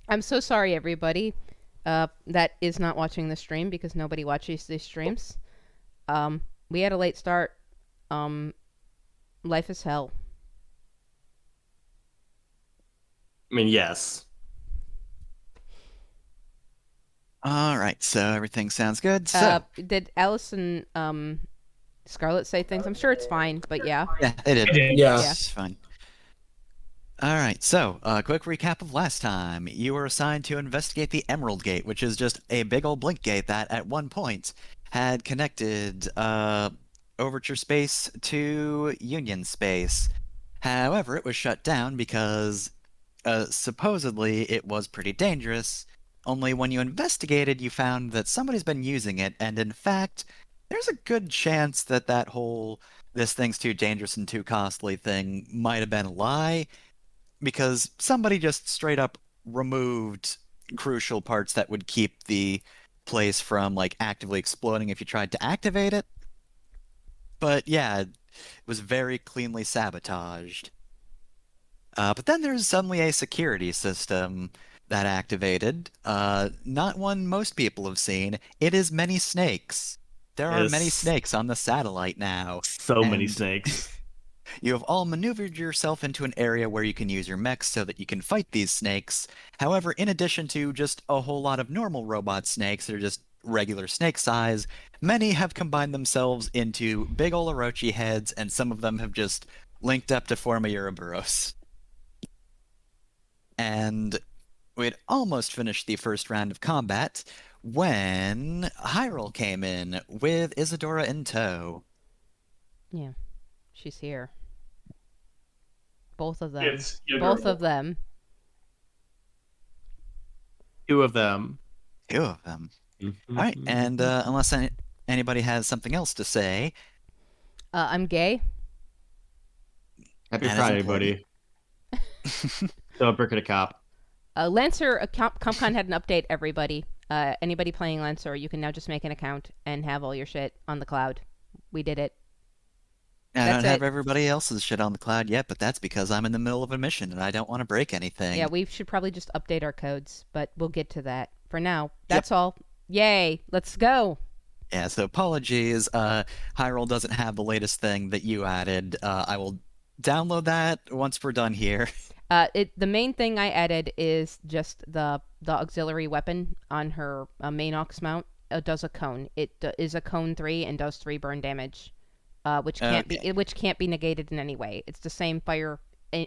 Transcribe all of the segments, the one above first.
I'm so sorry, everybody. That is not watching the stream because nobody watches these streams. We had a late start. Um, life is hell. I mean, yes. All right, so everything sounds good. So Did Allison, Scarlett say things? I'm sure it's fine, but yeah. yeah, it did. Yeah. It's fine. All right, so quick recap of last time. You were assigned to investigate the Emerald Gate, which is just a big old blink gate that at one point had connected Overture Space to Union Space. However, it was shut down because supposedly it was pretty dangerous. Only when you investigated, you found that somebody's been using it, and in fact, there's a good chance that that whole this thing's too dangerous and too costly thing might have been a lie because somebody just straight up removed crucial parts that would keep the place from like actively exploding if you tried to activate it. But yeah, it was very cleanly sabotaged. But then there's suddenly a security system that activated. Not one most people have seen. It is many snakes. There are many snakes on the satellite now. So many snakes. You have all maneuvered yourself into an area where you can use your mechs so that you can fight these snakes. However, in addition to just a whole lot of normal robot snakes that are just regular snake size, many have combined themselves into big ol' Orochi heads, and some of them have just linked up to form a Ouroboros. And we'd almost finished the first round of combat when Hyrule came in with Isadora in tow. Yeah. She's here. Both of them. It's Both of them. Two of them. Two of them. All right, and unless anybody has something else to say, I'm gay. Happy That is Friday, important. buddy. So, Brick at a cop. Lancer, CompCon had an update, everybody. Anybody playing Lancer, you can now just make an account and have all your shit on the cloud. We did it. I That's don't have it. everybody else's shit on the cloud yet, but that's because I'm in the middle of a mission and I don't want to break anything. Yeah, we should probably just update our codes, but we'll get to that. For now, that's all. Yay, let's go. Yeah, so apologies. Hyrule doesn't have the latest thing that you added. I will download that once we're done here. The main thing I added is just the auxiliary weapon on her main aux mount. Does a cone. It is a cone 3 and does 3 burn damage, which can't be negated in any way. It's the same fire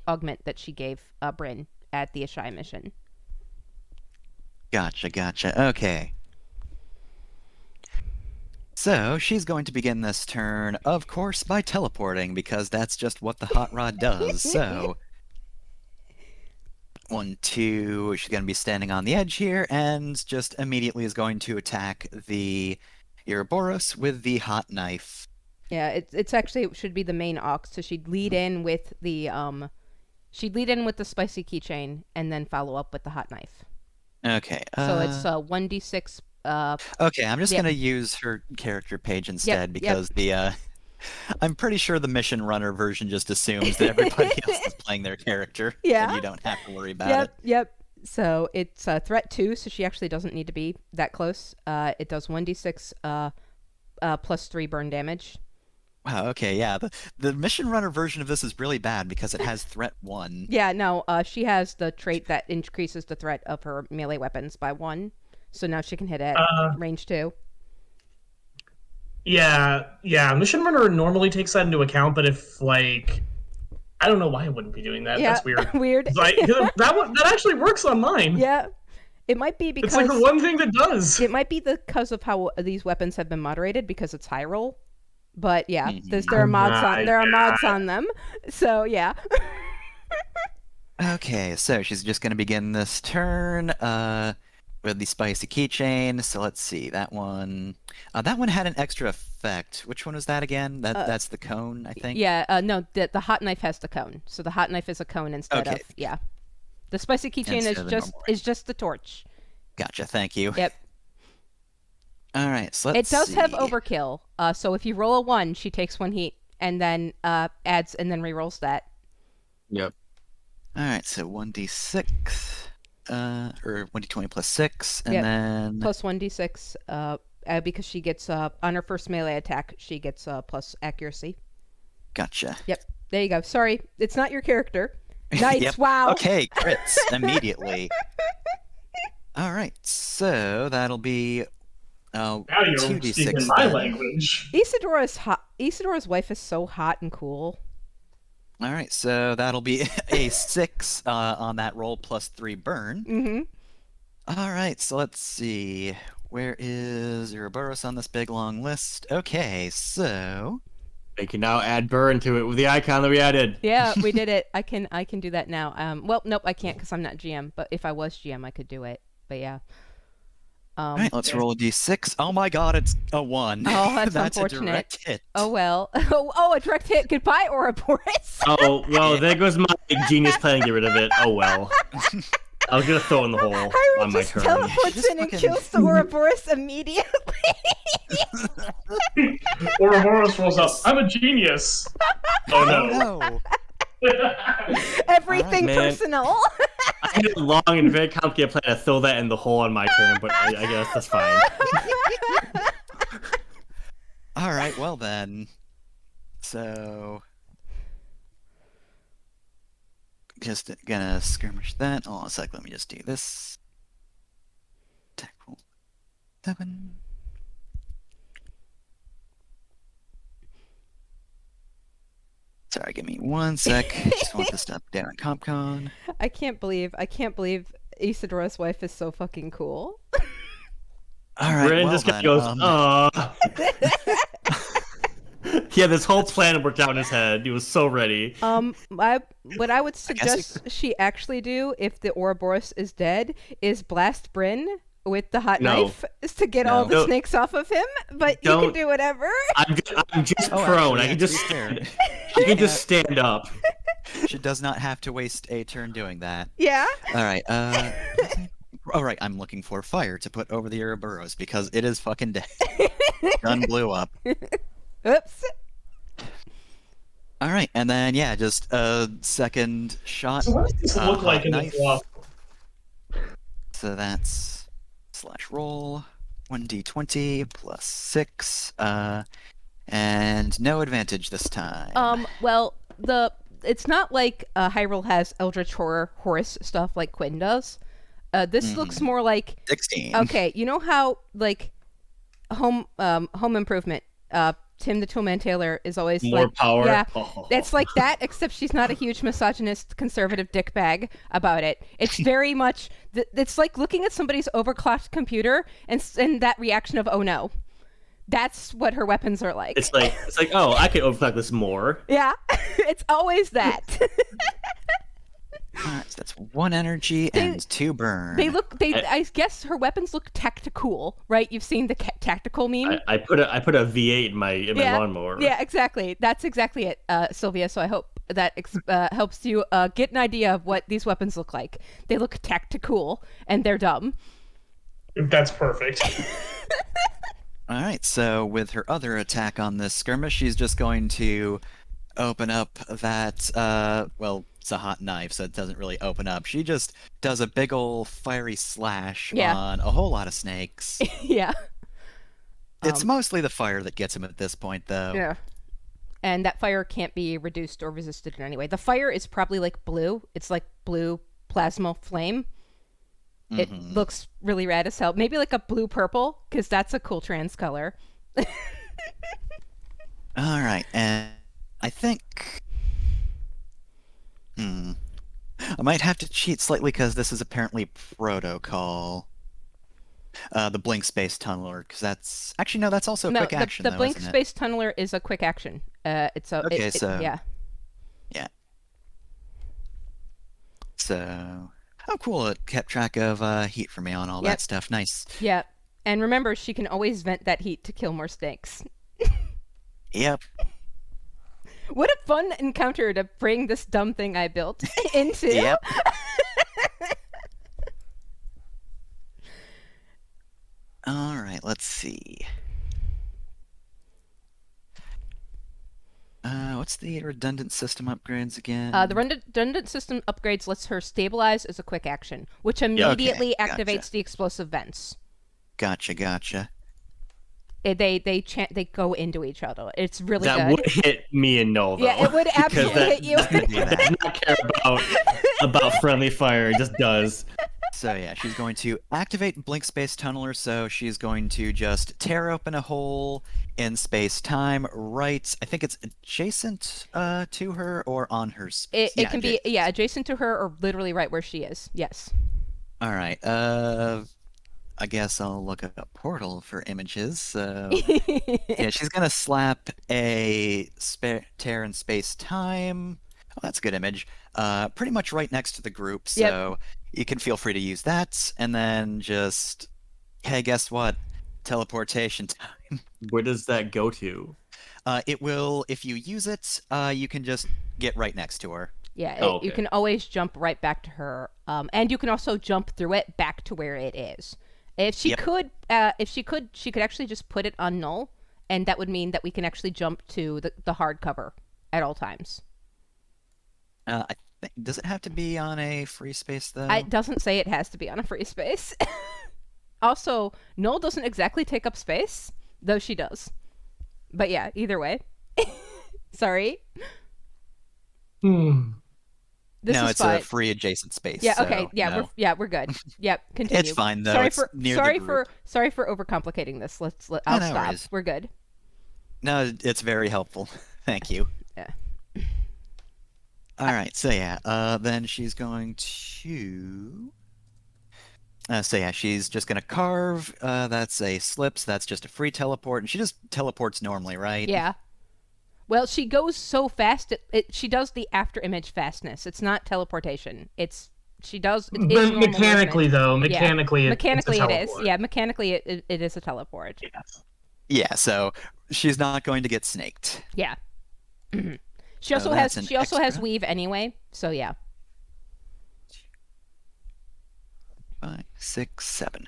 augment that she gave Bryn at the Ashai mission. Gotcha. Okay. So she's going to begin this turn, of course, by teleporting because that's just what the hot rod does. So 1, 2, she's going to be standing on the edge here and just immediately is going to attack the Ouroboros with the hot knife. Yeah, it's actually, it should be the main aux. So she'd lead in with the spicy keychain and then follow up with the hot knife. Okay. So it's 1d6. Okay, I'm just gonna use her character page instead because the I'm pretty sure the mission runner version just assumes that everybody else is playing their character. Yeah. And you don't have to worry about it. Yep. So it's threat 2, so she actually doesn't need to be that close. It does 1d6 plus 3 burn damage. Wow, okay, yeah. The mission runner version of this is really bad because it has threat 1. Yeah, no, she has the trait that increases the threat of her melee weapons by 1. So now she can hit at range 2. Yeah. Mission Runner normally takes that into account, but if like, I don't know why I wouldn't be doing that. Yeah, That's weird. Weird. that actually works on mine. Yeah, it might be because It's like the one thing that does. It might be because of how these weapons have been moderated because it's Hyrule. But yeah, there are mods on them. So yeah. Okay, so she's just gonna begin this turn with the spicy keychain. So let's see, that one had an extra effect. Which one was that again? That's the cone, I think. Yeah, no, the hot knife has the cone. So the hot knife is a cone instead of the spicy keychain is just the torch. Gotcha, thank you. Yep. All right, so let's see. It does have overkill. overkill. So if you roll a 1, she takes 1 heat and then adds and then rerolls that. Yep. All right, so 1d6. or 1d20 plus 6, and Yep. then Plus 1d6. Because she gets on her first melee attack, she gets plus accuracy. gotcha. Yep. There you go. Sorry, it's not your character. Nice. Yep. Wow. Okay, crits immediately. All right, so that'll be Now you're 2d6 speaking my then. language. Isadora's hot. Isadora's wife is so hot and cool. All right, so that'll be a 6 on that roll plus 3 burn. Mm-hmm. All right, so let's see. Where is Ouroboros on this big long list? Okay, so They can now add burn to it with the icon that we added. Yeah, we did it. I can do that now. Well, nope, I can't because I'm not GM. But if I was GM, I could do it. But yeah. all right, let's roll a d6. Oh my god, it's a 1. Oh, that's That's a unfortunate. direct hit. Oh well. Oh, a direct hit. Goodbye, Ouroboros. Oh, well, there goes my genius plan to get rid of it. Oh, well. I was going to throw it in the hole Hyrule on my just turn. teleports Just in and fucking- kills the Ouroboros immediately. Ouroboros rolls up. I'm a genius. Oh no. no. Everything Man. personal. I had a long and very complicated plan to throw that in the hole on my turn, but I guess that's fine. All right, well then. So just gonna skirmish that. Hold on a sec, let me just do this. Attack roll 7. Sorry, give me 1 sec. Just want this up down on CompCon. I can't believe Isadora's wife is so fucking cool. All right, Brandon well just then, kind of goes, He had this whole plan worked out in his head. He was so ready. What I would guess suggest she actually do if the Ouroboros is dead is blast Bryn with the hot No. knife is to get all No. the No. snakes off of him. But you Don't. can do whatever. I'm just Oh, prone. actually, I can to just be fair, I can just stand up. she does not have to waste a turn doing that. Yeah. All right. All right. I'm looking for fire to put over the Ouroboros because it is fucking dead. Gun blew up. Oops. All right, and then yeah, just a second shot. So what does this look like in the knife. fluff? So that's /roll 1d20 plus 6, and no advantage this time. Well, it's not like Hyrule has Eldritch Horus stuff like Quinn does. This looks more like 16. okay. You know how like Home Improvement. Tim the Toolman Taylor is always More like, power. Yeah, Oh. it's like that, except she's not a huge misogynist, conservative dickbag about it. It's very much. It's like looking at somebody's overclocked computer and that reaction of oh no. That's what her weapons are like. It's like oh, I could overclock this more. Yeah, it's always that. So that's 1 energy and 2 burn. I guess her weapons look tactical, right? You've seen the tactical meme. I put a V8 in my lawnmower. Yeah, exactly. That's exactly it, Sylvia. So I hope that helps you get an idea of what these weapons look like. They look tactical, and they're dumb. That's perfect. All right, so with her other attack on this skirmish, she's just going to open up that, well, it's a hot knife, so it doesn't really open up. She just does a big ol' fiery slash Yeah. on a whole lot of snakes. Yeah. It's mostly the fire that gets him at this point, though. Yeah. And that fire can't be reduced or resisted in any way. The fire is probably like blue. It's like blue plasma flame. It looks really rad as hell. Maybe like a blue purple, because that's a cool trans color. All right, and I think... I might have to cheat slightly because this is apparently protocol. The blink space tunneler, because that's... Actually, no, that's also a quick action, the though, blink isn't it? space tunneler is a quick action. It's a Okay, so- yeah. Yeah. So... Oh, cool. It kept track of heat for me on all Yep. that stuff. Nice. Yeah. And remember, she can always vent that heat to kill more snakes. Yep. What a fun encounter to bring this dumb thing I built into. Yep. All right, let's see. What's the redundant system upgrades again? The redundant system upgrades lets her stabilize as a quick action, which immediately gotcha. activates the explosive vents. Gotcha. They go into each other. It's really That good. would hit me and Null, though. Yeah, it would because absolutely hit you. That does not care about friendly fire. It just does. So yeah, she's going to activate Blink Space Tunneler, so she's going to just tear open a hole in space-time right, I think it's adjacent to her or on her... It can be, yeah, adjacent to her or literally right where she is. Yes. Alright, I guess I'll look up a portal for images, so... yeah, she's gonna slap a tear in space-time... Oh, that's a good image. Pretty much right next to the group, so you can feel free to use that, and then just, hey, guess what? Teleportation time. Where does that go to? It will, if you use it, you can just get right next to her. Yeah, Oh, you okay. can always jump right back to her, and you can also jump through it back to where it is. If she could, she could actually just put it on null, and that would mean that we can actually jump to the hard cover at all times. I think, does it have to be on a free space though? It doesn't say it has to be on a free space. Also, null doesn't exactly take up space, though she does. But yeah, either way. Sorry. Hmm. This no, is it's fine. a free adjacent space. Yeah. so Okay. Yeah. no. We're good. Yep. Continue. It's fine though. Sorry It's for near sorry the for group. sorry for overcomplicating this. I'll no stop. worries. We're good. No, it's very helpful. Thank you. Yeah. All right, so yeah, then she's going to. So yeah, she's just gonna carve. That's a slips. That's just a free teleport, and she just teleports normally, right? Yeah. Well, she goes so fast. She does the after image fastness. It's not teleportation. She does. It is But normal mechanically, movement. though, Yeah. mechanically, Mechanically, it's a it is. teleport. Yeah, mechanically, it is a teleport. Yeah. So she's not going to get snaked. Yeah. She also that's has an she also has extra. weave anyway. So yeah. 5, 6, 7.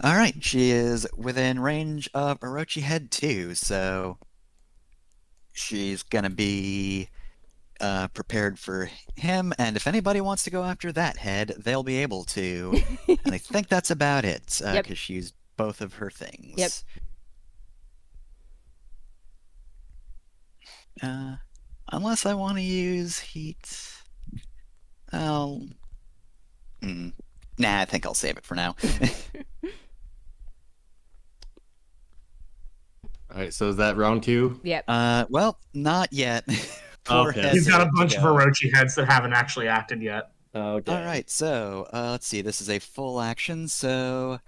All right, she is within range of Orochi Head 2, so she's gonna be prepared for him. And if anybody wants to go after that head, they'll be able to. And I think that's about it, because Yep. she used both of her things. Yep. Unless I want to use heat. Oh. Nah, I think I'll save it for now. All right, so is that round 2? Yep. Well, not yet. Four Okay. heads You've got a to bunch of go. Orochi heads that haven't actually acted yet. Okay. All right, so let's see. This is a full action, so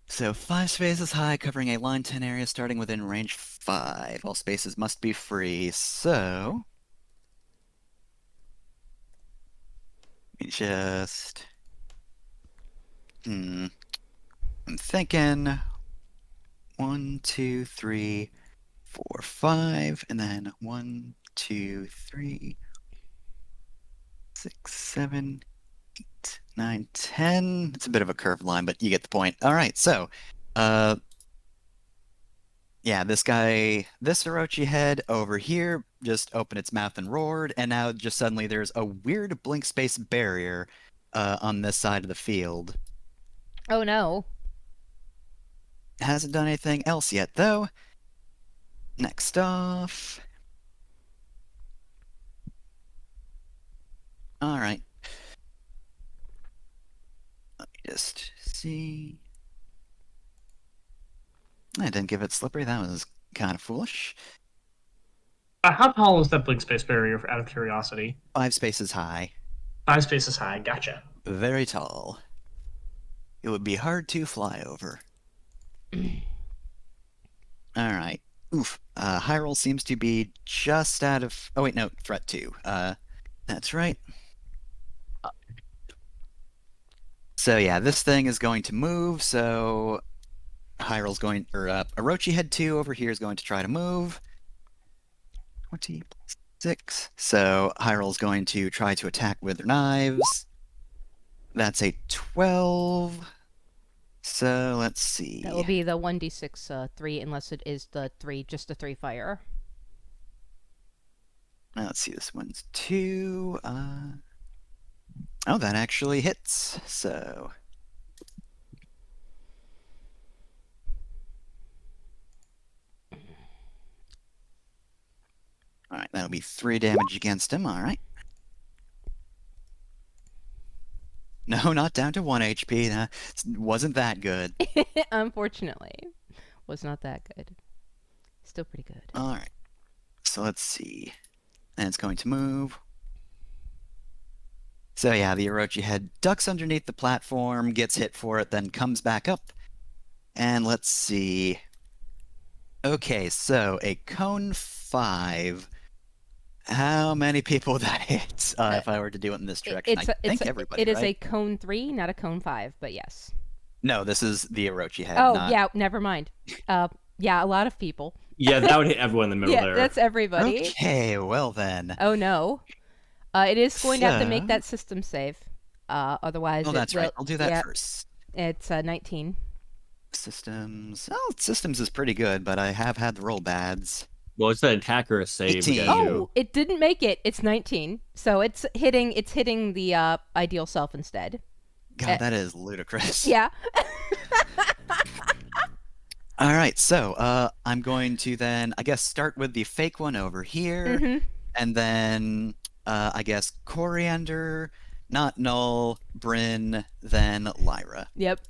5 spaces high, covering a line 10 area, starting within range 5. All spaces must be free. So let me just. I'm thinking 1, 2, 3, 4, 5, and then 1, 2, 3, 6, 7, 8, 9, 10. It's a bit of a curved line, but you get the point. All right, so, yeah, this Orochi head over here just opened its mouth and roared, and now just suddenly there's a weird blink space barrier on this side of the field. Oh no. Hasn't done anything else yet, though. Next off. All right. Let me just see. I didn't give it slippery. That was kind of foolish. How tall is that blink space barrier, out of curiosity? 5 spaces high. 5 spaces high. Gotcha. Very tall. It would be hard to fly over. All right. Oof. Hyrule seems to be just out of. Oh wait, no, threat 2. That's right. So yeah, this thing is going to move. So Hyrule's going, or Orochi Head 2 over here is going to try to move. 20 plus 6. So Hyrule's going to try to attack with their knives. That's a 12. So let's see. That will be the 1d6 3, unless it is the 3, just the 3 fire. Let's see, this one's 2. Oh, that actually hits. So. Alright, that'll be 3 damage against him. Alright. No, not down to 1 HP. That wasn't that good. Unfortunately, was not that good. Still pretty good. Alright. So let's see. And it's going to move. So yeah, the Orochi head ducks underneath the platform, gets hit for it, then comes back up. And let's see. Okay, so a cone 5. How many people would that hit if I were to do it in this direction? I think everybody, It is right? a cone 3, not a cone 5, but yes. No, this is the Orochi head. Oh, not... yeah, never mind. Yeah, a lot of people. Yeah, that would hit everyone in the middle Yeah, there. that's everybody. Okay, well then. Oh no. It is going to have to make So- that system save. Otherwise, Oh, that's it will, right. I'll do that yeah, first. It's 19. Systems. Oh, systems is pretty good, but I have had the roll bads. Well, it's an attack or a save 18. against Oh, you. it didn't make it. It's 19. So it's hitting the ideal self instead. God, that is ludicrous. Yeah. All right, so I'm going to then, I guess, start with the fake one over here, hmm and then I guess Coriander, not Null, Bryn, then Lyra. Yep.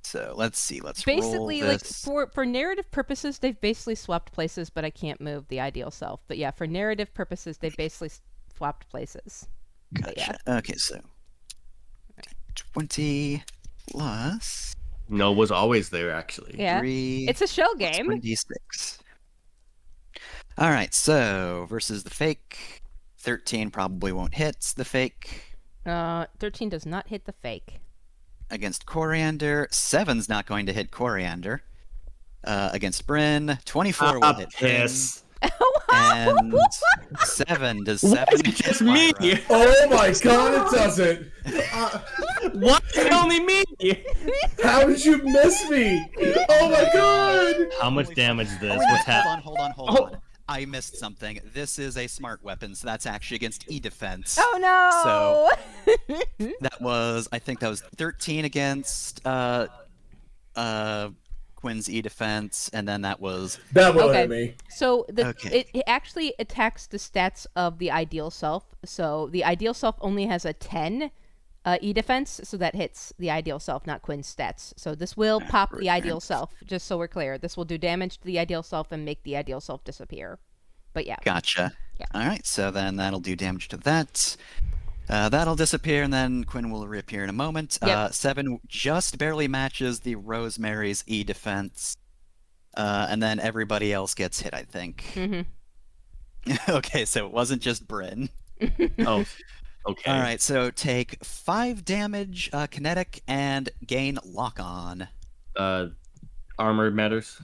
So let's see. Let's Basically, roll like this. for narrative purposes, they've basically swapped places, but I can't move the ideal self. But yeah, for narrative purposes, they've basically swapped places. But yeah. Gotcha. Okay, so 20 plus No was always there, actually. Yeah. 3. It's a shell That's game. 1d6. All right, so versus the fake, 13 probably won't hit the fake. 13 does not hit the fake. Against Coriander, 7's not going to hit Coriander. Against Bryn, 24 will hit Piss. Bryn. And 7 does 7 What? hit It's me. Lyra. Oh my god, it doesn't! What? It's only me. How did you miss me? Oh my god! How much Holy damage is fuck. this? Oh, wait, What's happening? hold on. Oh. I missed something. This is a smart weapon, so that's actually against E-defense. Oh no! That was, I think that was 13 against Quinn's E-defense, and then that was That won't Okay. hit me. So Okay. it actually attacks the stats of the ideal self. So the ideal self only has a 10 E defense, so that hits the ideal self, not Quinn's stats. So this will pop the ideal self, just so we're clear. This will do damage to the ideal self and make the ideal self disappear. But yeah. gotcha. Yeah. All right, so then that'll do damage to that. That'll disappear, and then Quinn will reappear in a moment. Yep. 7 just barely matches the Rosemary's E defense, and then everybody else gets hit, I think. hmm Okay, so it wasn't just Bryn. Oh, okay. All right, so take 5 damage, kinetic, and gain lock on. Armor matters.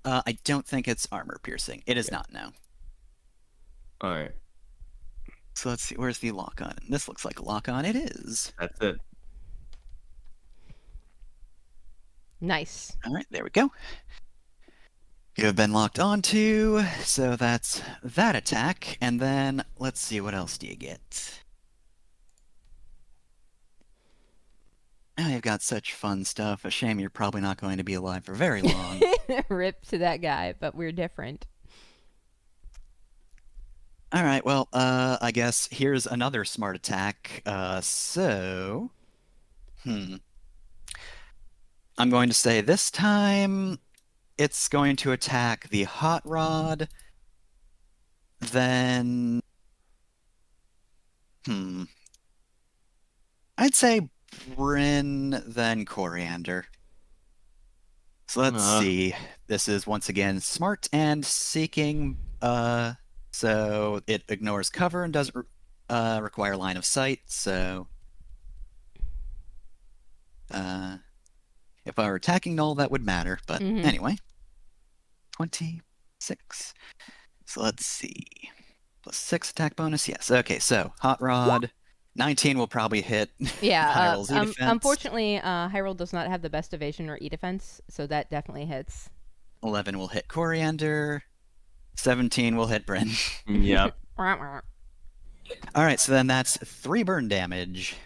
I don't think it's armor piercing. It is not, no. All right, So let's see, where's the lock on? This looks like a lock on. It is. that's it. Nice. All right, there we go. You have been locked onto, so that's that attack. And then let's see, what else do you get? Oh, you've got such fun stuff. A shame you're probably not going to be alive for very long. Rip to that guy, but we're different. All right, well, I guess here's another smart attack. So, I'm going to say this time it's going to attack the hot rod. Then, I'd say Bryn, then Coriander. So let's see. This is once again smart and seeking. So it ignores cover and doesn't require line of sight. So if I were attacking Null, that would matter. But Mhm. anyway, 26. So let's see. Plus 6 attack bonus. Yes. Okay. So hot rod. 19 will probably hit. Yeah. Hyrule's E-defense. Unfortunately, Hyrule does not have the best evasion or E defense, so that definitely hits. 11 will hit Coriander. 17 will hit Bryn. Yep. Ow. All right, so then that's 3 burn damage.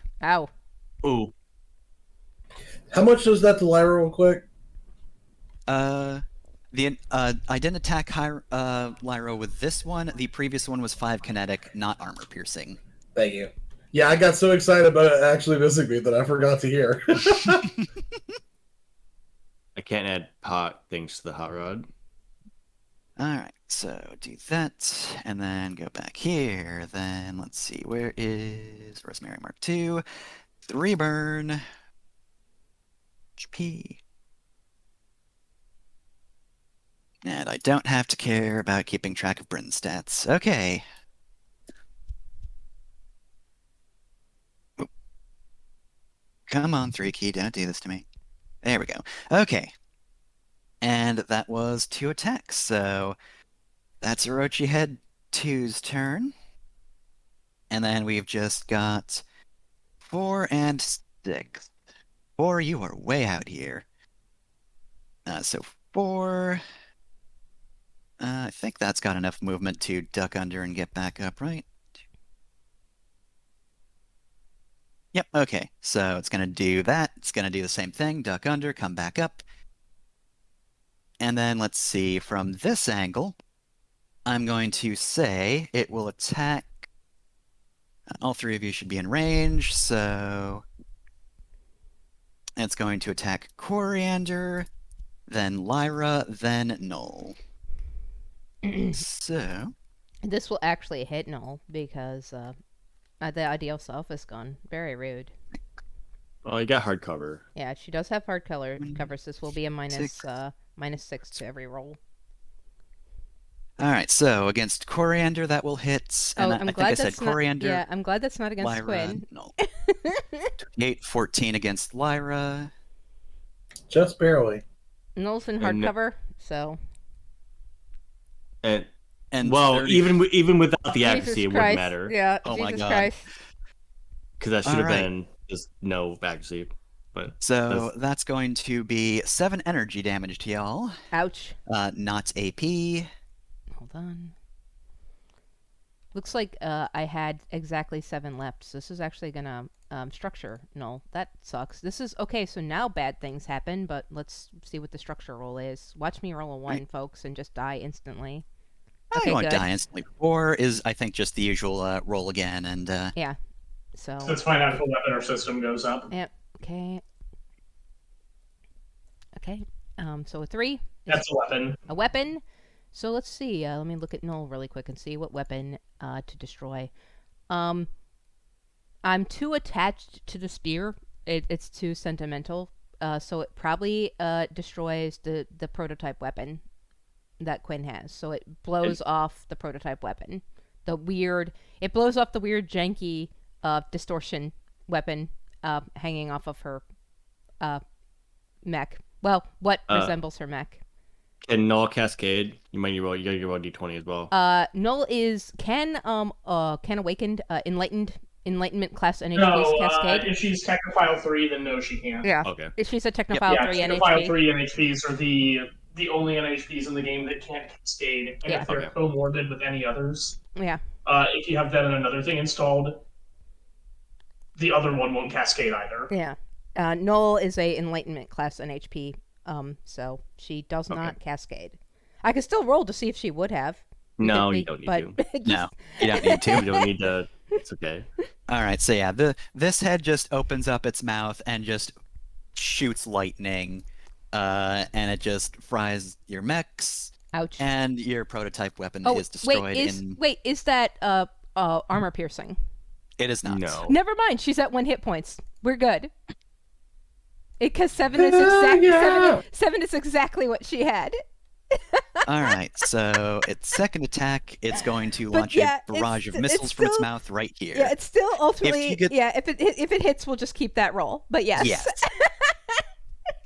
Ooh. How much does that to Lyra real quick? I didn't attack Lyra with this one. The previous one was 5 kinetic, not armor piercing. Thank you. Yeah, I got so excited about it actually missing me that I forgot to hear. I can't add pot thanks to the hot rod. All right, so do that, and then go back here. Then let's see, where is Rosemary Mark II? 3 burn. HP. And I don't have to care about keeping track of Bryn's stats. Okay. Oop. Come on, 3 key, don't do this to me. There we go. Okay. And that was 2 attacks, so that's Orochi Head 2's turn. And then we've just got 4 and 6. 4, you are way out here. So 4... I think that's got enough movement to duck under and get back up, right? Yep, okay. So it's going to do that. It's going to do the same thing. Duck under, come back up. And then let's see, from this angle, I'm going to say it will attack... all 3 of you should be in range, so... it's going to attack Coriander, then Lyra, then Null. So... This will actually hit Null because the ideal self is gone. Very rude. Oh, you got hard cover. Yeah, she does have hard color covers. This will be a Six. -6 to every roll. Alright, so against Coriander that will hit. And I'm I glad think I that's said not. Coriander, Yeah, I'm glad that's not against Lyra, Quinn. Null. 28-14 against Lyra. Just barely. Null's in And- hardcover, so And well, 30... even without the accuracy, Jesus it wouldn't Christ. matter. Yeah, Oh my Jesus God. Christ. Because that should have Alright. been just no accuracy. But So that's going to be 7 energy damage to y'all. Ouch. Not AP. Hold on. Looks like I had exactly 7 left. So this is actually gonna structure. No, that sucks. This is okay. So now bad things happen, but let's see what the structure roll is. Watch me roll a 1, Right. folks, and just die instantly. Oh, Okay, you won't good. die instantly. 4 is, I think, just the usual roll again, and So Let's find out if a weapon or system goes up. okay. Okay. So a 3. That's a weapon. A weapon. So let's see. Let me look at Null really quick and see what weapon to destroy. I'm too attached to the spear. It's too sentimental. So it probably destroys the prototype weapon that Quinn has. So it blows off the prototype weapon. It blows off the weird janky distortion weapon hanging off of her mech. Well, what resembles her mech. can Null Cascade? You might need to roll. You gotta roll a d20 as well. Null is can awakened enlightenment class NHP's No, cascade. if she's Technophile 3, then no, she can't. Yeah. Okay. If she's a Technophile Yeah, 3 Technophile NHP. 3 NHPs are the only NHPs in the game that can't cascade, and Yeah. if they're Okay. comorbid with any others, Yeah. if you have that and another thing installed, the other one won't cascade either. Yeah. Null is a enlightenment class NHP. So she does Okay. not cascade. I could still roll to see if she would have. No, If you they- don't need but to. just- no, you don't need to. You don't need to. It's okay. Alright, so yeah, this head just opens up its mouth and just shoots lightning, and it just fries your mechs, Ouch. and your prototype weapon Oh, is destroyed is that armor piercing? It is not. No. Never mind. She's at 1 hit points. We're good. Because 7 is exactly Yeah. 7 is exactly what she had. Alright, so its second attack, it's going to But launch yeah, a barrage it's- of missiles it's from its still- mouth right here. Yeah, it's still ultimately you get- if it hits, we'll just keep that roll. But yes. Yes.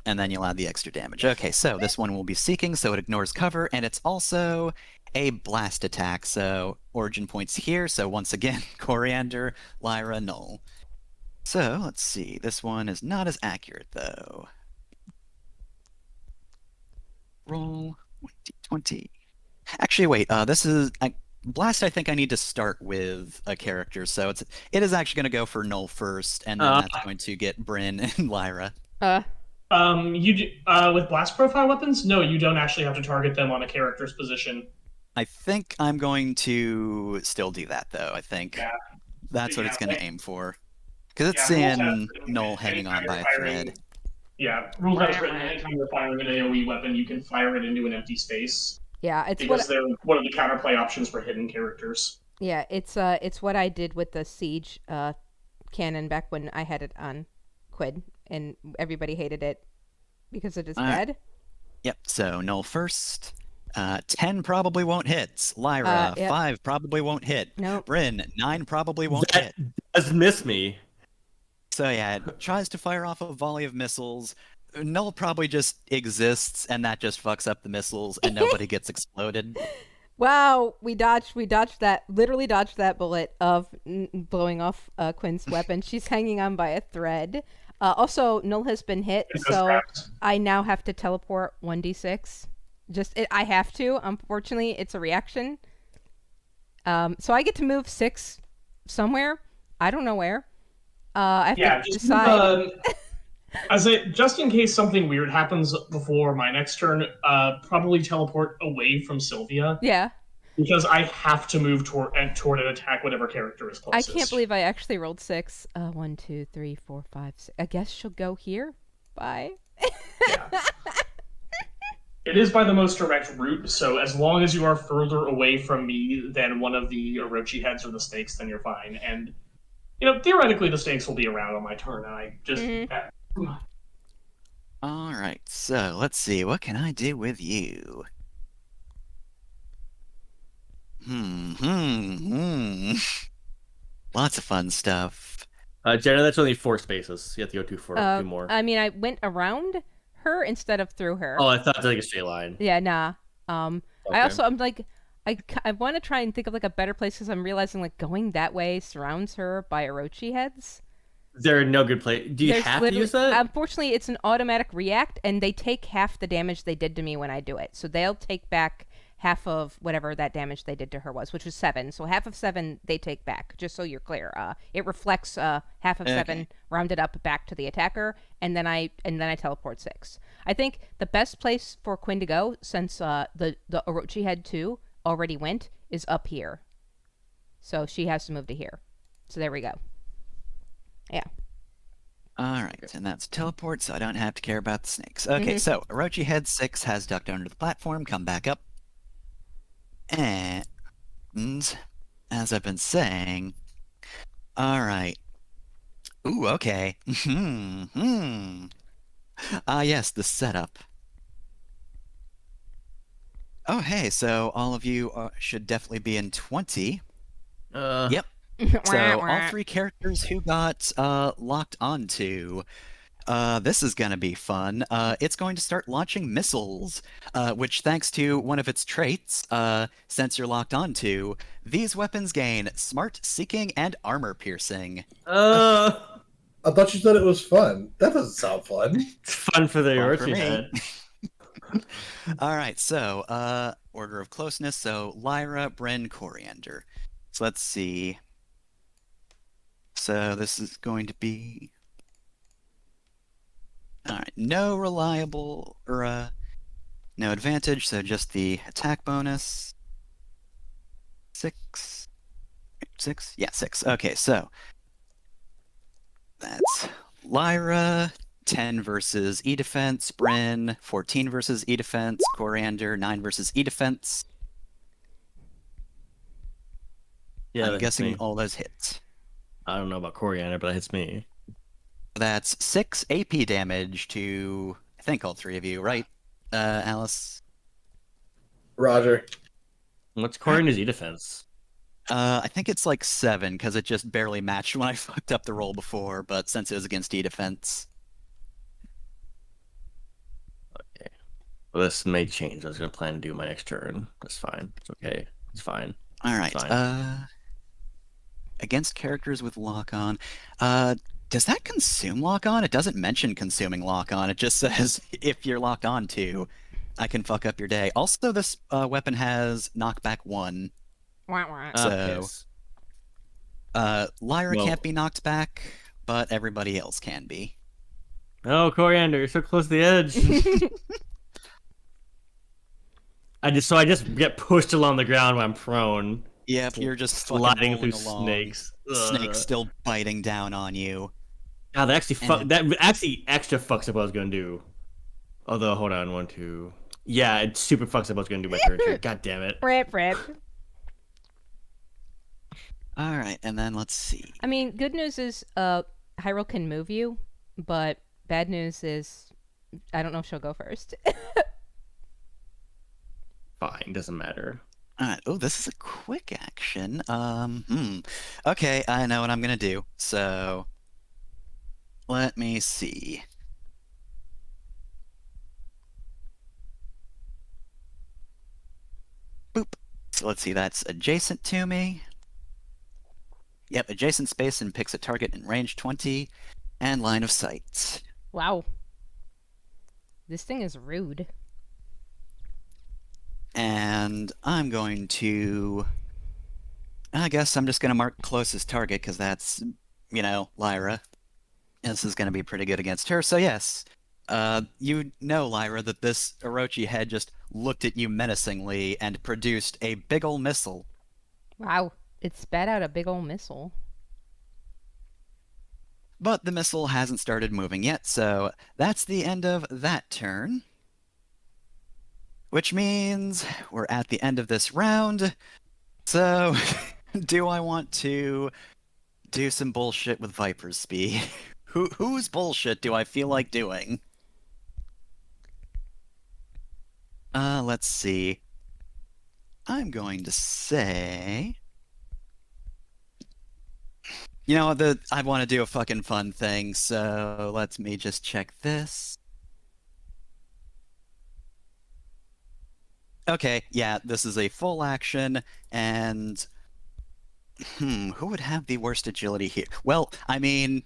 And then you'll add the extra damage. Okay, so this one will be seeking, so it ignores cover, and it's also a blast attack, so origin points here. So once again, Coriander, Lyra, Null. So let's see. This one is not as accurate though. Roll 20. Actually, wait. This is Blast, I think I need to start with a character, so it is actually going to go for Null first, and then that's going to get Bryn and Lyra. With blast profile weapons, no, you don't actually have to target them on a character's position. I think I'm going to still do that, though. I think that's what it's going to aim for. Because it's seeing Null hanging on by a thread. Yeah, rules has written anytime you're firing an AoE weapon, you can fire it into an empty space. Yeah, it's because they're one of the counterplay options for hidden characters. Yeah, it's what I did with the Siege cannon back when I had it on Quid, and everybody hated it because it is bad. Yep, so Null first. 10 probably won't hit. Lyra, 5 probably won't hit. Nope. Bryn, 9 probably won't hit. Does miss me. So yeah, it tries to fire off a volley of missiles. Null probably just exists, and that just fucks up the missiles, and nobody gets exploded. Wow, we dodged that, literally dodged that bullet of blowing off Quinn's weapon. She's hanging on by a thread. Also, Null has been hit, so I now have to teleport 1d6. I have to. Unfortunately, it's a reaction. So I get to move 6 somewhere. I don't know where. I have to decide. Just in case something weird happens before my next turn, probably teleport away from Sylvia. Yeah. Because I have to move toward and attack whatever character is closest. I can't believe I actually rolled 6. 1, 2, 3, 4, 5, 6. I guess she'll go here. Bye. Yeah. It is by the most direct route, so as long as you are further away from me than one of the Orochi heads or the stakes, then you're fine. And, theoretically the stakes will be around on my turn, and I just... Alright, so let's see, what can I do with you? Lots of fun stuff. Jenna, that's only 4 spaces. You have to go 2 more. I mean, I went around her instead of through her. Oh, I thought it was like a straight line. Yeah, nah. Okay. I'm like, I want to try and think of like a better place because I'm realizing like going that way surrounds her by Orochi heads. There are no good place. Do you have to use that? Unfortunately, it's an automatic react, and they take half the damage they did to me when I do it. So they'll take back half of whatever that damage they did to her was, which was 7. So half of 7 they take back, just so you're clear. It reflects half of 7 rounded up back to the attacker, and then I teleport 6. I think the best place for Quinn to go, since the Orochi head 2 already went, is up here. So she has to move to here. So there we go. Yeah. Alright, and that's teleport, so I don't have to care about the snakes. Okay, so Orochi head 6 has ducked under the platform, come back up. And as I've been saying, alright. Ooh, okay. Yes, the setup. Oh, hey, so all of you should definitely be in 20. Yep. So all 3 characters who got locked onto, this is going to be fun. It's going to start launching missiles, which thanks to one of its traits, since you're locked onto, these weapons gain Smart Seeking and Armor Piercing. I thought you said it was fun. That doesn't sound fun. It's fun for the Orochi head. Alright, so, order of closeness, so Lyra, Bryn, Coriander. So let's see. So this is going to be... Alright, no reliable, or, no advantage, so just the attack bonus. 6? 6? Yeah, 6. Okay, so... That's Lyra, 10 versus E-Defense, Bryn, 14 versus E-Defense, Coriander, 9 versus E-Defense. Yeah, I'm guessing all those hits. I don't know about Coriander, but that hits me. That's 6 AP damage to, I think, all 3 of you, right, Alice? Roger. What's Coriander's E-Defense? I think it's like 7, because it just barely matched when I fucked up the roll before, but since it was against E-Defense. Okay. Well, this may change. I was going to plan to do my next turn. That's fine. It's okay. It's fine. Alright, against characters with lock-on, does that consume lock-on? It doesn't mention consuming lock-on, it just says if you're locked on to, I can fuck up your day. Also, this weapon has knockback 1, Wah, wah. So- Piss. Lyra Well- can't be knocked back, but everybody else can be. Oh, Coriander, you're so close to the edge. I just get pushed along the ground when I'm prone, Yep, you're just fucking sliding rolling through along. snakes. Snakes Ugh. still biting down on you. God, that actually And- that actually extra fucks up what I was gonna do. Although, hold on, 1, 2. Yeah, it super fucks up what I was gonna do my turn too. God damn it. Rip, rip. All right, and then let's see. I mean, good news is Hyrule can move you, but bad news is I don't know if she'll go first. Fine, doesn't matter. All right. Oh, this is a quick action. Okay, I know what I'm gonna do. So, let me see. Boop. So let's see. That's adjacent to me. Yep, adjacent space and picks a target in range 20, and line of sight. Wow. This thing is rude. And I'm going to. I guess I'm just going to mark closest target because that's, Lyra. This is going to be pretty good against her. So, yes, you know, Lyra, that this Orochi head just looked at you menacingly and produced a big ol' missile. Wow. It spat out a big old missile. But the missile hasn't started moving yet, so that's the end of that turn. Which means we're at the end of this round. So, do I want to do some bullshit with Viper's Speed? Whose bullshit do I feel like doing? Let's see. I'm going to say... I want to do a fucking fun thing, so let me just check this. Okay, yeah, this is a full action, and... who would have the worst agility here? Well, I mean,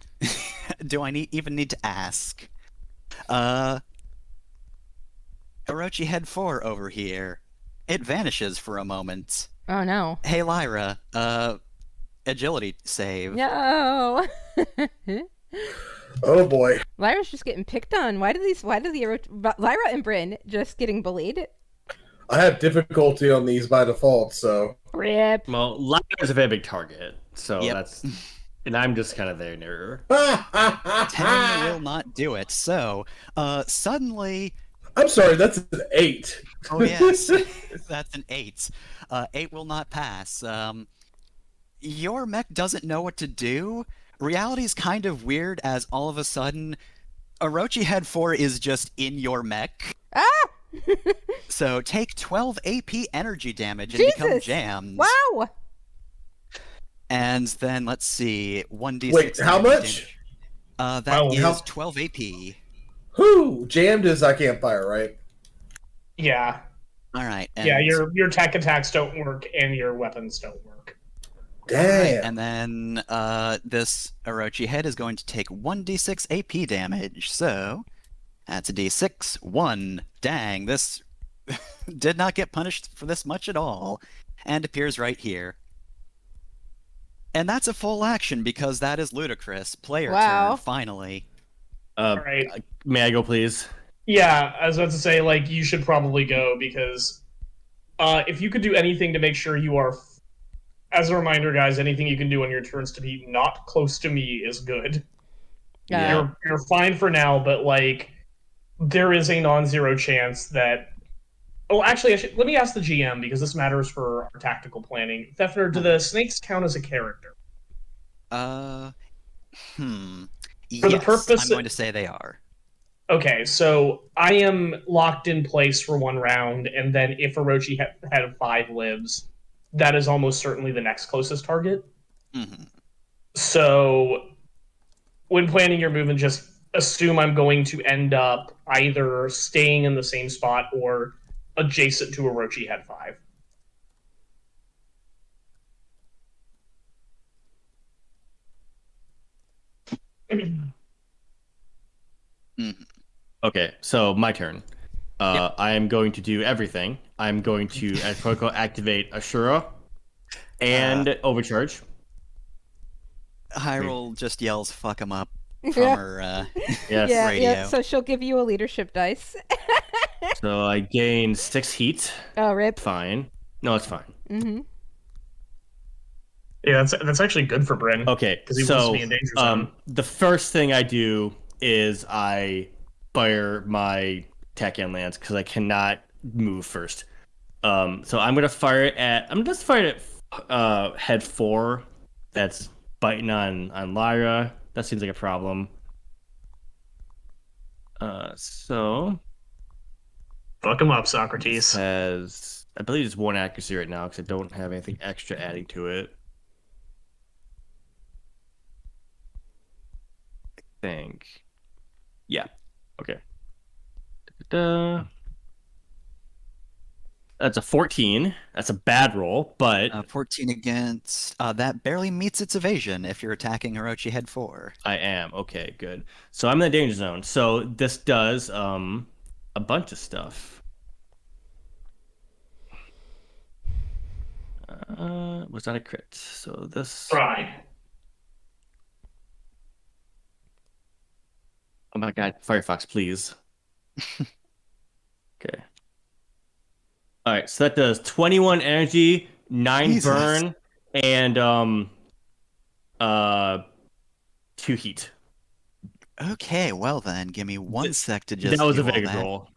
do I even need to ask? Orochi Head 4 over here. It vanishes for a moment. Oh no. Hey, Lyra, agility save. No. Oh boy. Lyra's just getting picked on. Why do Lyra and Bryn just getting bullied? I have difficulty on these by default, so. Rip. Well, Lyra is a very big target, so Yep. that's... And I'm just kind of there near. 10 will not do it. So, suddenly... I'm sorry, that's an 8. Oh, yes. That's an 8. 8 will not pass. Your mech doesn't know what to do. Reality's kind of weird as all of a sudden, Orochi Head 4 is just in your mech. Ah! So take 12 AP energy damage and become Jesus! jammed. Wow. And then, let's see, 1d6 Wait, how energy much? damage. That Wow, is how- 12 AP. Who jammed is I can't fire, right? Yeah, Alright. yeah. Your tech attacks don't work, and your weapons don't work. Damn. And then this Orochi head is going to take 1d6 AP damage. So that's a d6. 1. Dang, this did not get punished for this much at all. And appears right here. And that's a full action because that is ludicrous. Player Wow. turn, finally. All right. May I go, please? Yeah, I was about to say, like, you should probably go because if you could do anything to make sure you are, as a reminder, guys, anything you can do on your turns to be not close to me is good. Yeah. You're fine for now, but like, there is a non-zero chance that. Oh, actually, let me ask the GM because this matters for our tactical planning. Thefner, do the snakes count as a character? For the yes, purpose I'm going to say they are. Okay, so I am locked in place for one round, and then if Orochi had 5 lives, that is almost certainly the next closest target. Mhm. So, when planning your movement, just assume I'm going to end up either staying in the same spot or adjacent to Orochi Head 5. Okay, so my turn. I am going to do everything. I'm going to, as protocol, activate Ashura. and overcharge. Hyrule just yells "fuck him up" from Yeah. her Yes. Yeah, radio. yeah. So she'll give you a leadership dice. So I gain 6 heat. Oh, rip. Fine. No, it's fine. Mm-hmm. Yeah, that's actually good for Bryn. Okay, Because he wants to so be in danger zone. the first thing I do is I fire my Tachyon Lance because I cannot move first. So I'm gonna fire it at. I'm just fire it at head 4. That's biting on Lyra. That seems like a problem. So Fuck him up, Socrates. has I believe it's 1 accuracy right now because I don't have anything extra adding to it. Think. Yeah. Okay. Da-da-da. That's a 14. That's a bad roll, but 14 against. That barely meets its evasion if you're attacking Orochi head 4. I am. Okay, good. So I'm in the danger zone. So this does a bunch of stuff. Was that a crit? So this. Try. Oh my god, Firefox, please. Okay. All right, so that does 21 energy, 9 Jesus. burn, and 2 heat. Okay, well then, give me 1 sec to just That was do a very all good that. roll.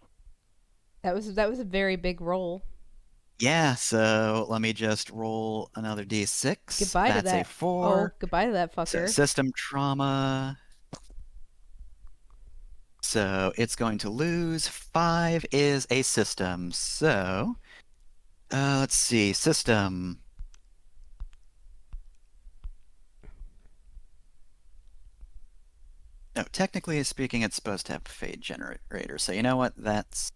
That was a very big roll. Yeah, so let me just roll another d6. Goodbye That's to that. a 4. Oh, goodbye to that So fucker. system trauma. So it's going to lose. 5 is a system. So let's see. System. No, technically speaking, it's supposed to have fade generator. So you know what? That's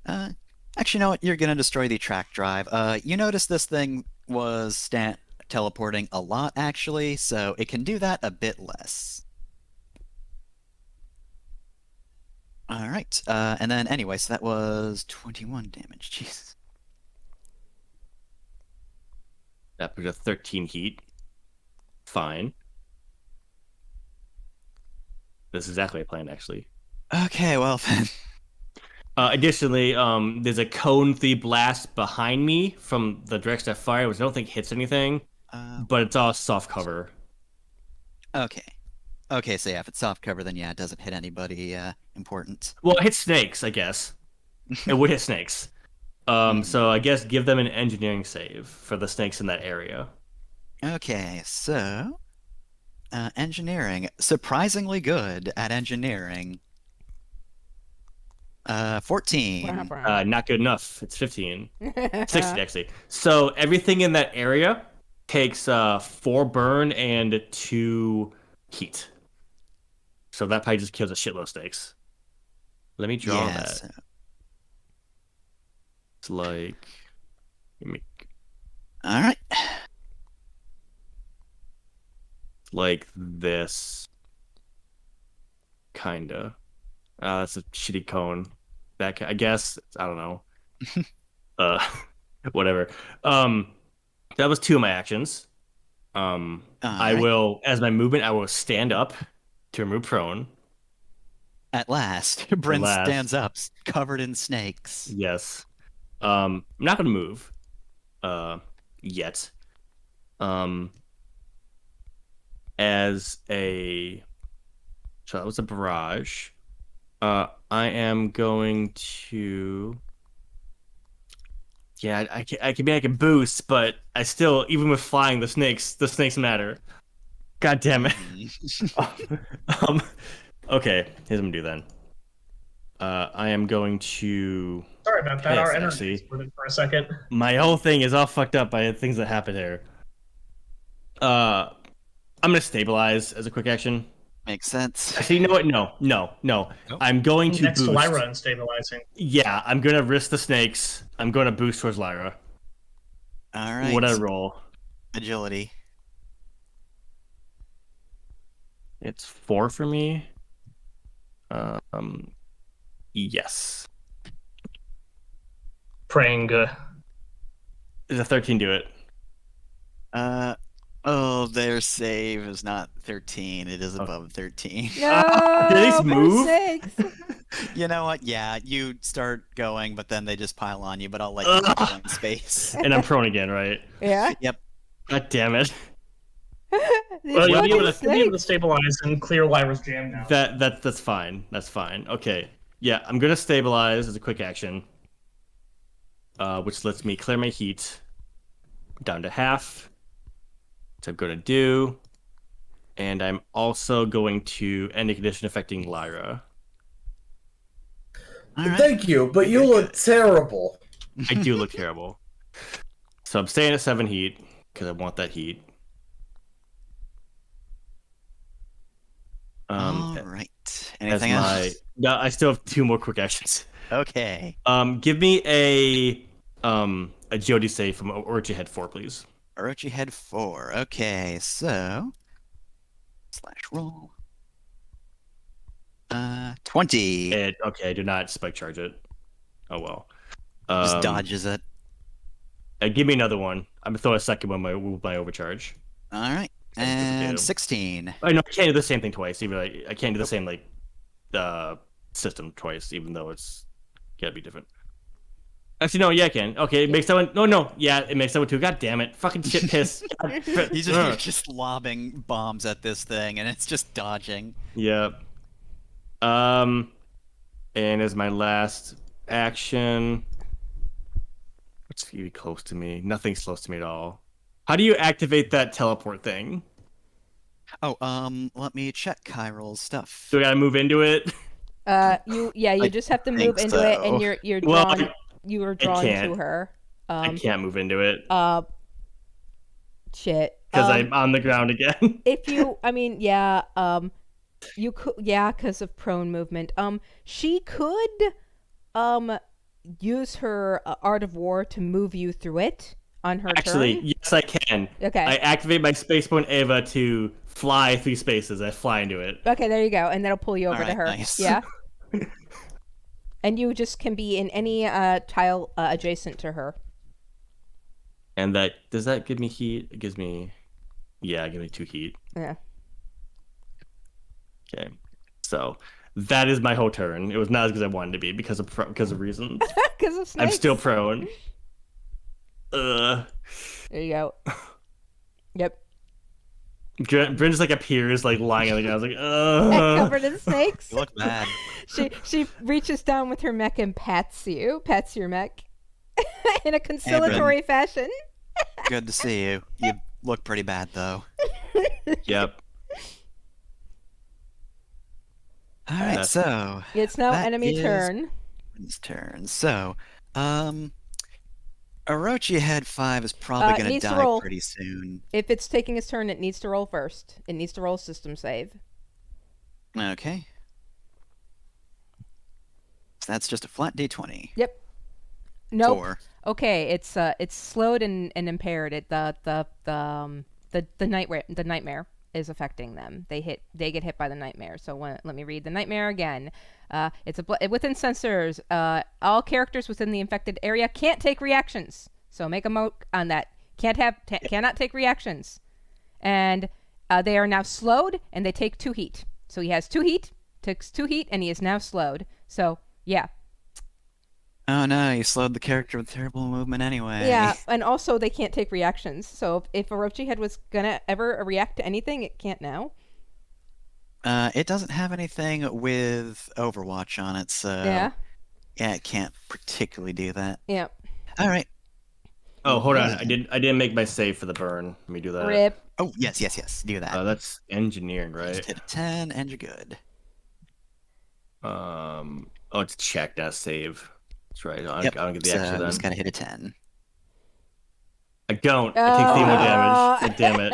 actually, you know what? You're gonna destroy the track drive. You notice this thing was teleporting a lot, actually, so it can do that a bit less. All right, and then anyway, so that was 21 damage. Jesus. That put a 13 heat. Fine. This is exactly a plan, actually. Okay, well then. Additionally, there's a cone 3 blast behind me from the direction I fire, which I don't think hits anything, but it's all soft cover. Okay. Okay, so yeah, if it's soft cover, then yeah, it doesn't hit anybody important. Well, it hits snakes, I guess. It would hit snakes. So I guess give them an engineering save for the snakes in that area. Okay, so engineering, surprisingly good at engineering. 14. Not good enough. It's 15. 16, actually. So everything in that area takes 4 burn and 2 heat. So that probably just kills a shitload of snakes. Let me draw that. so- It's like... All right. like this. Kinda. That's a shitty cone. That I guess I don't know. Whatever. That was 2 of my actions. I Alright. will, as my movement, I will stand up to remove prone. At last, Bryn last. stands up, covered in snakes. Yes. I'm not gonna move. Yet. As a, so that was a barrage. I am going to. Yeah, I can boost, but I still, even with flying, the snakes matter. God damn it. Okay, here's what I'm gonna do then. I am going to. Sorry about that. Our Yes, energy actually. exploded for a second. My whole thing is all fucked up by things that happen here. I'm gonna stabilize as a quick action. Makes sense. Actually, you know what? No. Nope. I'm going to Next boost. to Lyra and stabilizing. Yeah, I'm gonna risk the snakes. I'm gonna boost towards Lyra. Alright. What I roll? Agility. It's 4 for me. Yes. Praying. Does a 13 do it? Oh, their save is not 13. It is above 13. No, did these for move? sakes. You know what? Yeah, you start going, but then they just pile on you. But I'll let you join space. And I'm prone again, right? Yeah. Yep. God damn it. These Well, you'll be, fucking able to, you'll be able to snakes. stabilize and clear Lyra's jam now. That's fine. That's fine. Okay. Yeah, I'm gonna stabilize as a quick action. Which lets me clear my heat down to half. Which I'm gonna do. And I'm also going to end a condition affecting Lyra. All right. Thank you, but you look terrible. I do look terrible. So I'm staying at 7 heat because I want that heat. All right. As Anything else? No, I still have 2 more quick actions. Okay. Give me a agility save from Orochi Head 4, please. Orochi Head 4. Okay, so / roll. 20. Okay, do not spike charge it. Oh well. Just dodges it. Give me another one. I'm gonna throw a second one with my overcharge. All right. That's what to do. And 16. I know I can't do the same thing twice. Even I can't do the same system twice, even though it's gotta be different. Actually, no, yeah, I can. Okay, it makes that one. No, yeah, it makes that one too. God damn it, fucking shit, piss. You're just lobbing bombs at this thing, and it's just dodging. Yep. And as my last action, what's really close to me? Nothing's close to me at all. How do you activate that teleport thing? Oh, let me check Kyral's stuff. Do I gotta move into it? You I just have to think move into it, and so. you're Well, drawn. You were drawn can't. to her. I can't move into it Shit. because I'm on the ground again. If you, I mean, yeah, you could, yeah, because of prone movement. She could, use her Art of War to move you through it on her Actually, turn. yes, I can. Okay. I activate my space point Ava to fly 3 spaces. I fly into it. Okay, there you go, and that'll pull you over to Alright, her. nice. Yeah. And you just can be in any tile adjacent to her. And does that give me heat? It gives me, yeah, give me 2 heat. Yeah. Okay, so that is my whole turn. It was not as good as I wanted to be because of reasons. Because of snakes. I'm still prone. There you go. Yep. Bryn just like appears like lying on the ground. I was like, Covered in snakes. You look mad. She reaches down with her mech and pats your mech in a conciliatory fashion. Good to see you. You look pretty bad, though. Yep. All right, That's- so It's now That enemy is- turn. Bryn's turn. So, Orochi Head 5 is probably gonna needs to die roll. pretty soon. If it's taking its turn, it needs to roll first. It needs to roll a system save. Okay. So that's just a flat D20. Yep. Nope. 4. Okay, it's slowed and impaired. The nightmare is affecting them. They get hit by the nightmare. So let me read the nightmare again. It's within sensors. All characters within the infected area can't take reactions. So make a note on that. Cannot take reactions, and they are now slowed and they take 2 heat. So he has 2 heat, takes 2 heat, and he is now slowed. So yeah. Oh no, you slowed the character with terrible movement anyway. Yeah, and also they can't take reactions. So if Orochi Head was gonna ever react to anything, it can't now. It doesn't have anything with Overwatch on it, so Yeah. yeah, it can't particularly do that. Yeah. All right. Oh, hold on. I didn't make my save for the burn. Let me do that. Rip. Oh yes, do that. That's engineering, Just right? hit a 10 and you're good. Oh, it's check, not save. That's right. I Yep, don't get the so extra then. just gotta hit a 10. I don't. I take 3 more damage. God damn it.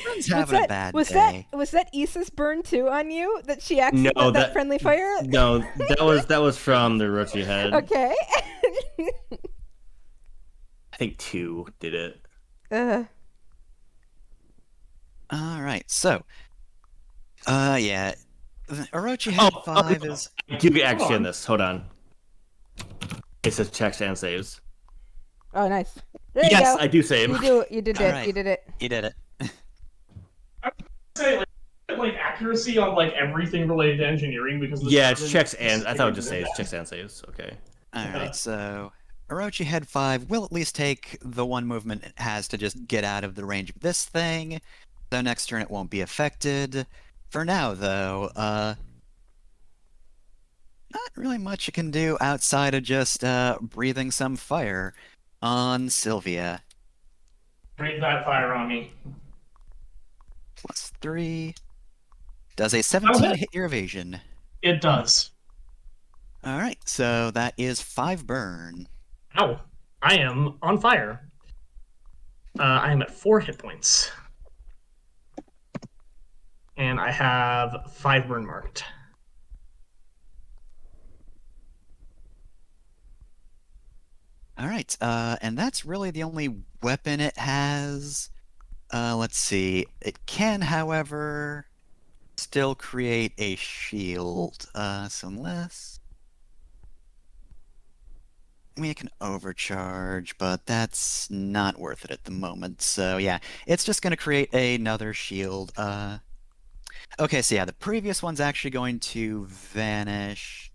Bryn's having a bad day. Was that Issa's burn too on you? That she actually No, that that- friendly fire? No, that was from the Orochi Head. Okay. I think 2 did it. All right, so, yeah, Orochi Head 5 is. I do get action in this. Hold on. It says checks and saves. Oh, nice. There you Yes, go. I do save. You did All it. right. You did it. You did it. Say like accuracy on like everything related to engineering because the Yeah, it's Germans checks and I thought it would just say specifically it's checks and saves. Okay. Alright, so Orochi Head 5 will at least take the one movement it has to just get out of the range of this thing. So next turn it won't be affected. For now, though, not really much it can do outside of just breathing some fire on Sylvia. breathe that fire on me. Plus 3. Does a 17 hit your evasion? It does. Alright, so that is 5 burn. Ow! I am on fire. I am at 4 hit points. And I have 5 burn marked. Alright, and that's really the only weapon it has. Let's see. It can, however, still create a shield. So unless... I mean, it can overcharge, but that's not worth it at the moment. So yeah, it's just going to create another shield. Okay, so yeah, the previous one's actually going to vanish.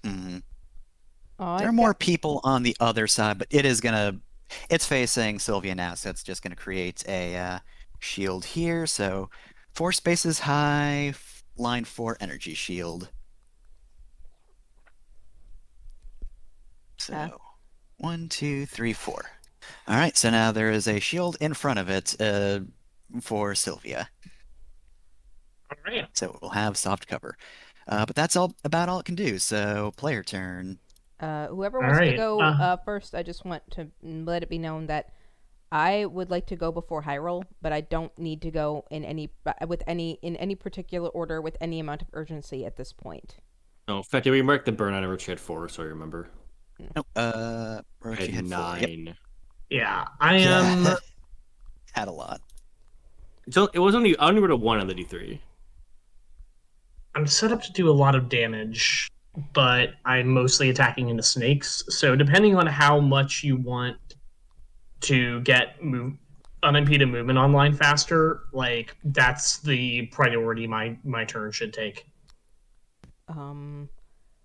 Oh, There are more people on the other side, but it is gonna... It's facing Sylvia now, so it's just gonna create a shield here. So 4 spaces high, line 4 energy shield. So 1, 2, 3, 4. All right, so now there is a shield in front of it for Sylvia. All right. So it will have soft cover. But that's about all it can do. So player turn. Whoever wants to Alright, go first, I just want to let it be known that I would like to go before Hyrule, but I don't need to go in any particular order with any amount of urgency at this point. Oh, in fact, we marked the burn on Orochi had 4, so I remember. No, Orochi had 4. Yep. 9. Yeah, I am. Yeah. Had a lot. So it was only I only rolled a 1 on the D3. I'm set up to do a lot of damage, but I'm mostly attacking into snakes. So depending on how much you want to get unimpeded movement online faster, like that's the priority my turn should take.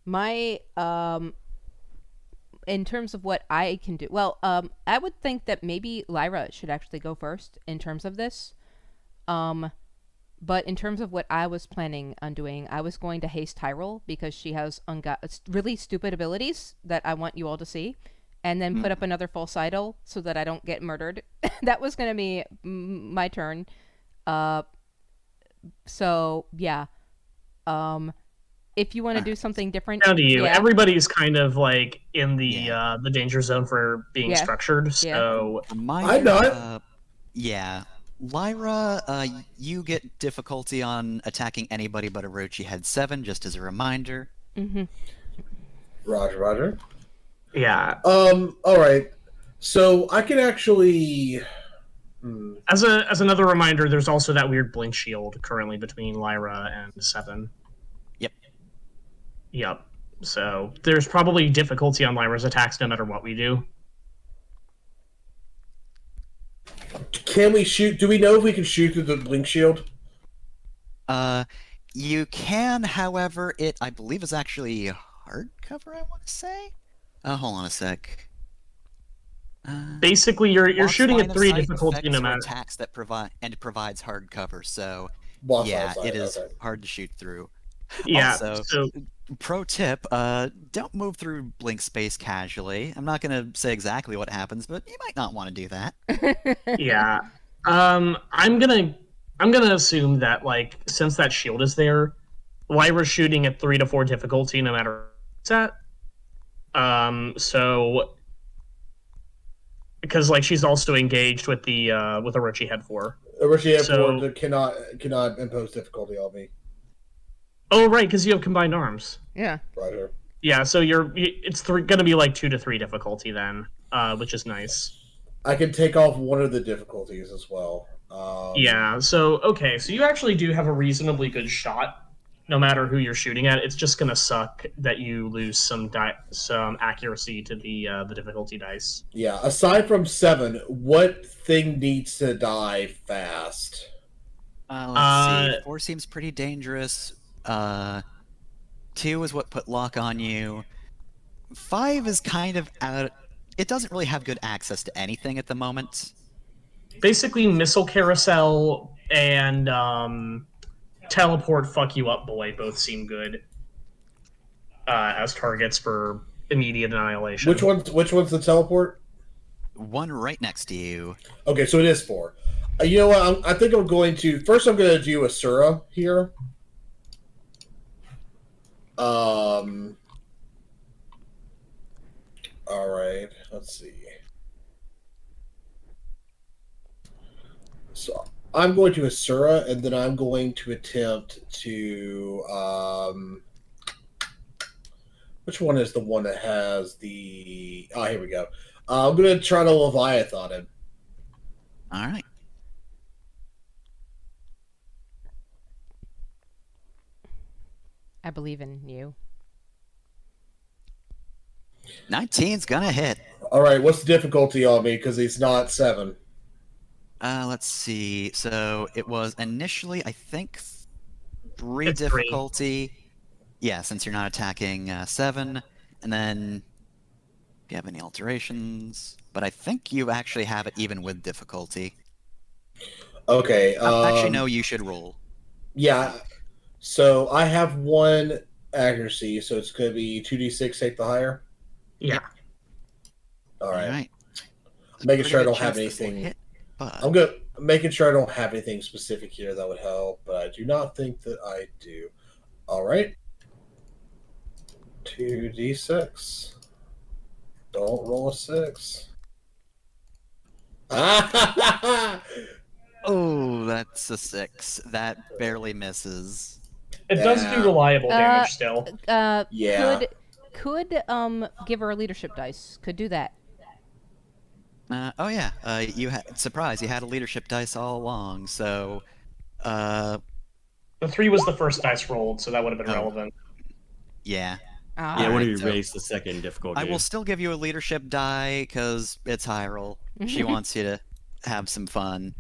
My in terms of what I can do, well, I would think that maybe Lyra should actually go first in terms of this. But in terms of what I was planning on doing, I was going to haste Hyrule because she has really stupid abilities that I want you all to see, and then put up another false idol so that I don't get murdered. That was going to be my turn. So yeah. If you want to do something different, Down to you. yeah. Everybody's kind of like in the danger zone for being Yeah. structured. So I'm not. Yeah. Lyra, you get difficulty on attacking anybody but Orochi Head 7, just as a reminder. Roger. yeah, All right. So I can actually. as another reminder, there's also that weird blink shield currently between Lyra and 7. Yep. So there's probably difficulty on Lyra's attacks no matter what we do. Can we shoot? Do we know if we can shoot through the blink shield? You can, however, it, I believe, is actually hardcover, I want to say? Hold on a sec. Basically, you're Blocks shooting line at of 3 sight difficulty effects no or matter. attacks that provides hard cover, so Boss yeah, outside, it is okay. hard to shoot through. Yeah. Also, So pro tip, don't move through blink space casually. I'm not gonna say exactly what happens, but you might not want to do that. yeah. I'm gonna assume that like since that shield is there, Lyra's shooting at 3 to 4 difficulty no matter what it's at. So because like she's also engaged with the with Orochi Head 4. Orochi Head So- 4 cannot impose difficulty on me. Oh right, because you have combined arms. Yeah. Roger. Yeah, so it's gonna be like 2 to 3 difficulty then, which is nice. I can take off one of the difficulties as well. Yeah, so okay, so you actually do have a reasonably good shot no matter who you're shooting at. It's just gonna suck that you lose some accuracy to the difficulty dice. Yeah, aside from 7, what thing needs to die fast? Let's see. 4 seems pretty dangerous. 2 is what put lock on you. 5 is kind of out. It doesn't really have good access to anything at the moment. Basically, missile carousel and teleport fuck you up boy both seem good as targets for immediate annihilation. Which one's the teleport? One right next to you. Okay, so it is 4. You know what? I think I'm going to first. I'm going to do Asura here. All right. Let's see. So I'm going to Asura, and then I'm going to attempt to. Which one is the one that has the? Oh, here we go. I'm going to try to Leviathan him. All right. I believe in you. 19's gonna hit. All right. What's the difficulty on me? Because he's not 7. Let's see. So it was initially, I think, 3 It's 3. difficulty. Yeah, since you're not attacking 7, and then if you have any alterations, but I think you actually have it even with difficulty. Okay. Actually, no. You should roll. Yeah. So I have 1 accuracy, so it's going to be 2d6. Take the higher. Yeah. All right. All right. Making sure I Pretty don't good have chance this will anything. hit, but I'm good. Making sure I don't have anything specific here that would help, but I do not think that I do. All right. 2d6. Don't roll a 6. oh, that's a 6. That barely misses. It does Yeah. do reliable damage still. Yeah. Could give her a leadership dice. Could do that. Oh yeah. You had surprise. You had a leadership dice all along. So, The 3 was the first dice rolled, so that would have been Oh. relevant. yeah. Ah. Yeah, what Alright, do you so- raise the second difficulty? I will still give you a leadership die because it's Hyrule. She wants you to have some fun.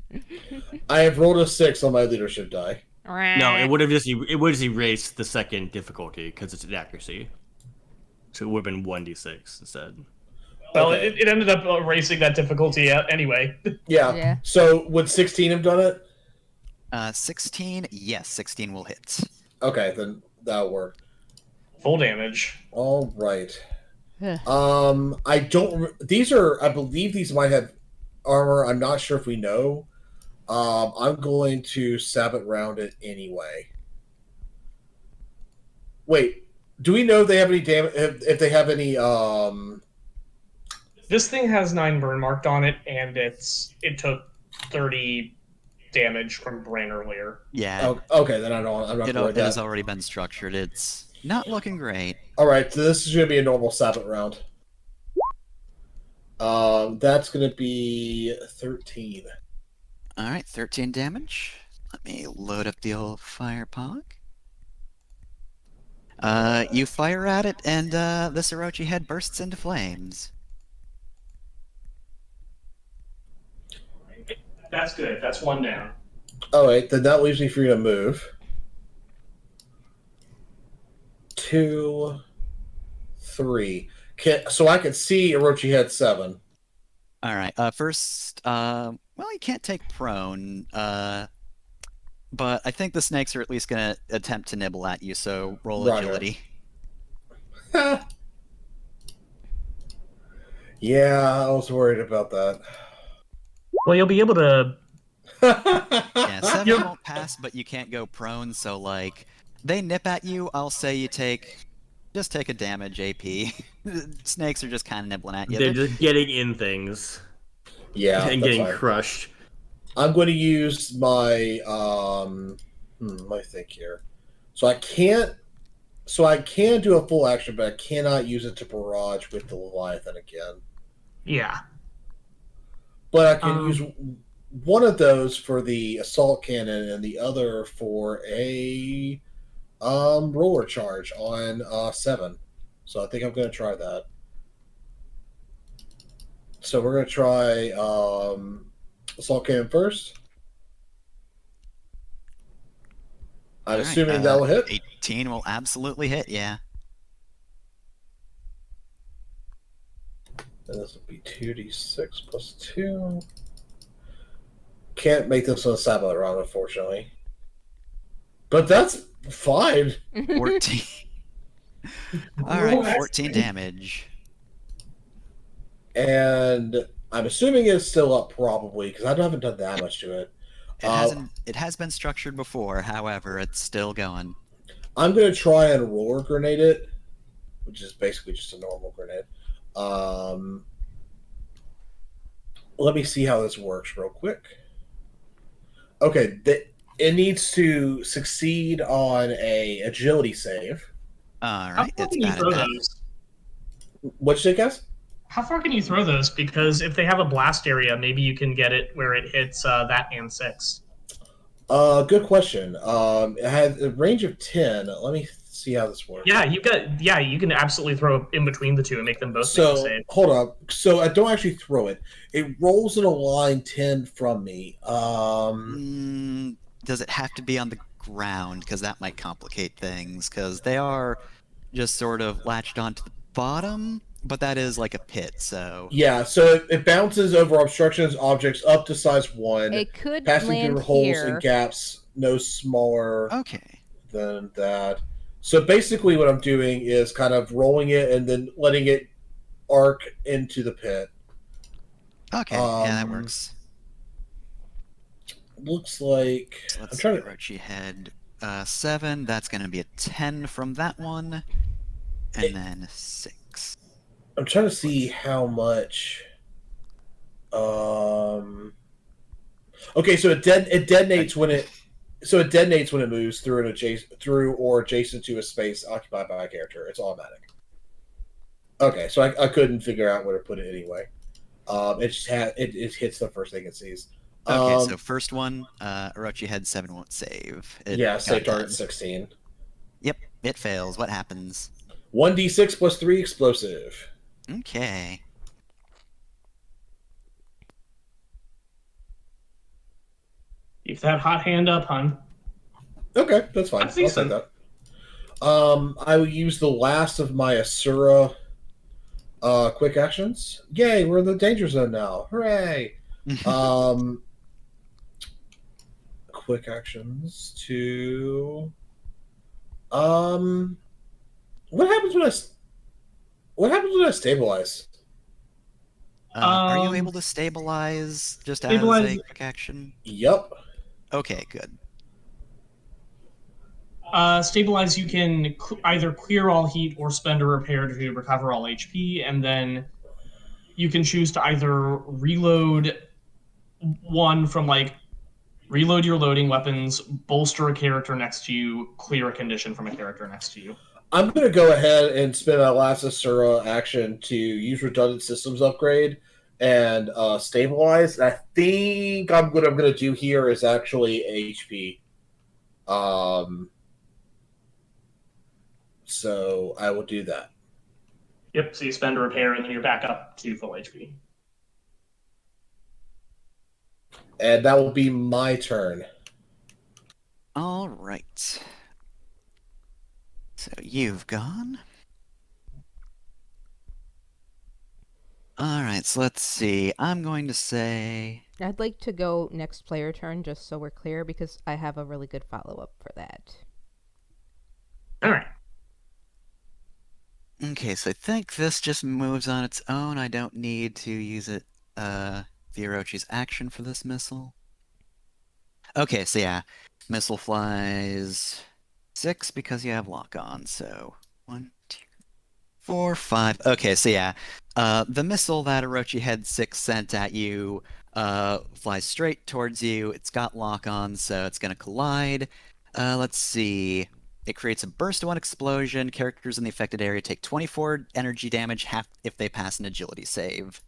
I have rolled a 6 on my leadership die. No, it would have just erased the second difficulty because it's an accuracy. So it would have been 1d6 instead. Well, Okay. it ended up erasing that difficulty anyway. Yeah. Yeah. So would 16 have done it? 16. Yes, 16 will hit. Okay, then that'll work. Full damage. All right. Ugh. I don't. These are. I believe these might have armor. I'm not sure if we know. I'm going to Sabbath round it anyway. Wait, do we know if they have any damage? If they have any? This thing has 9 burn marked on it, and it took 30 damage from Bran earlier. Yeah. Okay, then I don't. I'm not It, going it to has that. already been structured. It's not looking great. All right, so this is going to be a normal Sabbath round. That's going to be 13. All right, 13 damage. Let me load up the old fire pog. You fire at it, and the Orochi head bursts into flames. That's good. That's 1 down. All right, then that leaves me free to move. 2, 3. So I can see Orochi Head 7. All right. First, well, you can't take prone, but I think the snakes are at least going to attempt to nibble at you. So roll Roger. agility. Yeah, I was worried about that. Well, you'll be able to. Yeah, 7 won't pass, but you can't go prone. So like, they nip at you. I'll say you just take a damage AP. Snakes are just kind of nibbling at you. They're just getting in things Yeah, and that's getting fine. crushed. I'm going to use my let me think here. So I can do a full action, but I cannot use it to barrage with the Leviathan again. Yeah. But I can use one of those for the assault cannon and the other for a Roller charge on 7. So I think I'm going to try that. So we're going to try assault cannon first. I'm Alright, assuming that will hit. 18 will absolutely hit, yeah. And this will be 2d6 plus 2. Can't make this on a satellite round, unfortunately. But that's fine. 14. Alright, 14 damage. And I'm assuming it's still up, probably, because I haven't done that much to it. It has been structured before, however, it's still going. I'm going to try and roller grenade it, which is basically just a normal grenade. Let me see how this works real quick. Okay, it needs to succeed on a agility save. How Alright, far it's can you bad throw at that. those? What'd you say, guys? How far can you throw those? Because if they have a blast area, maybe you can get it where it hits that and 6. Good question. It has a range of 10. Let me see how this works. Yeah, you can absolutely throw in between the two and make them both make the So save. hold up. So I don't actually throw it. It rolls in a line 10 from me. Does it have to be on the ground? Because that might complicate things, because they are just sort of latched onto the bottom, but that is like a pit, so... Yeah, so it bounces over obstructions objects up to size 1, It could passing land through holes here. and gaps no smaller Okay. than that. So basically what I'm doing is kind of rolling it and then letting it arc into the pit. Okay, yeah, that works. Looks like... So let's I'm trying to... Orochi head 7, that's going to be a 10 from that one, and then 6. I'm trying to see how much... Okay, so it detonates when it... So it detonates when it moves through or adjacent to a space occupied by a character. It's automatic. Okay, so I couldn't figure out where to put it anyway. It just it hits the first thing it sees. Okay, so first one, Orochi head 7 won't save. Save target 16. Yep, it fails. What happens? 1d6 plus 3 explosive. Okay. Keep that hot hand up, hun. Okay, that's fine. That's I'll decent. take that. I will use the last of my Asura quick actions. Yay, we're in the danger zone now. Hooray! Quick actions to what happens when I stabilize? Are you able to stabilize just as a quick action? Yep. Okay, good. Stabilize, you can either clear all heat or spend a repair to recover all HP, and then you can choose to either reload one from reload your loading weapons, bolster a character next to you, clear a condition from a character next to you. I'm going to go ahead and spend my last Asura action to use redundant systems upgrade and stabilize. I think what I'm going to do here is actually HP. So I will do that. Yep, so you spend a repair and then you're back up to full HP. And that will be my turn. All right. So you've gone. All right, so let's see. I'm going to say... I'd like to go next player turn, just so we're clear, because I have a really good follow-up for that. All right. Okay, so I think this just moves on its own. I don't need to use it, the Orochi's action for this missile. Okay, so yeah. Missile flies 6 because you have lock on, so 1, 2, 4, 5. Okay, so yeah. The missile that Orochi Head 6 sent at you flies straight towards you. It's got lock on, so it's going to collide. Let's see. It creates a burst 1 explosion. Characters in the affected area take 24 energy damage, half if they pass an agility save.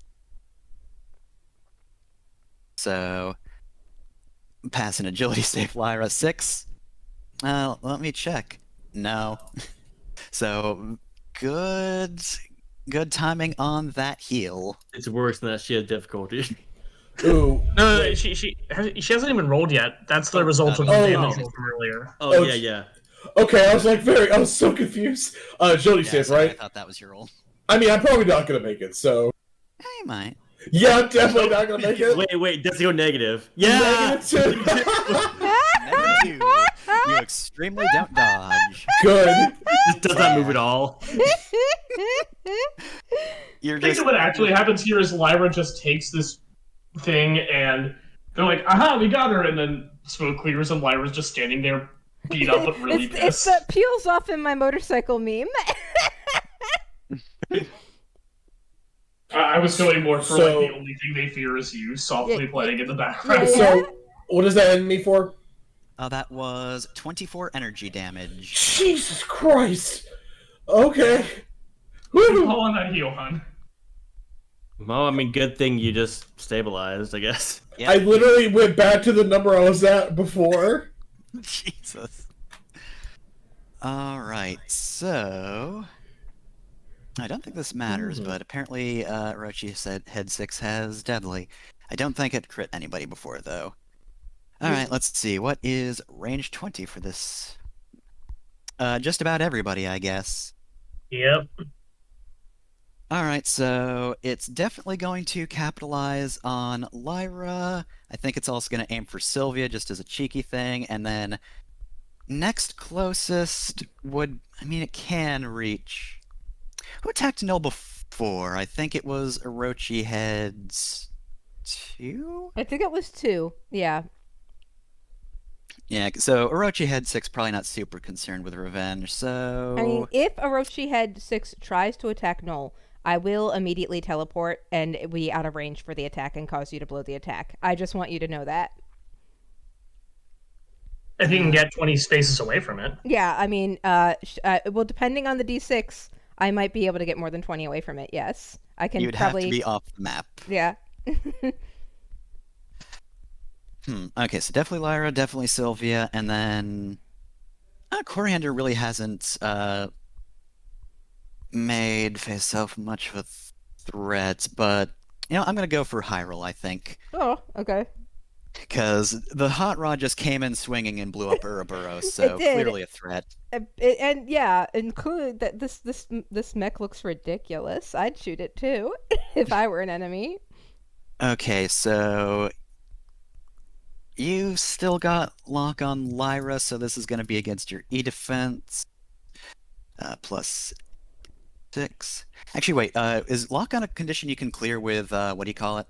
So, pass an agility save, Lyra. 6. Let me check. No. So good timing on that heal. It's worse than that. She has difficulty. Ooh. No, wait. she hasn't even rolled yet. That's the result of the Oh. damage roll from earlier. Oh, Oh, yeah. Okay, I was so confused. Jody Yeah, safe, sorry, I right? thought that was your roll. I mean, I'm probably not gonna make it, so Hey, might. yeah, I'm definitely not gonna make it. Wait, does it go negative? Yeah! Negative 2. -2. You extremely don't dodge. Good. This does not move at all. You're I think just what actually happens here is Lyra just takes this thing and they're like, "Aha, we got her!" And then smoke clears and Lyra's just standing there, beat up but really it's pissed. the peels off in my motorcycle meme. I was going more for So- like the only thing they fear is you, softly Yeah, playing in the background. yeah. So, what does that end me for? that was 24 energy damage. Jesus Christ. Okay. Keep Woo. on that heel, hun. Well, I mean, good thing you just stabilized, I guess. Yeah. I literally went back to the number I was at before. Jesus. Alright, so... I don't think this matters, but apparently Orochi said Head 6 has Deadly. I don't think it crit anybody before, though. Alright, let's see. What is range 20 for this? Just about everybody, I guess. Yep. Alright, so it's definitely going to capitalize on Lyra. I think it's also going to aim for Sylvia just as a cheeky thing, and then next closest would... I mean, it can reach... Who attacked Null before? I think it was Orochi Heads 2? I think it was 2. Yeah. Yeah, so Orochi Head 6 probably not super concerned with revenge, so... I mean, if Orochi Head 6 tries to attack Null, I will immediately teleport and be out of range for the attack and cause you to blow the attack. I just want you to know that. If you can get 20 spaces away from it. Yeah, I mean, well, depending on the D6, I might be able to get more than 20 away from it, yes. I can You'd probably... have to be off the map. Yeah. Okay, so definitely Lyra, definitely Sylvia, and then... Coriander really hasn't made himself much of a threat, but, I'm gonna go for Hyrule, I think. Oh, okay. Because the Hot Rod just came in swinging and blew up Ouroboros, so It did. clearly a threat. And yeah, include that this mech looks ridiculous. I'd shoot it too if I were an enemy. Okay, so you still got lock on Lyra, so this is going to be against your E defense. Plus 6. Actually, wait, is lock on a condition you can clear with, what do you call it?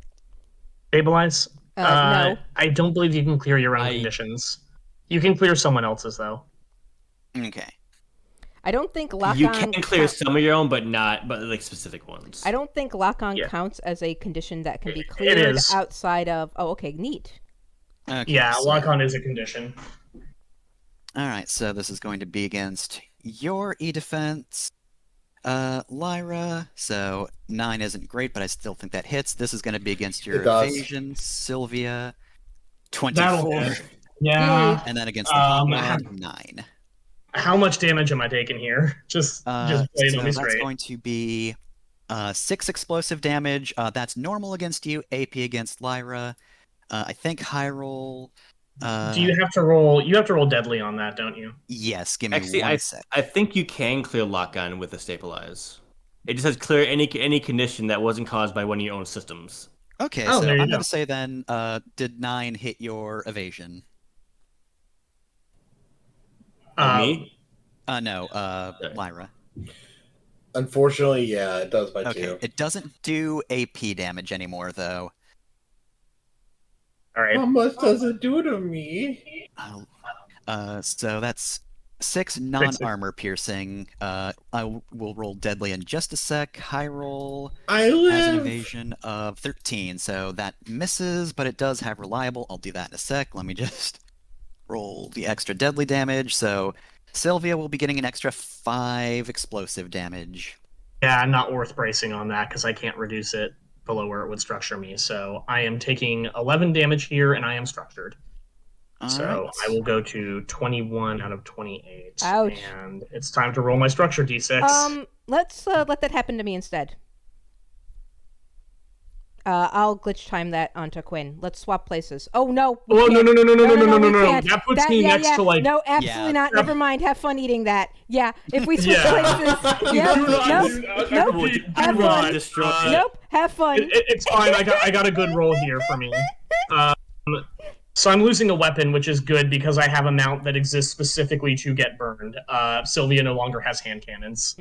Stabilize? No. I don't believe you can clear your own I- conditions. You can clear someone else's, though. Okay. I don't think lock You on can clear some of your own, but like specific ones. I don't think lock on Yeah. counts as a condition that can be It cleared is. outside of. Oh, okay, neat. Okay, Yeah, so- lock-on is a condition. Alright, so this is going to be against your E defense. Lyra, so 9 isn't great, but I still think that hits. This is going to be against your It does. evasion, Sylvia. That'll 24. hit. Yeah. And then against the Hot how- Rod, 9. How much damage am I taking here? Just play it So on me that's straight. going to be 6 explosive damage. That's normal against you, AP against Lyra. I think Hyrule. Do you have to roll? You have to roll deadly on that, don't you? Yes, give me Actually, one sec. I think you can clear lock on with a stabilize. It just says clear any condition that wasn't caused by one of your own systems. Okay, Oh, so there you I'm go. going to say then, did 9 hit your evasion? Me? No, Sorry. Lyra. Unfortunately, yeah, it does by Okay, 2. it doesn't do AP damage anymore, though. All right. How much does it do to me? So that's 6 non-armor piercing. I will roll deadly in just a sec. Hyrule I has an live. evasion of 13, so that misses, but it does have reliable. I'll do that in a sec. Let me just roll the extra deadly damage. So Sylvia will be getting an extra 5 explosive damage. Yeah, not worth bracing on that because I can't reduce it below where it would structure me. So I am taking 11 damage here, and I am structured. So Alright. I will go to 21 out of 28. Ouch. And it's time to roll my structure d6. Let's let that happen to me instead. I'll glitch time that onto Quinn. Let's swap places. Oh no! we Oh, no, can't. no, no, no, no, no, no, no, no, we no. can't. That puts me yeah, next yeah. to, like... No, absolutely Yeah. not. Never mind. Have fun eating that. Yeah, if we switch Yeah. places. Yep. Nope. Nope. Have Do not fun. destroy it. Nope. Have fun. It's fine. I got a good roll here for me. So I'm losing a weapon, which is good because I have a mount that exists specifically to get burned. Sylvia no longer has hand cannons,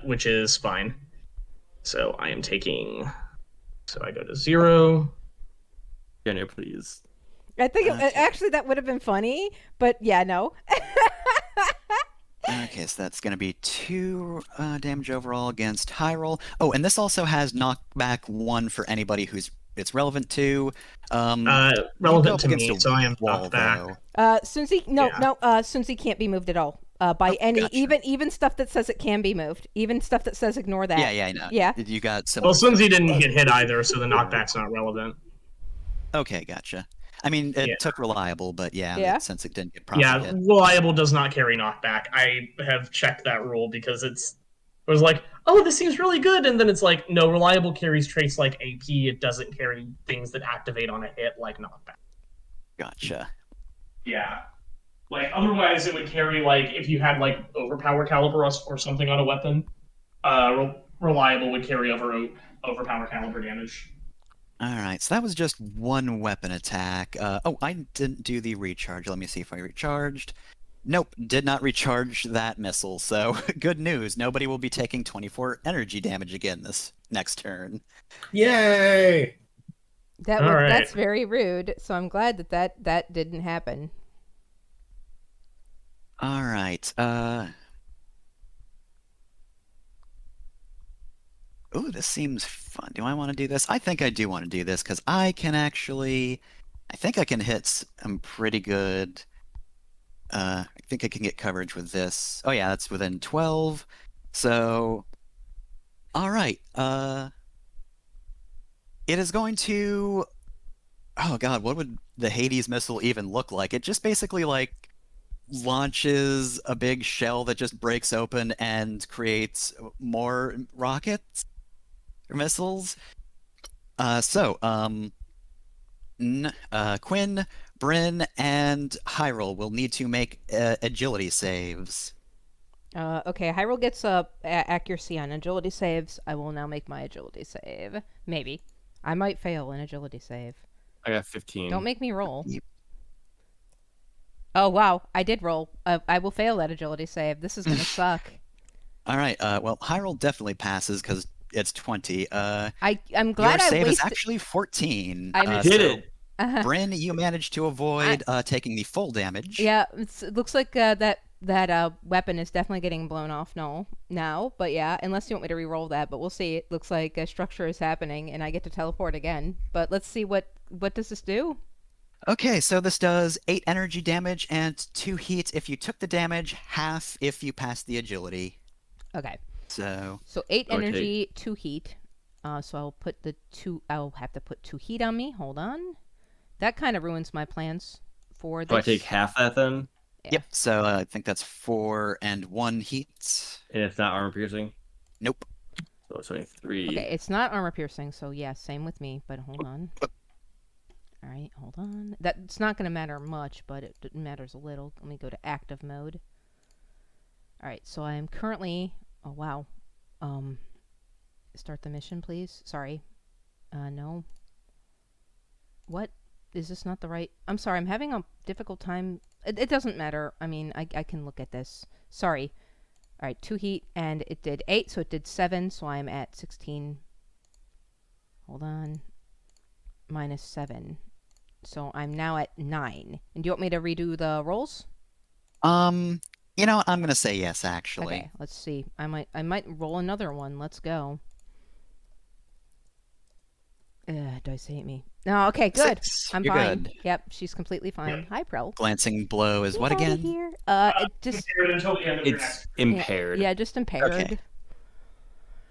which is fine. So I am taking... So I go to 0. Jenner, please. I think actually that would have been funny, but yeah, no. Okay, so that's going to be 2 damage overall against Hyrule. Oh, and this also has knockback 1 for anybody who's it's relevant to. Relevant to me, so I am knocked back. Sunzi, Sunzi can't be moved at all. By any, gotcha. even stuff that says it can be moved, even stuff that says ignore that. Yeah, I know. Yeah. You got some. Well, Sunzi didn't get hit either, so the knockback's not relevant. Okay, gotcha. I mean, it took reliable, but since it didn't get properly hit. Reliable does not carry knockback. I have checked that rule because it was like, oh, this seems really good, and then it's like, no, reliable carries traits like AP. It doesn't carry things that activate on a hit like knockback. Gotcha. Yeah. Like, otherwise it would carry, like, if you had, like, overpower caliber or something on a weapon, reliable would carry overpower caliber damage. Alright, so that was just 1 weapon attack. I didn't do the recharge. Let me see if I recharged. Nope, did not recharge that missile, so good news. Nobody will be taking 24 energy damage again this next turn. Yay! That's very rude, so I'm glad that didn't happen. Alright, Ooh, this seems fun. Do I want to do this? I think I do want to do this, because I think I can hit some pretty good... I think I can get coverage with this. Oh yeah, that's within 12. So... Alright, it is going to... Oh god, what would the Hades missile even look like? It just basically, like, launches a big shell that just breaks open and creates more rockets or missiles. Quinn, Bryn, and Hyrule will need to make agility saves. Okay, Hyrule gets accuracy on agility saves. I will now make my agility save. Maybe. I might fail an agility save. I got 15. Don't make me roll. Oh, wow. I did roll. I will fail that agility save. This is going to suck. All right. Well, Hyrule definitely passes because it's 20. I'm glad your I save wasted... is actually 14. I did it. Bryn, you managed to avoid taking the full damage. Yeah, it looks like that weapon is definitely getting blown off now. But yeah, unless you want me to re-roll that, but we'll see. It looks like a structure is happening, and I get to teleport again. But let's see what does this do? Okay, so this does 8 energy damage and 2 heat if you took the damage, half if you passed the agility. Okay. So 8 energy, 2 heat. So I'll have to put 2 heat on me. Hold on. That kind of ruins my plans for this. Do I take half that then? Yeah. Yep, so I think that's 4 and 1 heat. And it's not armor piercing? Nope. So it's only 3. Okay, it's not armor piercing, so yeah, same with me, but hold on. Alright, hold on. That's not going to matter much, but it matters a little. Let me go to active mode. Alright, so I am currently... Oh, wow. Start the mission, please. Sorry. No. What? Is this not the right... I'm sorry, I'm having a difficult time... It doesn't matter. I mean, I can look at this. Sorry. Alright, 2 heat, and it did 8, so it did 7, so I'm at 16. Hold on. Minus 7. So I'm now at 9. And do you want me to redo the rolls? You know, I'm gonna say yes, actually. Okay, let's see. I might roll another one. Let's go. Dice hate me. No, okay, good. 6. I'm You're fine. good. Yep, she's completely fine. Hi, Pro. Glancing blow is what Get outta again? Here. It just Until the end of your It's next. impaired. yeah, just impaired. Okay.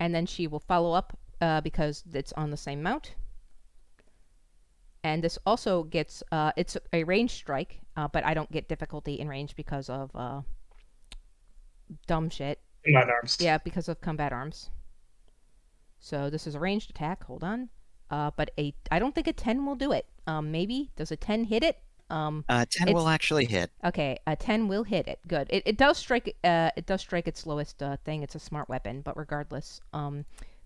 and then she will follow up because it's on the same mount. And this also gets it's a range strike, but I don't get difficulty in range because of dumb shit. Combat arms. Yeah, because of combat arms. So this is a ranged attack. Hold on. But I don't think a 10 will do it. Maybe does a 10 hit it? 10 it's- will actually hit. Okay, a 10 will hit it. Good. It does strike. It does strike its lowest thing. It's a smart weapon, but regardless,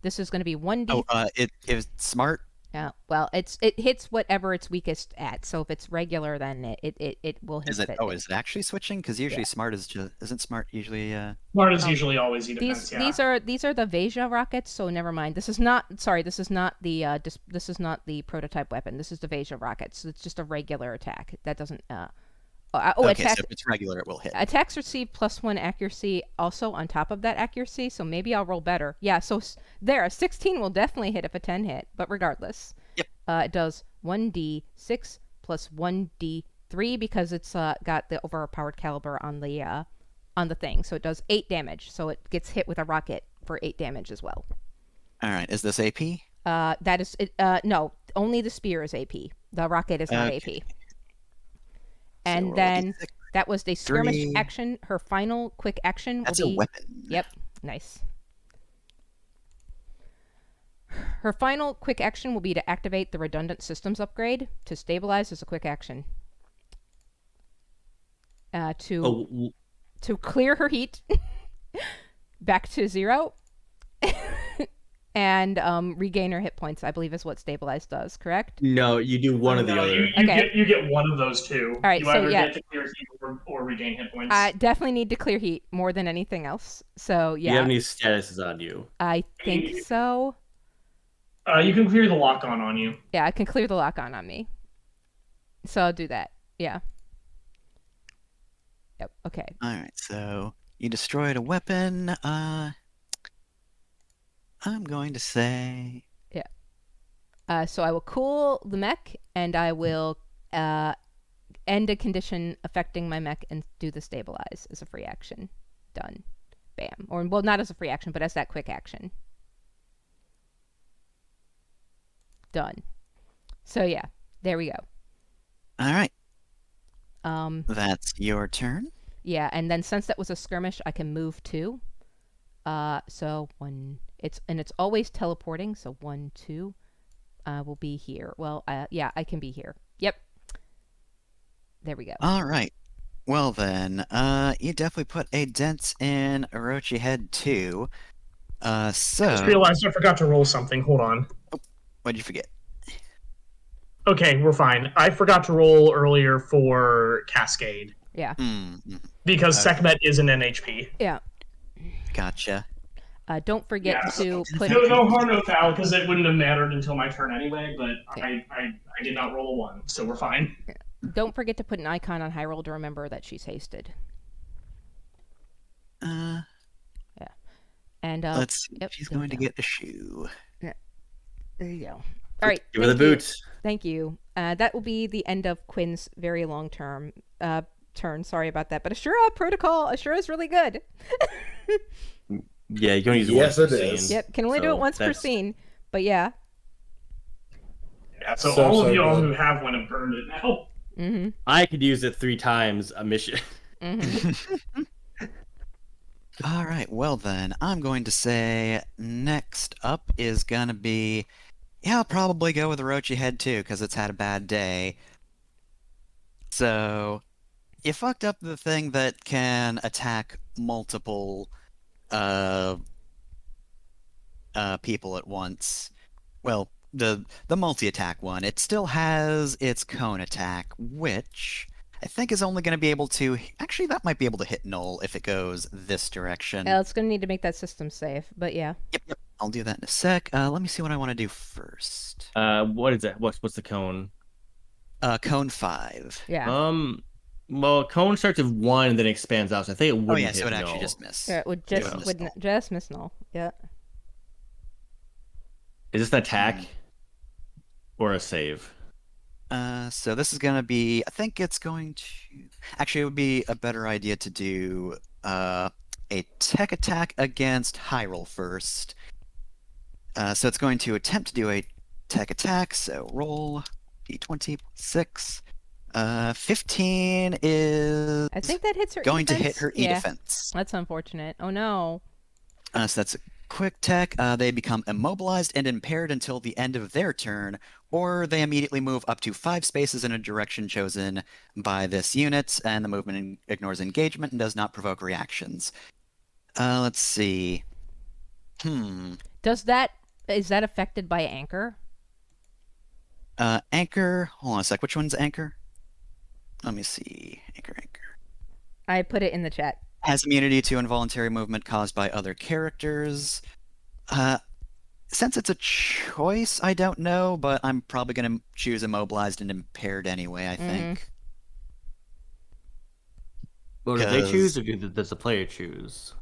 this is going to be 1d. Oh, it's smart. Yeah. Well, it hits whatever it's weakest at. So if it's regular, then it will hit. Is it? it. Oh, is it actually switching? Because usually Yeah. smart is just isn't smart usually. Smart is usually always E defense. These Yeah. these are the Veja rockets. So never mind. This is not. Sorry, this is not the this is not the prototype weapon. This is the Veja rockets. It's just a regular attack. That doesn't. Okay, attack. so if it's regular, it will hit. Attacks receive +1 accuracy also on top of that accuracy, so maybe I'll roll better. Yeah, so there, a 16 will definitely hit if a 10 hit, but regardless. Yep. It does 1d6 plus 1d3 because it's got the overpowered caliber on the thing, so it does 8 damage, so it gets hit with a rocket for 8 damage as well. All right, is this AP? That is it. No, only the spear is AP. The rocket is not Okay. AP. And roll a then D6. that was the skirmish 3. action. Her final quick action That's will a be. weapon. Yep, nice. Her final quick action will be to activate the redundant systems upgrade to stabilize as a quick action. To clear her heat back to 0 and regain her hit points, I believe is what stabilize does, correct? No, you do one or the No, other. You Okay. get one of those two. All right, you so either yeah. get to clear heat or regain hit points. I definitely need to clear heat more than anything else. So Do you yeah, have any statuses on you? I think so. You can clear the lock on you. Yeah, I can clear the lock on me. So I'll do that. Yeah. Yep. Okay. All right, so you destroyed a weapon. I'm going to say So I will cool the mech, and I will end a condition affecting my mech and do the stabilize as a free action. Done. Bam. Or, well, not as a free action, but as that quick action. Done. So yeah, there we go. all right. Um, That's your turn. yeah, and then since that was a skirmish, I can move 2. So it's always teleporting. So 1, 2, will be here. Well, yeah, I can be here. Yep. There we go. All right. Well then, you definitely put a dent in Orochi Head 2. I just So realized I forgot to roll something. Hold on. what'd you forget? Okay, we're fine. I forgot to roll earlier for Cascade Yeah. because Okay. Sekhmet is an NHP. Yeah. Gotcha. Don't forget Yeah. to put. No harm, no foul, because it wouldn't have mattered until my turn anyway. But Okay. I did not roll a 1, so we're fine. Don't forget to put an icon on Hyrule to remember that she's hasted. And Let's see. yep, She's there we going to go. get a shoe. There you go. All right. Give her the thank you. boots. Thank you. That will be the end of Quinn's very long turn. Sorry about that, but Ashura protocol. Ashura is really good. Yeah, you can only use Yes, one it per is. scene. Yep, can only do So it once per that's- scene. But yeah. Yeah, so So all of y'all good. who have one have burned it now. Mm-hmm. I could use it 3 times a mission. Mm-hmm. All right. Well then, I'm going to say next up is gonna be. Yeah, I'll probably go with Orochi Head 2 because it's had a bad day. So, you fucked up the thing that can attack multiple people at once. Well, the multi-attack one. It still has its cone attack, which I think is only going to be able to. Actually, that might be able to hit Null if it goes this direction. It's gonna need to make that system safe. But yeah. Yep. I'll do that in a sec. Let me see what I want to do first. What is that? What's the cone? Cone 5. Yeah. Well, cone starts with 1 and then expands out. So I think it wouldn't Oh yeah, hit so it actually null. just missed. Yeah, it would Yeah, just miss would null. just miss null. Yeah. Is this an attack or a save? So this is gonna be. I think it's going to. Actually, it would be a better idea to do a tech attack against Hyrule first, So it's going to attempt to do a tech attack. So roll d20 6. 15 is I think that hits her. going to E-defense. hit her Yeah, E-defense. that's unfortunate. Oh no. So that's a quick tech. They become immobilized and impaired until the end of their turn, or they immediately move up to 5 spaces in a direction chosen by this unit, and the movement ignores engagement and does not provoke reactions. Let's see. Is that affected by anchor? Anchor. Hold on a sec. Which one's anchor? Let me see. Anchor. I put it in the chat. Has immunity to involuntary movement caused by other characters. Since it's a choice, I don't know, but I'm probably going to choose immobilized and impaired anyway, I think. Well, do they 'Cause- choose, or does the player choose?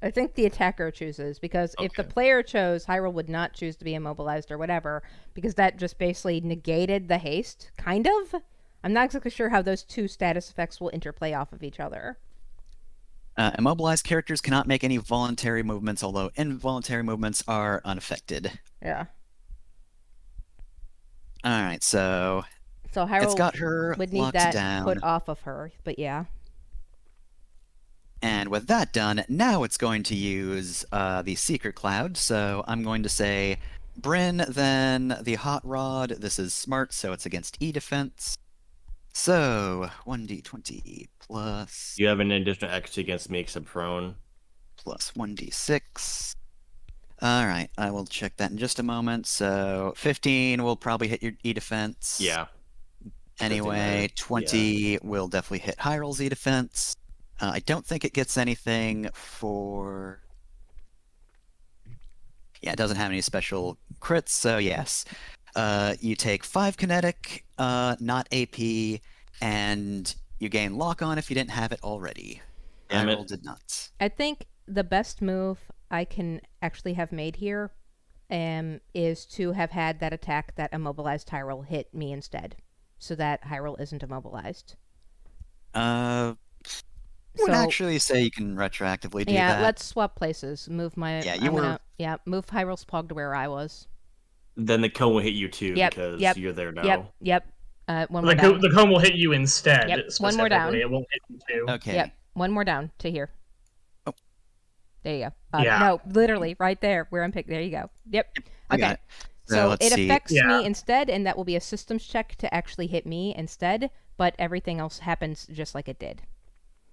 I think the attacker chooses, because if the Okay. player chose, Hyrule would not choose to be immobilized or whatever, because that just basically negated the haste, kind of. I'm not exactly sure how those two status effects will interplay off of each other. Immobilized characters cannot make any voluntary movements, although involuntary movements are unaffected. Yeah. Alright, so So it's Hyrule got her would need locked that down. put off of her, but yeah. And with that done, now it's going to use the Secret Cloud. So I'm going to say Bryn, then the Hot Rod. This is smart, so it's against E defense. So 1d20 plus You have an additional X against me, except prone. plus 1d6. All right, I will check that in just a moment. So 15 will probably hit your E defense. Yeah. Anyway, 15, 20 will definitely hit Hyrule's E defense. I don't think it gets anything for. Yeah, it doesn't have any special crits, so yes. You take 5 kinetic, not AP, and you gain lock on if you didn't have it already. Damn it. Hyrule did not. I think the best move I can actually have made here is to have had that attack that immobilized Hyrule hit me instead, so that Hyrule isn't immobilized. Would So- actually say you can retroactively do Yeah, that. let's swap places. Move my. Yeah, move Hyrule's Pog to where I was. Then the cone will hit you too, Yep, because yep, you're there now. Yep. One more down. The cone will hit you instead. Yep, one more down. specifically. It won't hit you too. Okay. Yep. One more down to here. Oh. There you go. Yeah. No, literally right there where I'm picked. There you go. Yep. I Okay. got it. So let's it see. affects Yeah. me instead, and that will be a systems check to actually hit me instead. But everything else happens just like it did.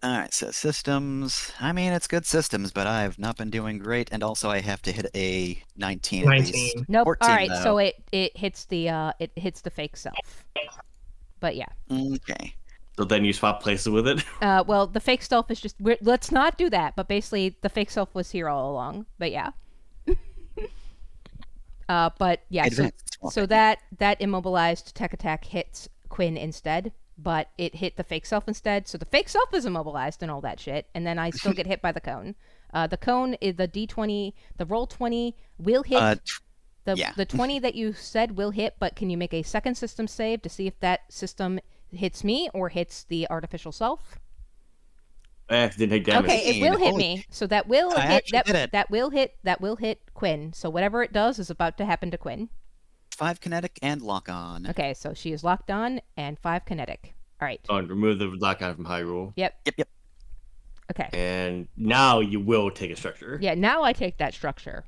Alright, so systems. I mean, it's good systems, but I've not been doing great, and also I have to hit a 19 at least. 19. Nope. 14, All right. though. So it hits the fake self. But yeah. Okay. So then you swap places with it. Well, the fake self is just. Let's not do that. But basically, the fake self was here all along. But yeah. But yeah. Advanced So swapping. that immobilized tech attack hits Quinn instead, but it hit the fake self instead. So the fake self is immobilized and all that shit, and then I still get hit by the cone. The cone is the D20. The roll 20 will hit. Yeah. The 20 that you said will hit, but can you make a second system save to see if that system hits me or hits the artificial self? I actually didn't take damage. Okay, it will hit Holy- me. So that will I hit actually did it. that will hit Quinn. So whatever it does is about to happen to Quinn. 5 kinetic and lock on. Okay, so she is locked on and 5 kinetic. All right. Oh, and remove the lockout from Hyrule. Yep. Yep. Okay. And now you will take a structure. Yeah, now I take that structure.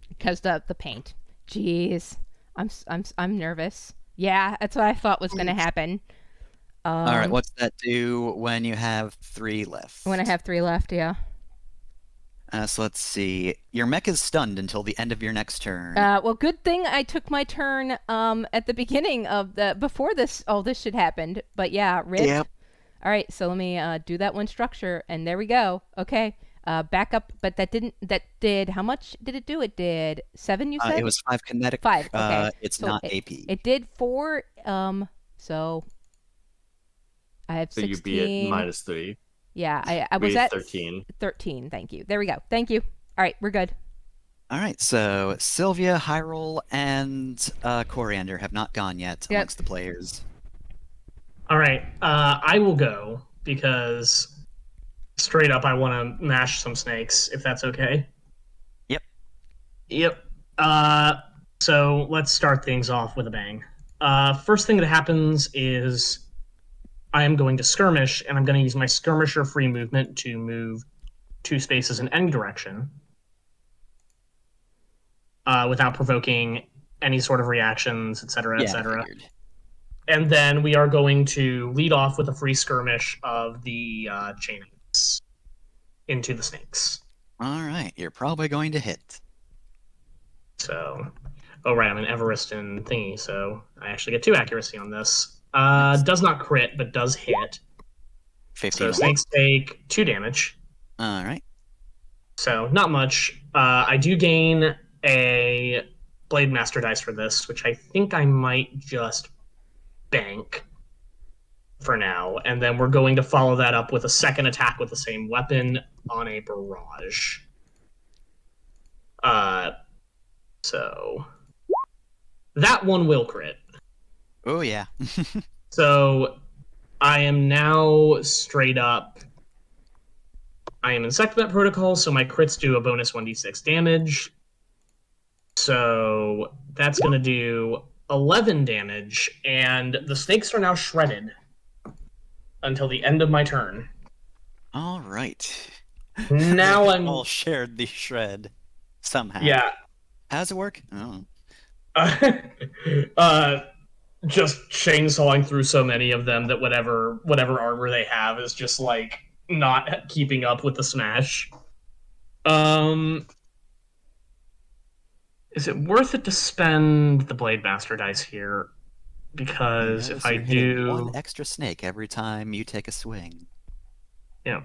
Because the paint. Jeez. I'm nervous. Yeah, that's what I thought was going to happen. Alright, what's that do when you have 3 left? When I have 3 left, yeah. So let's see. Your mech is stunned until the end of your next turn. Well, good thing I took my turn at the beginning of before all this shit happened. But yeah, rip. Yep. All right, so let me do that one structure, and there we go. Okay, back up. But that did. How much did it do? It did 7. You said It was 5 kinetic. 5. Okay, It's So not AP. It did 4. So I have So 16. you'd be at -3. Yeah, I was Be at 13. 13. Thank you. There we go. Thank you. All right, we're good. Alright, so Sylvia, Hyrule, and Coriander have not gone yet Yep. amongst the players. All right, I will go because straight up I want to mash some snakes if that's okay. Yep. Yep. So let's start things off with a bang. First thing that happens is I am going to skirmish, and I'm going to use my skirmisher free movement to move 2 spaces in any direction without provoking any sort of reactions, etc., Yeah, etc. figured. And then we are going to lead off with a free skirmish of the chainings into the snakes. All right, you're probably going to hit. So, oh right, I'm an Everestin thingy, so I actually get 2 accuracy on this. Does not crit, but does hit. 15. So snakes take 2 damage. All right. So not much. I do gain a Blade Master dice for this, which I think I might just bank for now, and then we're going to follow that up with a second attack with the same weapon on a barrage. So that one will crit. Oh yeah. So I am now straight up. I am in Second Protocol, so my crits do a bonus 1d6 damage. So that's going to do 11 damage, and the snakes are now shredded until the end of my turn. All right. Now I'm all shared the shred somehow. Yeah. How does it work? Oh. Just chainsawing through so many of them that whatever armor they have is just like not keeping up with the smash. Is it worth it to spend the Blade Master dice here? Because if I you're hitting do 1 extra snake every time you take a swing. Yeah.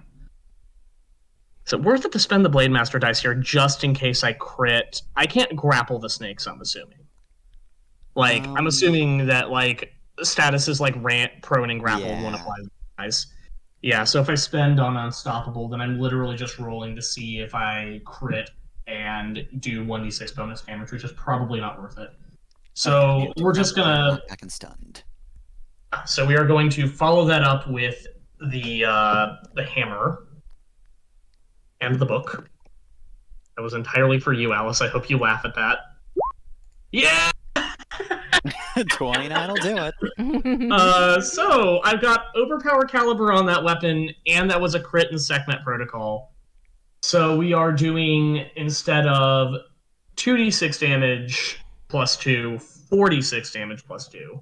Is it worth it to spend the Blade Master dice here just in case I crit? I can't grapple the snakes, I'm assuming. Like, I'm assuming that, like, statuses like Rant, Prone, and Grapple won't apply to guys. Yeah, so if I spend on Unstoppable, then I'm literally just rolling to see if I crit and do 1d6 bonus damage, which is probably not worth it. So we're just gonna... Back and stunned. So we are going to follow that up with the hammer and the book. That was entirely for you, Alice. I hope you laugh at that. Yeah! 29 will do it. So I've got overpower caliber on that weapon, and that was a crit in Sekhmet Protocol. So we are doing, instead of 2d6 damage plus 2, 46 damage plus 2.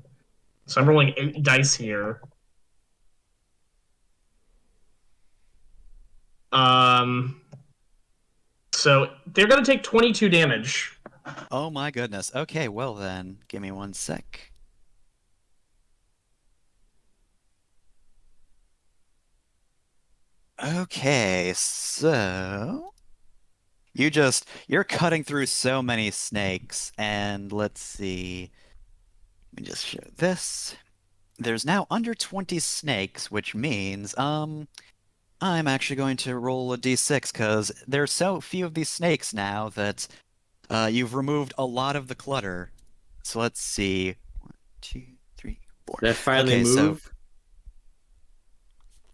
So I'm rolling 8 dice here. So they're going to take 22 damage. Oh my goodness. Okay, well then, give me 1 sec. Okay, so you're cutting through so many snakes, and let's see. Let me just show this. There's now under 20 snakes, which means I'm actually going to roll a d6 because there's so few of these snakes now that you've removed a lot of the clutter. So let's see. 1, 2, 3, 4. Did I finally Okay, move?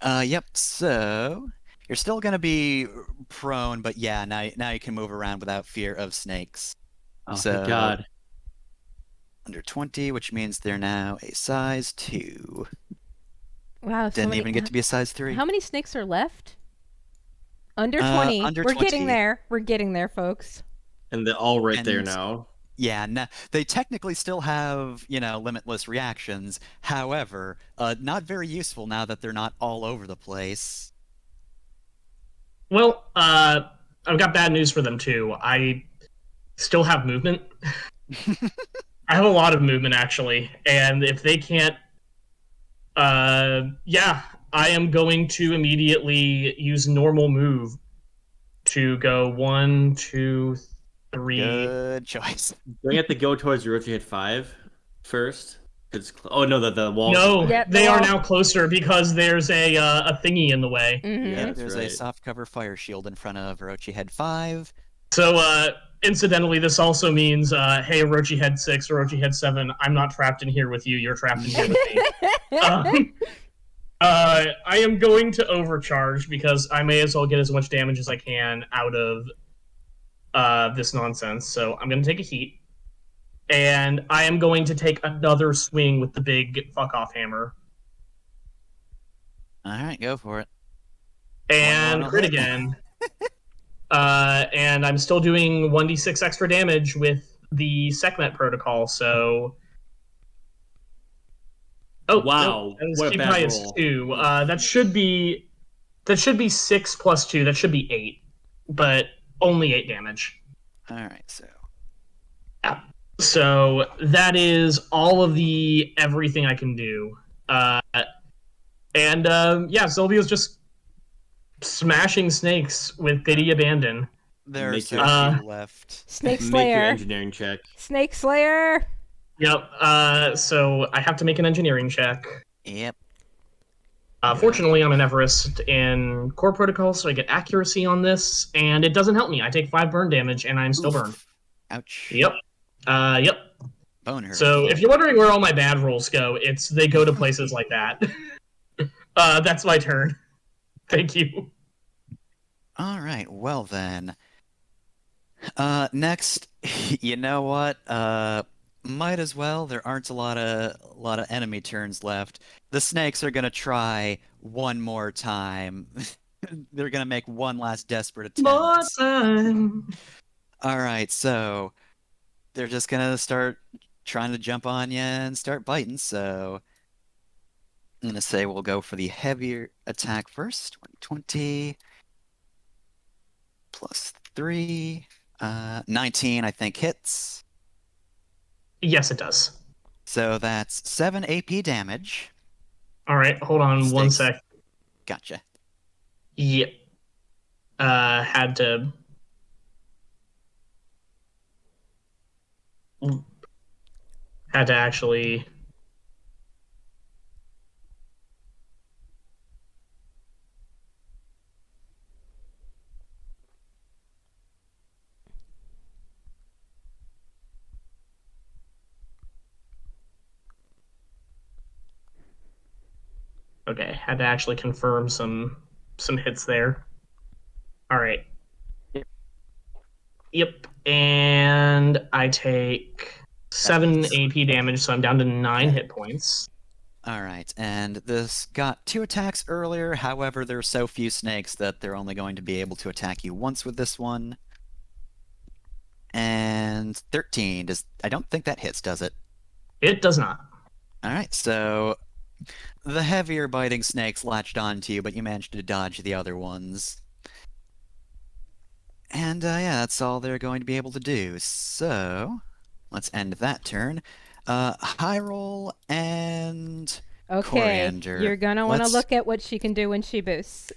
Yep. So you're still gonna be prone, but yeah, now you can move around without fear of snakes. Oh, So- thank God. Under 20, which means they're now a size 2. Wow, so Didn't many, even get to be a size 3. How many snakes are left? Under 20. Under We're 20. getting there. We're getting there, folks. And they're all right there And- now. Yeah, they technically still have, limitless reactions. However, not very useful now that they're not all over the place. Well, I've got bad news for them too. I still have movement. I have a lot of movement actually, and if they can't, yeah, I am going to immediately use normal move to go 1, 2, 3. Good choice. Do we have to go towards Orochi Head 5 first? Oh no, the wall. No, Yeah, they the are wall. now closer because there's a thingy in the way. Mhm. Yeah. That's There's a right. soft cover fire shield in front of Orochi Head 5. So, incidentally, this also means, hey, Orochi Head 6, Orochi Head 7, I'm not trapped in here with you, you're trapped in here with me. I am going to overcharge because I may as well get as much damage as I can out of this nonsense. So I'm going to take a heat, and I am going to take another swing with the big fuck off hammer, All right, go for it. and One crit hit. again. And I'm still doing 1d6 extra damage with the Sekhmet protocol. So. Oh Wow, That is what a keep bad high as roll. 2. That should be 6 plus 2. That should be 8, but only 8 damage. All right, so So that is all of the everything I can do. Yeah, Sylvia's just smashing snakes with pity abandon. there are Make so your- few left. Snake Make your Slayer. engineering check. Snake Slayer. Yep. So I have to make an engineering check. Yep. Fortunately, I'm an Everest in core protocol, so I get accuracy on this, and it doesn't help me. I take 5 burn damage, and I'm still Oof. burned. Ouch. Yep. Yep. Bone hurt. So if you're wondering where all my bad rolls go, they go to places like that. That's my turn. Thank you. All right, well then. Next, you know what? Might as well. There aren't a lot of enemy turns left. The snakes are gonna try one more time. They're gonna make one last desperate attempt. More time. All right, so they're just gonna start trying to jump on you and start biting. So I'm gonna say we'll go for the heavier attack first. 20 plus 3, 19, I think hits. Yes, it does. So that's 7 AP damage. All right, hold on one Sticks. sec. Gotcha. Yep. Had to. Had to actually. Okay, had to actually confirm some hits there. All right. Yep, and I take 7 AP damage, so I'm down to 9 hit points. All right, and this got 2 attacks earlier. However, there are so few snakes that they're only going to be able to attack you once with this one. And 13 I don't think that hits, does it? It does not. All right, so the heavier biting snakes latched onto you, but you managed to dodge the other ones. And yeah, that's all they're going to be able to do. So let's end that turn. High roll and Okay. Coriander. You're gonna want to Let's- look at what she can do when she boosts.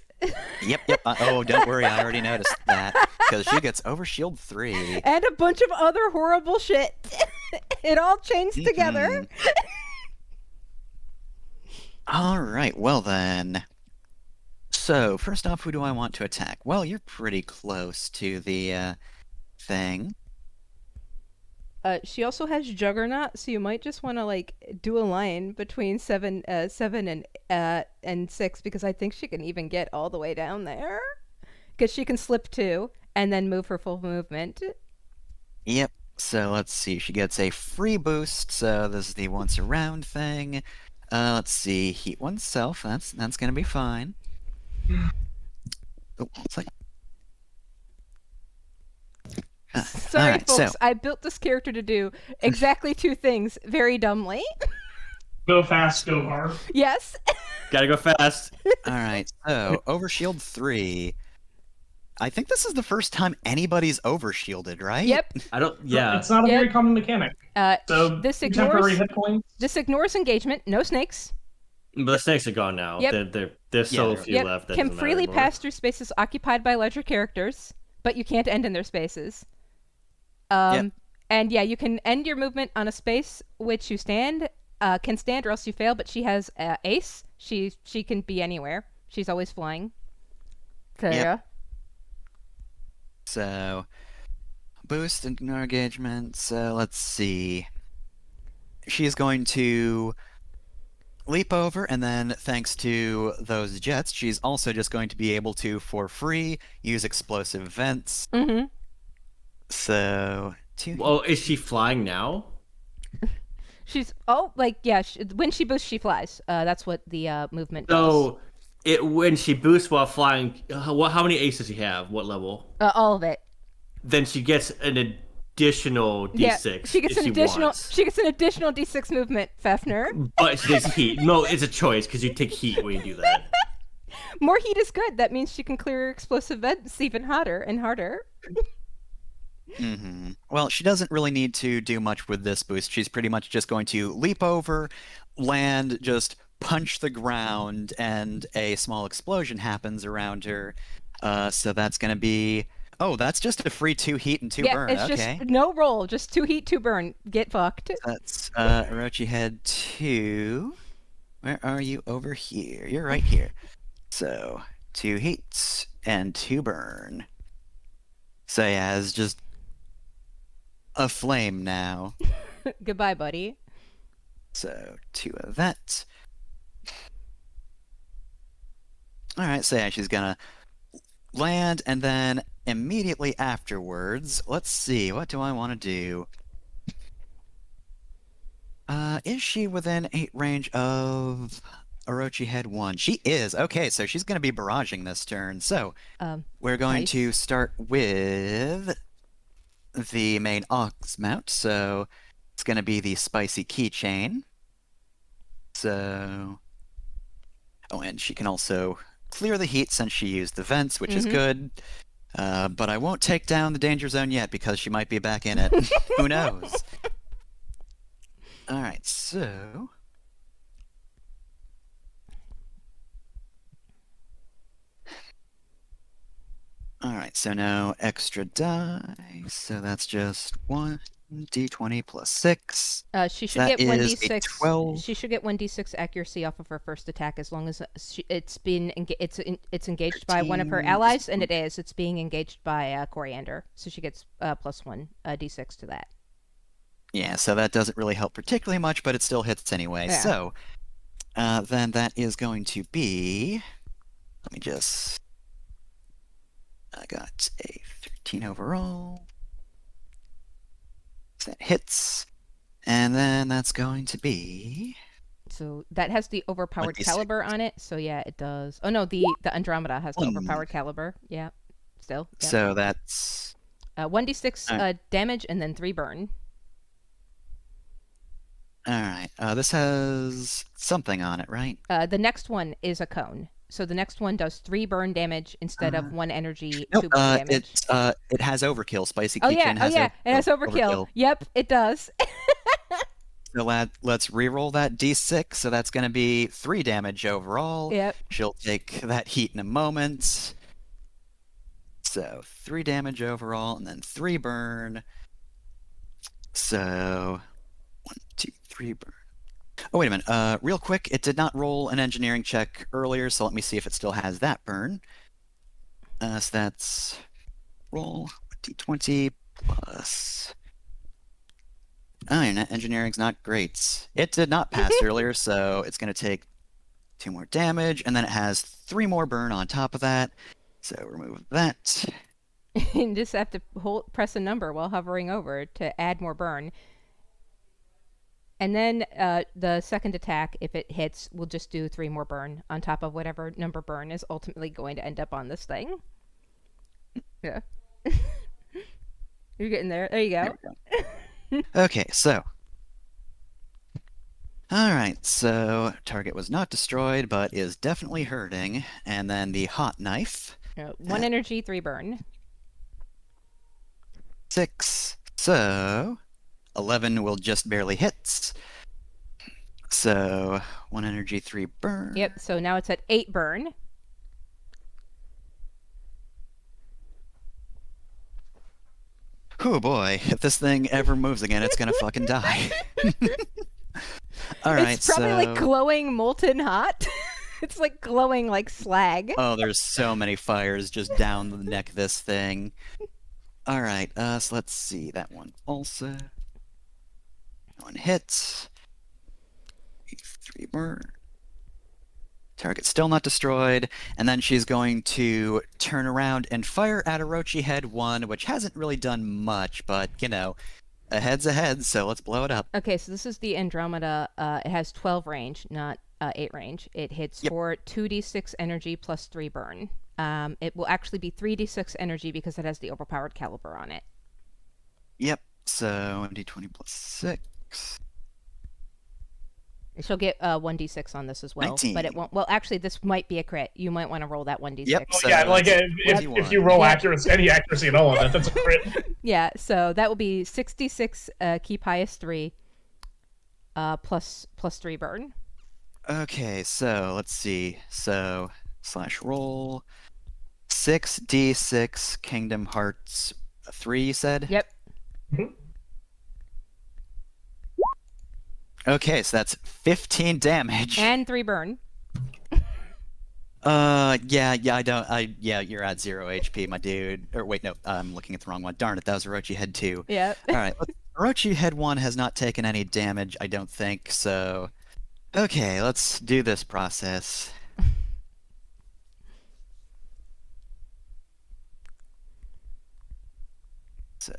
Yep. Oh, don't worry, I already noticed that because she gets overshield 3. And a bunch of other horrible shit. It all chains together. All right, well then. So, first off, who do I want to attack? Well, you're pretty close to the thing. She also has Juggernaut, so you might just want to like do a line between 7 and 6 because I think she can even get all the way down there. Because she can slip 2 and then move her full movement. Yep. So let's see. She gets a free boost. So this is the once around thing. Let's see. Heat oneself. That's gonna be fine. Oh, it's like. Sorry, alright, folks. so- I built this character to do exactly 2 things very dumbly. Go fast, go hard. Yes. Gotta go fast. All right. So overshield 3. I think this is the first time anybody's overshielded, right? Yep. I don't. Yeah. It's not a Yep. very common mechanic. So This temporary ignores hit points. engagement. No snakes. But the snakes are gone now. Yep. There's so Yeah. few Yep. left. That Can doesn't matter freely anymore. pass through spaces occupied by larger characters, but you can't end in their spaces. Yep. And yeah, you can end your movement on a space which you can stand, or else you fail. But she has ace. She can be anywhere. She's always flying. So, Yep. yeah. So boost and ignore engagement. So let's see. She's going to leap over, and then thanks to those jets, she's also just going to be able to, for free, use explosive vents. Mm-hmm. So 2 heat. Well, is she flying now? She's when she boosts, she flies. That's what the movement does. So when she boosts while flying, how many aces does she have? What level? All of it. Then she gets an additional D6. Yeah, she gets if an additional. wants. She gets an additional D6 movement, Fefner. But she takes heat. No, it's a choice because you take heat when you do that. More heat is good. That means she can clear explosive vents even hotter and harder. Well, she doesn't really need to do much with this boost. She's pretty much just going to leap over, land, just punch the ground, and a small explosion happens around her. So that's going to be... Oh, that's just a free 2 heat and 2 burn. It's Okay. just no roll, just 2 heat, 2 burn. Get fucked. That's Orochi Head 2. Where are you? Over here. You're right here. So 2 heats and 2 burn. So yeah, it's just a flame now. Goodbye, buddy. So 2 of that. Alright, so yeah, she's gonna land, and then immediately afterwards, let's see, what do I want to do? Is she within 8 range of Orochi Head 1? She is. Okay, so she's going to be barraging this turn. So, we're going nice. to start with the main Ox mount. So, it's going to be the Spicy Keychain. So... Oh, and she can also clear the heat since she used the vents, which is good. But I won't take down the danger zone yet because she might be back in it. Who knows? Alright, so... Alright, so no extra die. So that's just 1d20 plus 6. She should That get is a 1d6. 12. She should get 1d6 accuracy off of her first attack as long as it's engaged by one of her 13. allies, and it is. It's being engaged by Coriander, so she gets plus 1 d6 to that. Yeah, so that doesn't really help particularly much, but it still hits anyway. Yeah. So, then that is going to be... Let me just... I got a 13 overall. So that hits. And then that's going to be... So that has the overpowered 26. caliber on it. So yeah, it does. Oh no, the Andromeda has the overpowered caliber. Yeah, still. Yeah. So that's... 1d6 damage and then 3 burn. Alright, this has something on it, right? The next one is a cone. So the next one does 3 burn damage instead of 1 energy, Nope, 2 burn damage. it has overkill. Spicy Oh Keychain yeah, has it has overkill. Yep, it does. So let's reroll that d6. So that's going to be 3 damage overall. Yep. She'll take that heat in a moment. So 3 damage overall, and then 3 burn. So 1, 2, 3 burn. Oh, wait a minute. Real quick, it did not roll an engineering check earlier, so let me see if it still has that burn. So that's roll d20 plus... Oh, your net engineering's not great. It did not pass earlier, so it's going to take 2 more damage, and then it has 3 more burn on top of that. So remove that. You just have to press a number while hovering over to add more burn. And then the second attack, if it hits, will just do 3 more burn on top of whatever number burn is ultimately going to end up on this thing. Yeah. You're getting there. There you go. Okay, so. Alright, so target was not destroyed, but is definitely hurting. And then the hot knife. 1 energy, 3 burn. 6. So 11 will just barely hit. So 1 energy, 3 burn. Yep, so now it's at 8 burn. Oh boy, if this thing ever moves again, it's gonna fucking die. Alright, It's probably like glowing molten hot. It's like glowing like slag. Oh, there's so many fires just down the neck of this thing. Alright, so let's see. That one also. That one hits. 3 burn. Target still not destroyed. And then she's going to turn around and fire at Orochi Head 1, which hasn't really done much, but, you know, a head's a head, so let's blow it up. Okay, so this is the Andromeda. It has 12 range, not 8 range. It hits for 2d6 energy plus 3 burn. It will actually be 3d6 energy because it has the overpowered caliber on it. Yep, so d20 plus 6. She'll get 1d6 on this as well, 19. but it won't. Well, actually, this might be a crit. You might want to roll that 1d6. Yep. Oh, So yeah, like that's if you roll accuracy, any accuracy at all on that, that's a crit. Yeah, so that will be 66 keep highest 3 plus 3 burn. Okay, so let's see. So /roll 6d6 Kingdom Hearts 3, you said? Yep. Okay, so that's 15 damage. And 3 burn. Yeah, you're at 0 HP, my dude. Or wait, no, I'm looking at the wrong one. Darn it, that was Orochi Head 2. Yep. Alright, Orochi Head 1 has not taken any damage, I don't think, so... Okay, let's do this process. So...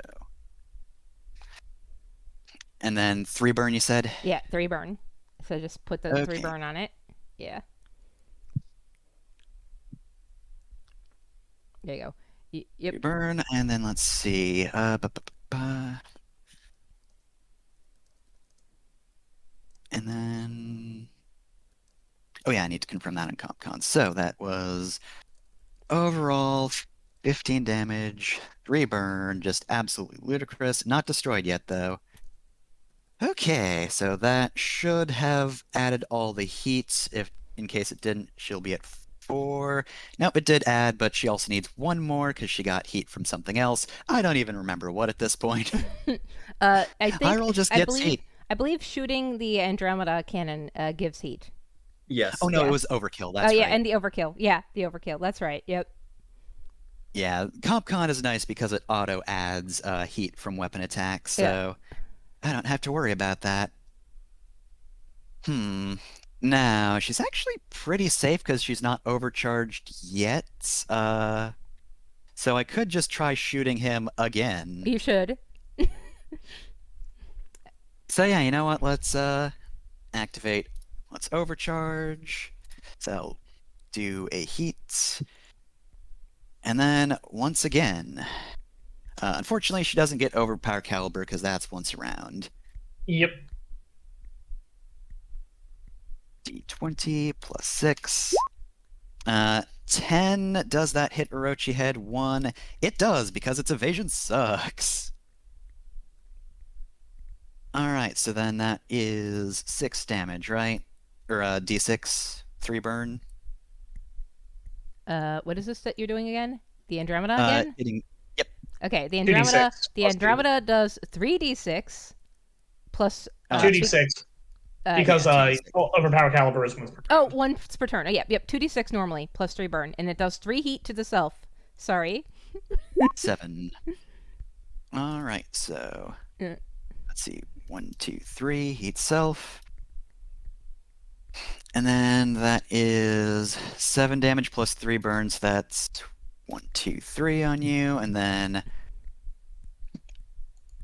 And then 3 burn, you said? Yeah, 3 burn. So just put the 3 Okay. burn on it. Yeah. There you go. Yep. 3 burn, and then let's see. And then... Oh yeah, I need to confirm that on CompCon. So that was overall 15 damage, 3 burn, just absolutely ludicrous. Not destroyed yet, though. Okay, so that should have added all the heats. If in case it didn't, she'll be at 4. Nope, it did add, but she also needs 1 more because she got heat from something else. I don't even remember what at this point. I think Hyrule just gets heat. I believe shooting the Andromeda cannon gives heat. Yes. Oh no, Yeah. it was overkill. That's oh yeah, right. and the overkill. Yeah, the overkill. That's right. Yep. Yeah, CompCon is nice because it auto adds heat from weapon attacks, so I don't have to worry about that. Now, she's actually pretty safe because she's not overcharged yet. So I could just try shooting him again. You should. So yeah, you know what? Let's activate. Let's overcharge. So do a heat. And then once again, unfortunately, she doesn't get overpower caliber because that's once around. Yep. D20 plus 6. 10. Does that hit Orochi Head 1? It does because its evasion sucks. Alright, so then that is 6 damage, right? Or D6, 3 burn. What is this that you're doing again? The Andromeda again? Hitting. Okay, the 2d6 Andromeda. The plus Andromeda does 3d6 plus 2d6 because yeah, 2d6. overpower caliber is once per turn. Oh, once per turn. Oh, yeah, yep. 2d6 normally plus 3 burn, and it does 3 heat to the self. Sorry. 7. Alright, so. Yeah. Let's see. 1, 2, 3. Heat self. And then that is 7 damage plus 3 burns. That's 1, 2, 3 on you. And then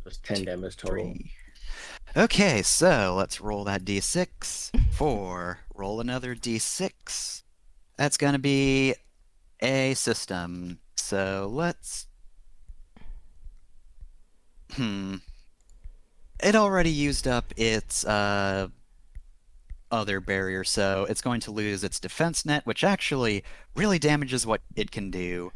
That's 10 damage total. 3. Okay, so let's roll that d6. 4. Roll another d6. That's going to be a system. So let's... It already used up its other barrier, so it's going to lose its defense net, which actually really damages what it can do.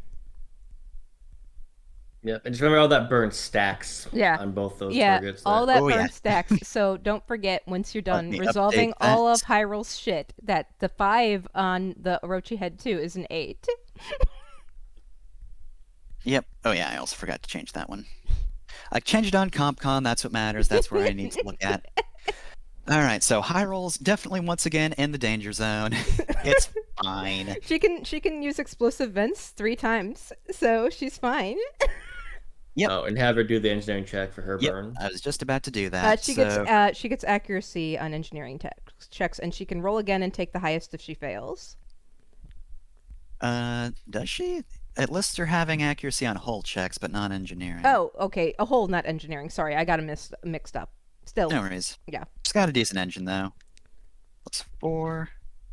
Yep. And just remember all that burn stacks Yeah. on both those Yeah, targets. all that Oh, burn yeah. stacks. So don't forget, once you're done me resolving update all that. of Hyrule's shit, that the 5 on the Orochi Head 2 is an 8. Yep. Oh yeah, I also forgot to change that one. I changed it on CompCon, that's what matters, that's where I need to look at. Alright, so Hyrule's definitely once again in the danger zone. It's fine. She can use explosive vents 3 times, so she's fine. Yep. Oh, and have her do the engineering check for her Yep, burn. I was just about to do that. She so... gets accuracy on engineering checks, and she can roll again and take the highest if she fails. Does she? It lists her having accuracy on hull checks, but not engineering. Oh, okay. A hull, not engineering. Sorry, I got them mixed up. Still, No worries. yeah. She's got a decent engine, though. Plus 4.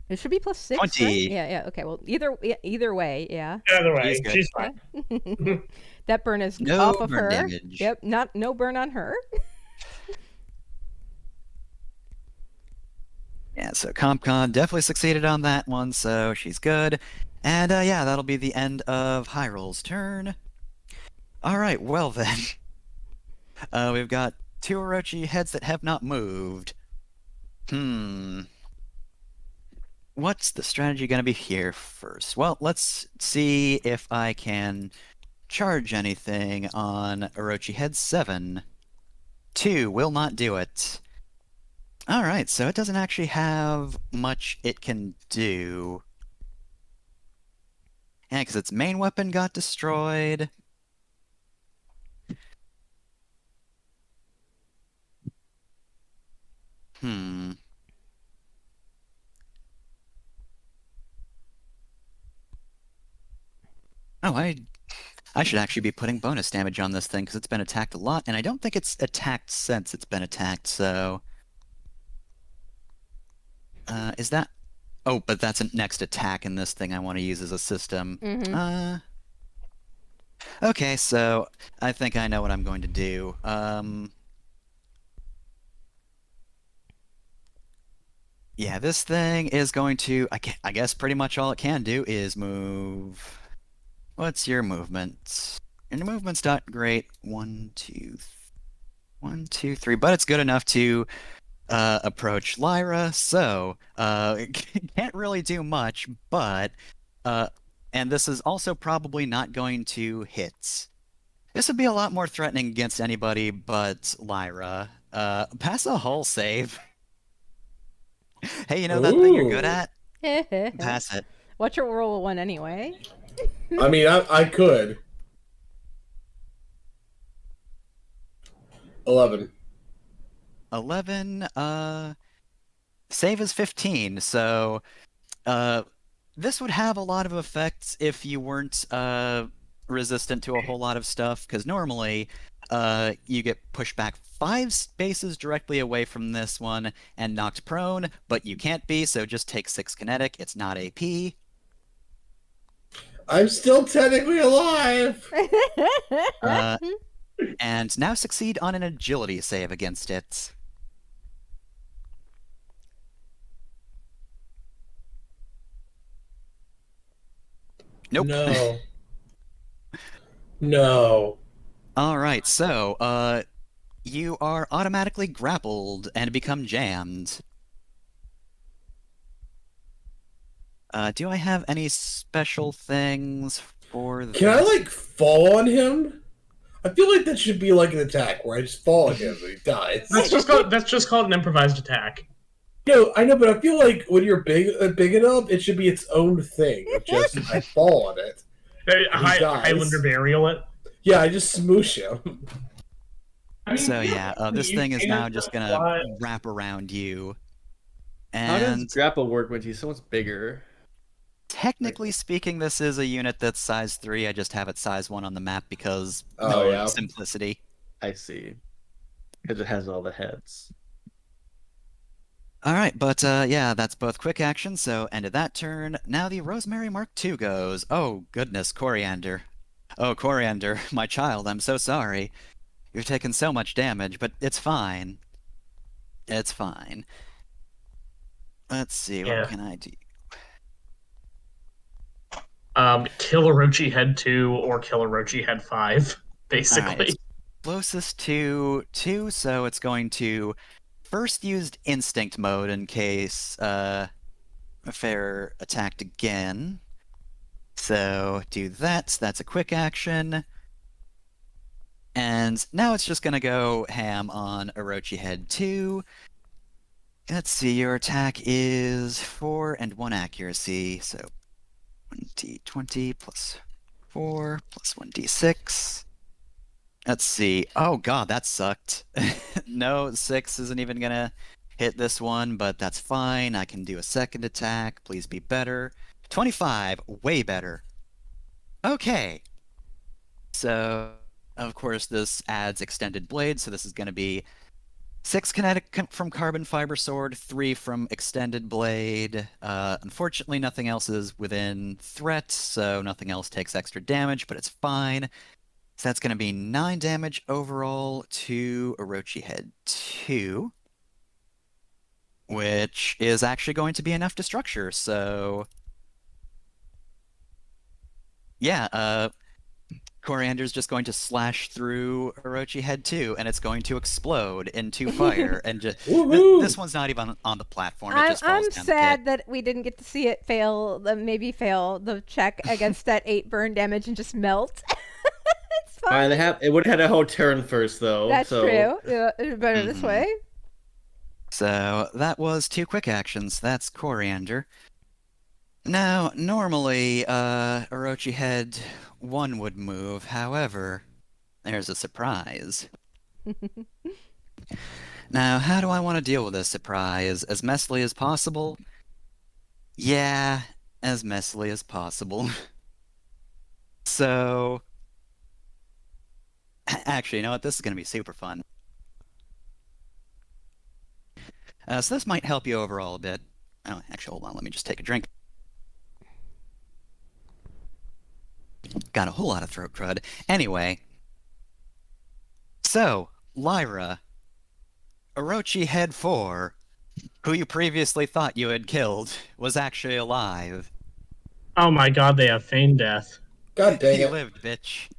It should be plus 6, 20. right? Yeah. Okay. Well, either way, yeah. Either way, She's good. she's fine. That burn is No off of burn her. damage. Yep. No burn on her. Yeah, so CompCon definitely succeeded on that one, so she's good. And yeah, that'll be the end of Hyrule's turn. Alright, well then. We've got 2 Orochi heads that have not moved. What's the strategy going to be here first? Well, let's see if I can charge anything on Orochi head 7. 2 will not do it. Alright, so it doesn't actually have much it can do. Yeah, because its main weapon got destroyed. Oh, I should actually be putting bonus damage on this thing because it's been attacked a lot, and I don't think it's attacked since it's been attacked, so... is that... Oh, but that's a next attack in this thing I want to use as a system. Okay, so I think I know what I'm going to do. Yeah, this thing is going to... I guess pretty much all it can do is move... What's your movement? Your movement's not great. 1, 2, 3, but it's good enough to approach Lyra, so can't really do much, but and this is also probably not going to hit. This would be a lot more threatening against anybody but Lyra. Pass a hull save. Hey, you know that thing you're good at? Pass it. Watch her roll a 1 anyway. I mean, I could. 11. 11, save is 15, so this would have a lot of effects if you weren't resistant to a whole lot of stuff, because normally you get pushed back 5 spaces directly away from this one and knocked prone, but you can't be, so just take 6 kinetic. It's not AP. I'm still technically alive! And now succeed on an agility save against it. Nope. No. No. Alright, so, you are automatically grappled and become jammed. Do I have any special things for this? Can I, like, fall on him? I feel like that should be like an attack where I just fall on him and he dies. That's just called an improvised attack. No, I know, but I feel like when you're big enough, it should be its own thing. Just I fall on it. Highlander burial it. Yeah, I just smoosh him. So yeah, this thing is now just gonna wrap around you. How does And grapple work when he's so much bigger? technically speaking, this is a unit that's size 3. I just have it size 1 on the map because Yeah. simplicity. I see. Because it has all the heads. Alright, but yeah, that's both quick action, so end of that turn. Now the Rosemary Mark II goes. Oh, goodness, Coriander. Oh, Coriander, my child, I'm so sorry. You've taken so much damage, but it's fine. It's fine. Let's see, what can I do? Kill Orochi Head 2 or kill Orochi Head 5, basically. Alright, it's closest to 2, so it's going to first use instinct mode in case Fair attacked again. So do that. That's a quick action. And now it's just going to go ham on Orochi Head 2. Let's see, your attack is 4 and 1 accuracy, so 1d20 plus 4 plus 1d6. Let's see. Oh god, that sucked. No, 6 isn't even gonna hit this one, but that's fine. I can do a second attack. Please be better. 25, way better. Okay. So, of course, this adds extended blade, so this is going to be 6 kinetic from carbon fiber sword, 3 from extended blade. Unfortunately, nothing else is within threat, so nothing else takes extra damage, but it's fine. So that's going to be 9 damage overall to Orochi Head 2, which is actually going to be enough to structure, so... Yeah, Coriander's just going to slash through Orochi Head 2, and it's going to explode into fire, and just... Woohoo! This one's not even on the platform, it just falls I'm down the sad pit. that we didn't get to see it fail the check against that 8 burn damage and just melt. It's fine. It would have had a whole turn first, though. That's so... true. Better this way. So that was 2 quick actions. That's Coriander. Now, normally, Orochi Head 1 would move. However, there's a surprise. Now, how do I want to deal with this surprise? As messily as possible? Yeah, as messily as possible. So... Actually, you know what? This is going to be super fun. So this might help you overall a bit. Oh, actually, hold on. Let me just take a drink. Got a whole lot of throat crud. Anyway. So, Lyra. Orochi Head 4, who you previously thought you had killed, was actually alive. Oh my god, they have feigned death. God dang He it. lived, bitch.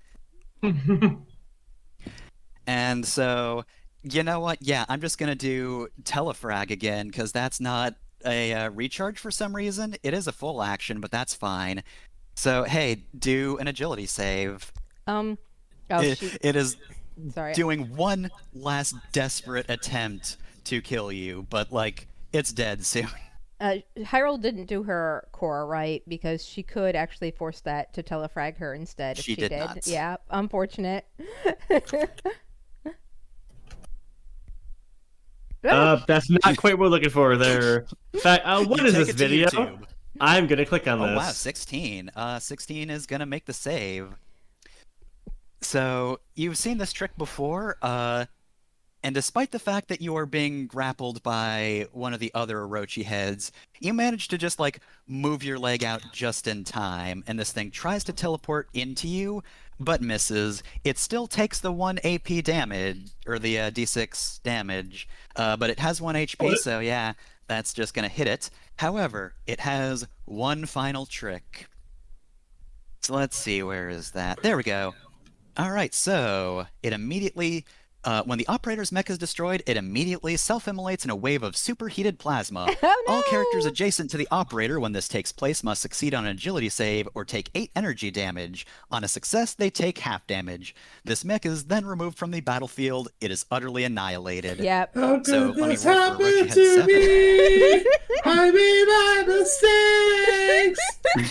And so, you know what? Yeah, I'm just gonna do Telefrag again, because that's not a recharge for some reason. It is a full action, but that's fine. So, hey, do an agility save. Oh, It is sorry. doing one last desperate attempt to kill you, but, like, it's dead soon. Hyrule didn't do her core, right? Because she could actually force that to telefrag her instead if She did not. Yeah, unfortunate. That's not quite what we're looking for there. In fact, what You is take this it to video? YouTube. I'm gonna click on Oh this. wow, 16. 16 is gonna make the save. So, you've seen this trick before, and despite the fact that you are being grappled by one of the other Orochi heads, you manage to just, like, move your leg out just in time, and this thing tries to teleport into you, but misses. It still takes the 1 AP damage, or the D6 damage, but it has 1 HP, so yeah, that's just gonna hit it. However, it has one final trick. So let's see, where is that? There we go. Alright, so it immediately... when the operator's mech is destroyed, it immediately self-immolates in a wave of superheated plasma. Oh, no! All characters adjacent to the operator when this takes place must succeed on an agility save or take 8 energy damage. On a success, they take half damage. This mech is then removed from the battlefield. It is utterly annihilated. Yep. How could So, let me this roll for happen Orochi Head to 7. me? I made my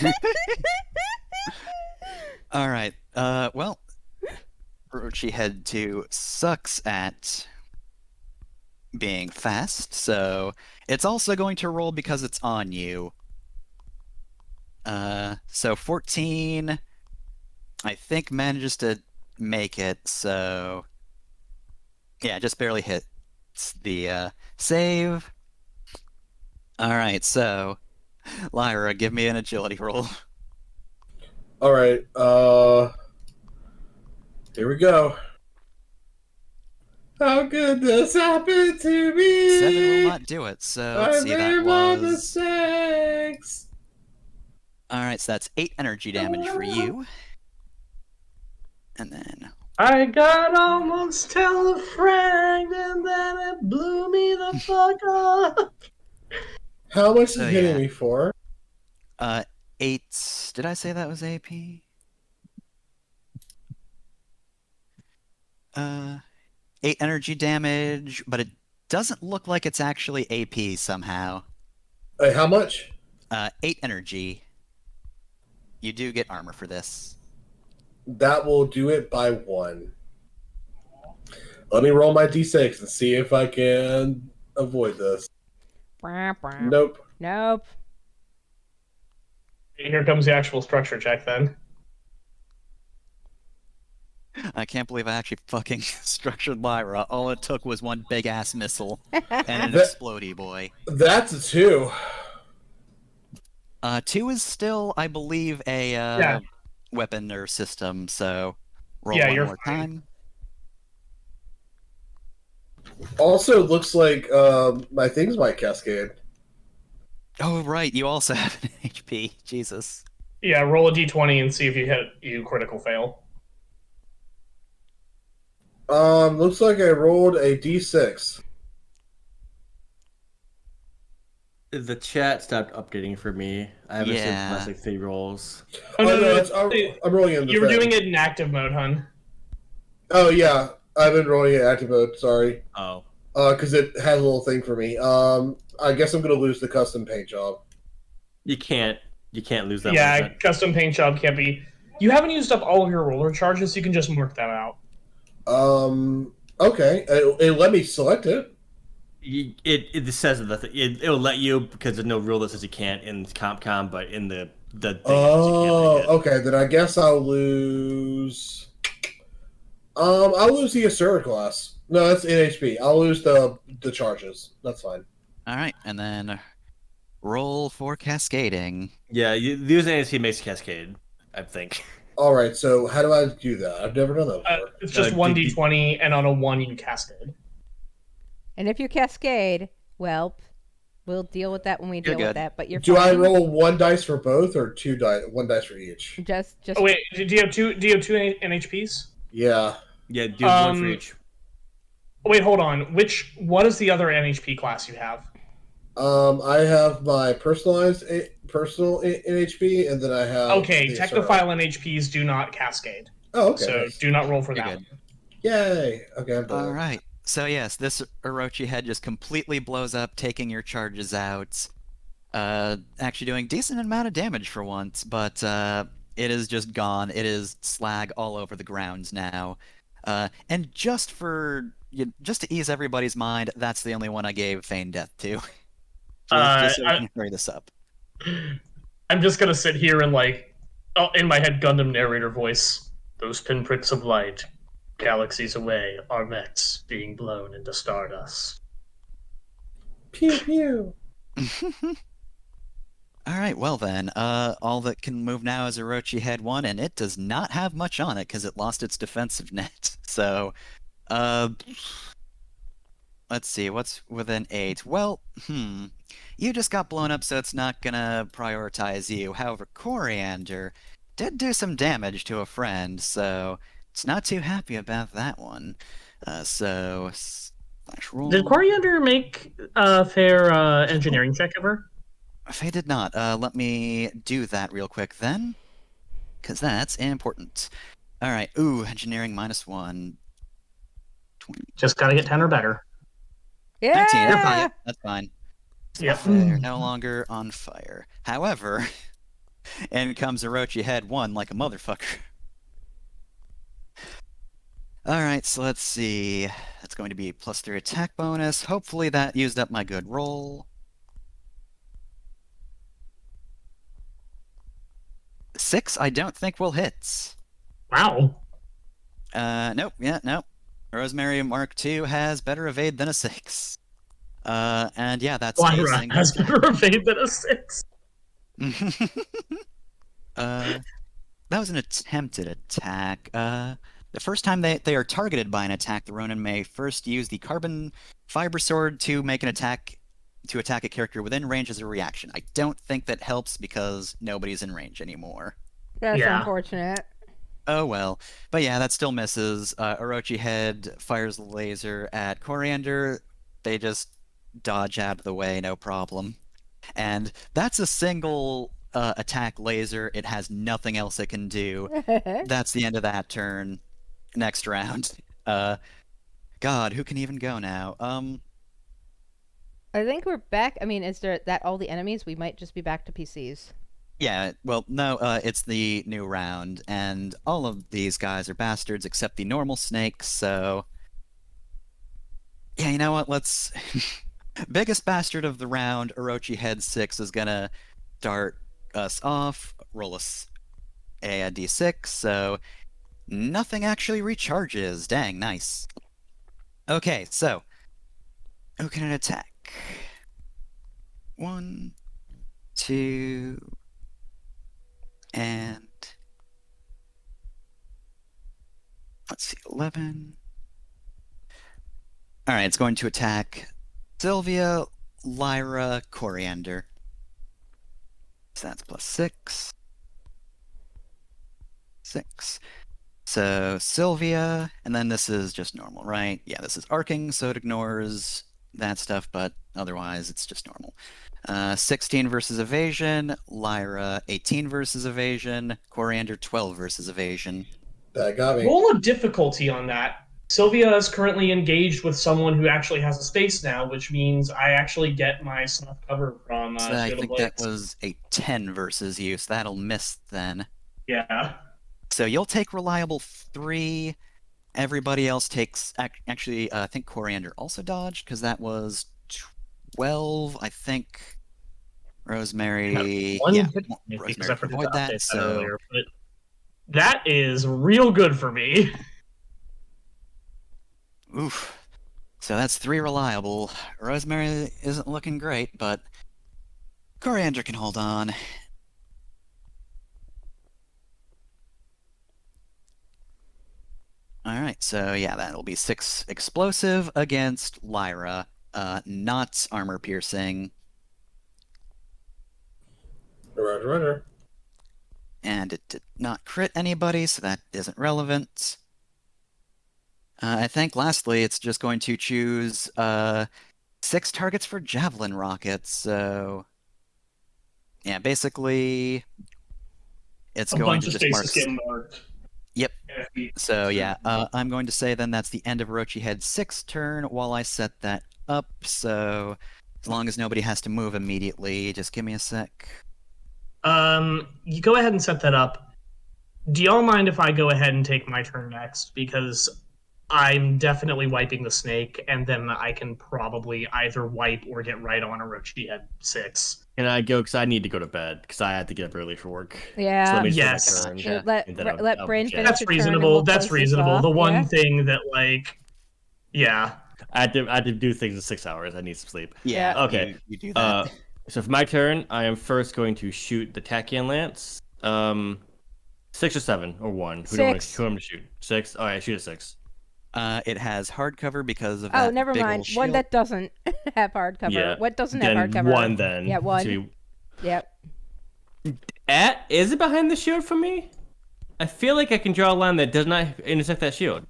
mistakes. Alright, well... Orochi Head 2 sucks at being fast, so it's also going to roll because it's on you. So 14, I think manages to make it, so yeah, just barely hits the save. Alright, so Lyra, give me an agility roll. All right. Here we go. How could this happen to me? 7 will not do it, so let's I see, made that my was... mistakes. Alright, so that's 8 energy damage for you. And then... I got almost telefragged and then it blew me the fuck up. How much So, is hitting yeah. me for? 8... Did I say that was AP? 8 energy damage, but it doesn't look like it's actually AP somehow. Hey, how much? 8 energy. You do get armor for this. That will do it by 1. Let me roll my d6 and see if I can avoid this. Bwah, bwah. Nope. Nope. Here comes the actual structure check then. I can't believe I actually fucking structured Lyra. All it took was one big ass missile and an That- explodey boy. That's a 2. 2 is still, I believe, a Yeah. weapon or system, so roll Yeah, one you're more fine. time. Also, it looks like my things might cascade. Oh, right, you also have an HP. Jesus. Yeah, roll a d20 and see if you critical fail. Looks like I rolled a D6. The chat stopped updating for me. I haven't seen the Yeah. last like 3 rolls. Oh, no, no, I'm rolling in the you were thing. doing it in active mode, hun. Oh yeah, I've been rolling it active mode. Sorry, Oh. because it has a little thing for me. I guess I'm gonna lose the custom paint job. You can't lose that Yeah, one. custom paint job can't be. You haven't used up all of your roller charges, you can just mark them out. Okay, it let me select it. It says that it'll let you because there's no rule that says you can't in CompCom, but in the thing it says you Oh, can't, I guess. okay. Then I guess I'll lose. I'll lose the Asura class. No, that's NHP. I'll lose the charges. That's fine. Alright, and then roll for cascading. Yeah, using ANC makes cascade, I think. All right. So how do I do that? I've never done that before. It's just Uh, one did- d20, and on a 1 you cascade. And if you cascade, well, we'll deal with that when we You're deal with good. that. But you're Do I fine. roll 1 dice for both or 2 dice? 1 dice for each. Just Oh wait, do you have two NHPs? Yeah. Yeah, do one for Um, each. Oh, wait, hold on. What is the other NHP class you have? I have my personal NHP, and then I have. Okay, the Asura. Technophile NHPs do not cascade, Oh, okay. so nice. do not roll for You're that. good. Yay. Okay, I'm done. Alright, so yes, this Orochi head just completely blows up, taking your charges out. Actually doing decent amount of damage for once, but it is just gone. It is slag all over the grounds now. And just to ease everybody's mind, that's the only one I gave Feign Death to. just so we can hurry this up. I'm just gonna sit here and in my head, Gundam narrator voice. Those pinpricks of light, galaxies away, are mechs being blown into stardust. Pew pew. Alright, well then, all that can move now is Orochi Head 1, and it does not have much on it because it lost its defensive net. So, let's see, what's within 8? Well, you just got blown up, so it's not gonna prioritize you. However, Coriander did do some damage to a friend, so it's not too happy about that one. So, slash roll. Did Coriander make a fair engineering check ever? They did not. Let me do that real quick then, because that's important. All right. Ooh, engineering -1. 20, Just gotta get 10 or better. 19. yeah. Yep, that's fine. Yep. They're no longer on fire. However, in comes Orochi Head 1 like a motherfucker. All right, so let's see. That's going to be +3 attack bonus. Hopefully that used up my good roll. 6, I don't think will hit. Wow. Nope, yeah, nope. Rosemary Mark II has better evade than a 6. And yeah, that's a Lyra single has attack. better evade than a 6. That was an attempted attack. The first time they are targeted by an attack, the Ronin may first use the carbon fiber sword to make an attack to attack a character within range as a reaction. I don't think that helps because nobody's in range anymore. That's Yeah. unfortunate. Oh well. But yeah, that still misses. Orochi Head fires the laser at Coriander. They just dodge out of the way, no problem. And that's a single attack laser. It has nothing else it can do. That's the end of that turn. Next round. God, who can even go now? I think we're back. I mean, is there that all the enemies? We might just be back to PCs. Yeah, well, no, it's the new round, and all of these guys are bastards except the normal snake, so... Yeah, you know what, let's Biggest bastard of the round, Orochi Head 6 is gonna start us off, roll us a d6, so nothing actually recharges. Dang, nice. Okay, so who can it attack? 1, 2, and let's see, 11. All right, it's going to attack Sylvia, Lyra, Coriander. So that's plus 6. 6. So Sylvia, and then this is just normal, right? Yeah, this is arcing, so it ignores that stuff, but otherwise it's just normal. 16 versus evasion, Lyra 18 versus evasion, Coriander 12 versus evasion. That got me. Roll a difficulty on that. Sylvia is currently engaged with someone who actually has a space now, which means I actually get my soft cover from So I Shield of think that Blades. was a 10 versus you, so that'll miss then. Yeah. So you'll take reliable 3. Everybody else takes actually. I think Coriander also dodged because that was 12. I think Rosemary. One Yeah, hit me because Rosemary I forgot avoid to that. update that So earlier, but that is real good for me. oof. So that's 3 reliable. Rosemary isn't looking great, but Coriander can hold on. Alright, so yeah, that'll be 6 explosive against Lyra. Not armor piercing. Roger. And it did not crit anybody, so that isn't relevant. I think lastly, it's just going to choose 6 targets for javelin rockets. So yeah, basically, it's A going bunch to of just spaces mark. get marked. Yep. Yeah. So yeah, I'm going to say then that's the end of Orochi Head 6 turn while I set that up. So as long as nobody has to move immediately, just give me a sec. You go ahead and set that up. Do y'all mind if I go ahead and take my turn next? Because I'm definitely wiping the snake, and then I can probably either wipe or get right on Orochi at 6. Can I go? Because I need to go to bed because I had to get up early for work. Yeah. So let me just Yes. take my turn, Gotcha. Let and then let I'll Bryn jet. finish That's her turn and reasonable. we'll That's close this reasonable. off, The one yeah? thing that, like, yeah. I had to do things in 6 hours. I need some sleep. Yeah. Okay. You do that. So for my turn, I am first going to shoot the Tachyon Lance. 6 or 7 or 1. Who do I want 6. to shoot? 6. All right, shoot a 6. It has hardcover because of Oh, that never big mind. ol' One shield. that doesn't have hardcover. Yeah. What doesn't have Then hardcover? 1 then. Yeah, 1. So Yep. is it behind the shield for me? I feel like I can draw a line that does not intersect that shield.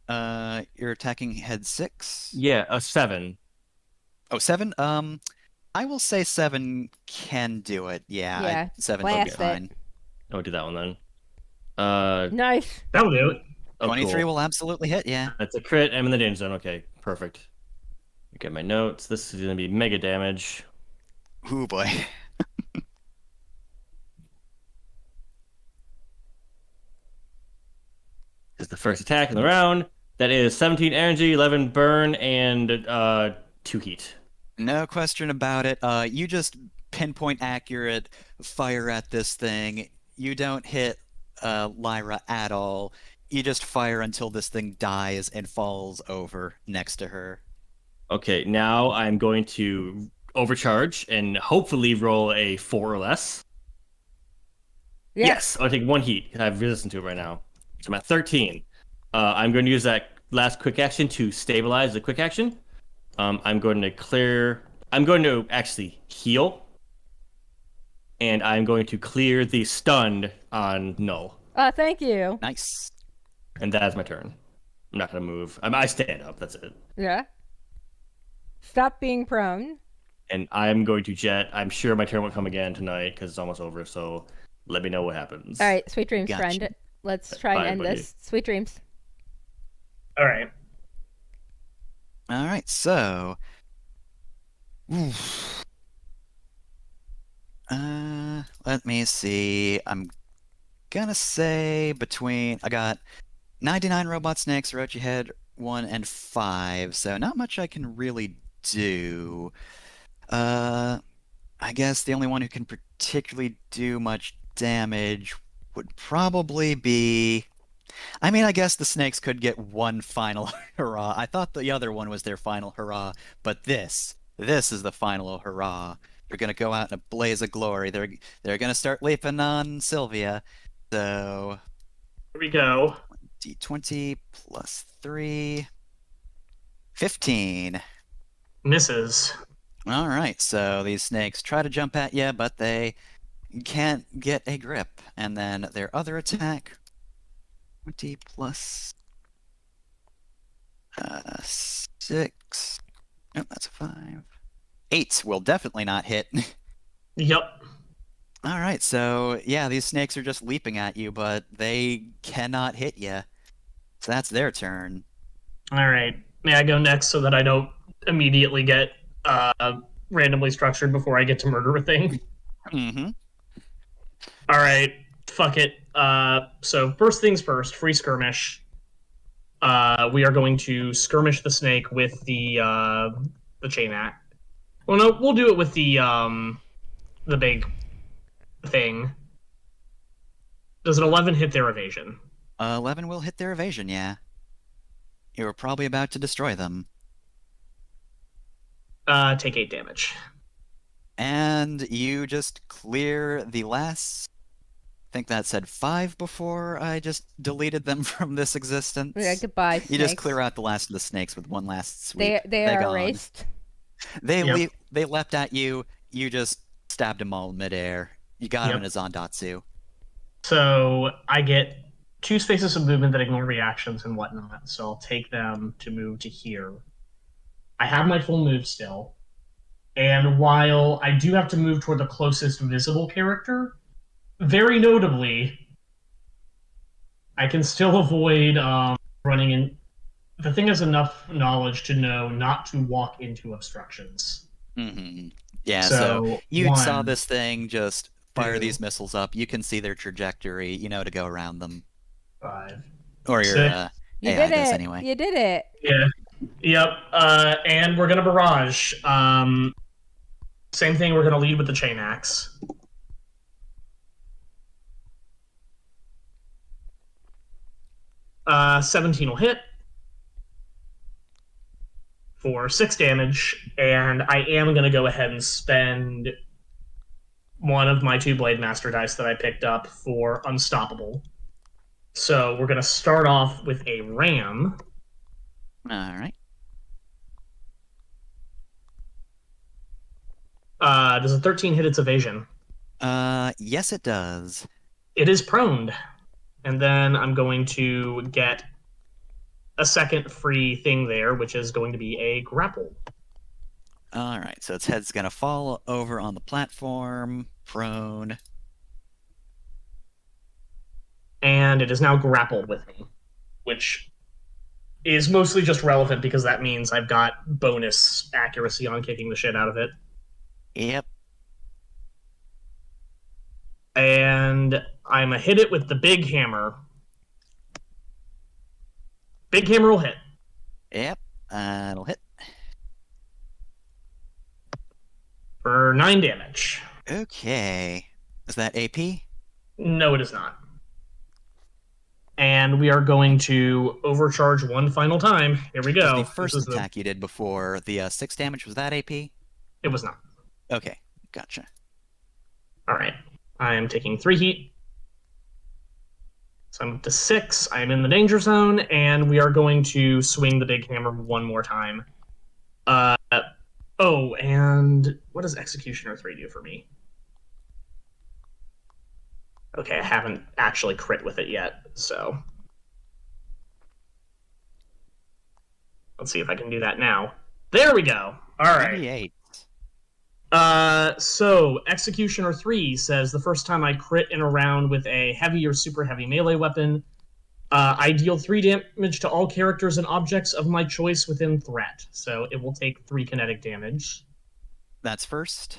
You're attacking head 6? Yeah, a 7. Oh, 7? I will say 7 can do it. Yeah, Yeah, 7 blast should be it. fine. I'll do that one then. Nice. That'll do it. 23 cool. will absolutely hit, yeah. That's a crit. I'm in the danger zone. Okay, perfect. Get my notes. This is gonna be mega damage. Ooh, boy. This is the first attack in the round. That is 17 energy, 11 burn, and 2 heat. No question about it. You just pinpoint accurate fire at this thing. You don't hit Lyra at all. You just fire until this thing dies and falls over next to her. Okay, now I'm going to overcharge and hopefully roll a 4 or less. Yes, I'll take 1 heat. I have resistance to it right now. So I'm at 13. I'm going to use that last quick action to stabilize the quick action. I'm going to clear. I'm going to actually heal. And I'm going to clear the stun on Null. Thank you. Nice. And that is my turn. I'm not going to move. I stand up. That's it. Yeah. Stop being prone. And I'm going to jet. I'm sure my turn won't come again tonight because it's almost over. So let me know what happens. All right, sweet dreams, Gotcha. friend. Let's try and Bye, end buddy. this. Sweet dreams. All right. All right, so. Oof. Let me see. I'm gonna say between. I got 99 robot snakes, Orochi Head 1 and 5, so not much I can really do? I guess the only one who can particularly do much damage would probably be. I mean, I guess the snakes could get one final hurrah. I thought the other one was their final hurrah, but this is the final hurrah. They're gonna go out in a blaze of glory. They're gonna start leaping on Sylvia. So Here we go. D20 plus 3, 15. Misses. All right, so these snakes try to jump at you, but they can't get a grip. And then their other attack, 20 plus 6. Nope, that's a 5. 8 will definitely not hit. Yep. All right, so yeah, these snakes are just leaping at you, but they cannot hit you. So that's their turn. All right. May I go next so that I don't immediately get randomly structured before I get to murder a thing? Mm-hmm. All right. Fuck it. So first things first, free skirmish. We are going to skirmish the snake with the chain axe. Well, no, we'll do it with the big thing. Does an 11 hit their evasion? 11 will hit their evasion, yeah. You were probably about to destroy them. Take 8 damage. And you just clear the last. I think that said 5 before I just deleted them from this existence. Yeah, goodbye, You just snakes. clear out the last of the snakes with one last sweep. They They're are gone. erased. They leapt at you. You just stabbed them all in midair. You got him in a Zandatsu. So I get 2 spaces of movement that ignore reactions and whatnot. So I'll take them to move to here. I have my full move still. And while I do have to move toward the closest visible character, very notably, I can still avoid running in. The thing has enough knowledge to know not to walk into obstructions. Mm-hmm. Yeah, So, so you 1, saw this thing just fire 2, these missiles up. You can see their trajectory. You know to go around them. 5. Or your 6. You AI did does it. anyway. You did it. Yeah. Yep. And we're gonna barrage. Same thing. We're gonna lead with the chain axe. Uh, 17 will hit for 6 damage, and I am gonna go ahead and spend one of my 2 Blade Master dice that I picked up for Unstoppable. So we're gonna start off with a ram. All right. Does a 13 hit its evasion? Yes, it does. It is proned. And then I'm going to get a second free thing there, which is going to be a grapple. All right, so its head's gonna fall over on the platform, prone. And it is now grappled with me, which is mostly just relevant because that means I've got bonus accuracy on kicking the shit out of it. Yep. And I'm going to hit it with the big hammer. Big hammer will hit. Yep. It'll hit. For 9 damage. Okay. Is that AP? No, it is not. And we are going to overcharge one final time. Here we go. The first This is attack you did before the 6 damage, was that AP? It was not. Okay, gotcha. All right. I am taking 3 heat. So I'm up to 6. I am in the danger zone, and we are going to swing the big hammer one more time. Oh, and what does Executioner 3 do for me? Okay, I haven't actually crit with it yet, so let's see if I can do that now. There we go. All right. 28. So Executioner 3 says the first time I crit in a round with a heavy or super heavy melee weapon, I deal 3 damage to all characters and objects of my choice within threat. So it will take 3 kinetic damage. That's first.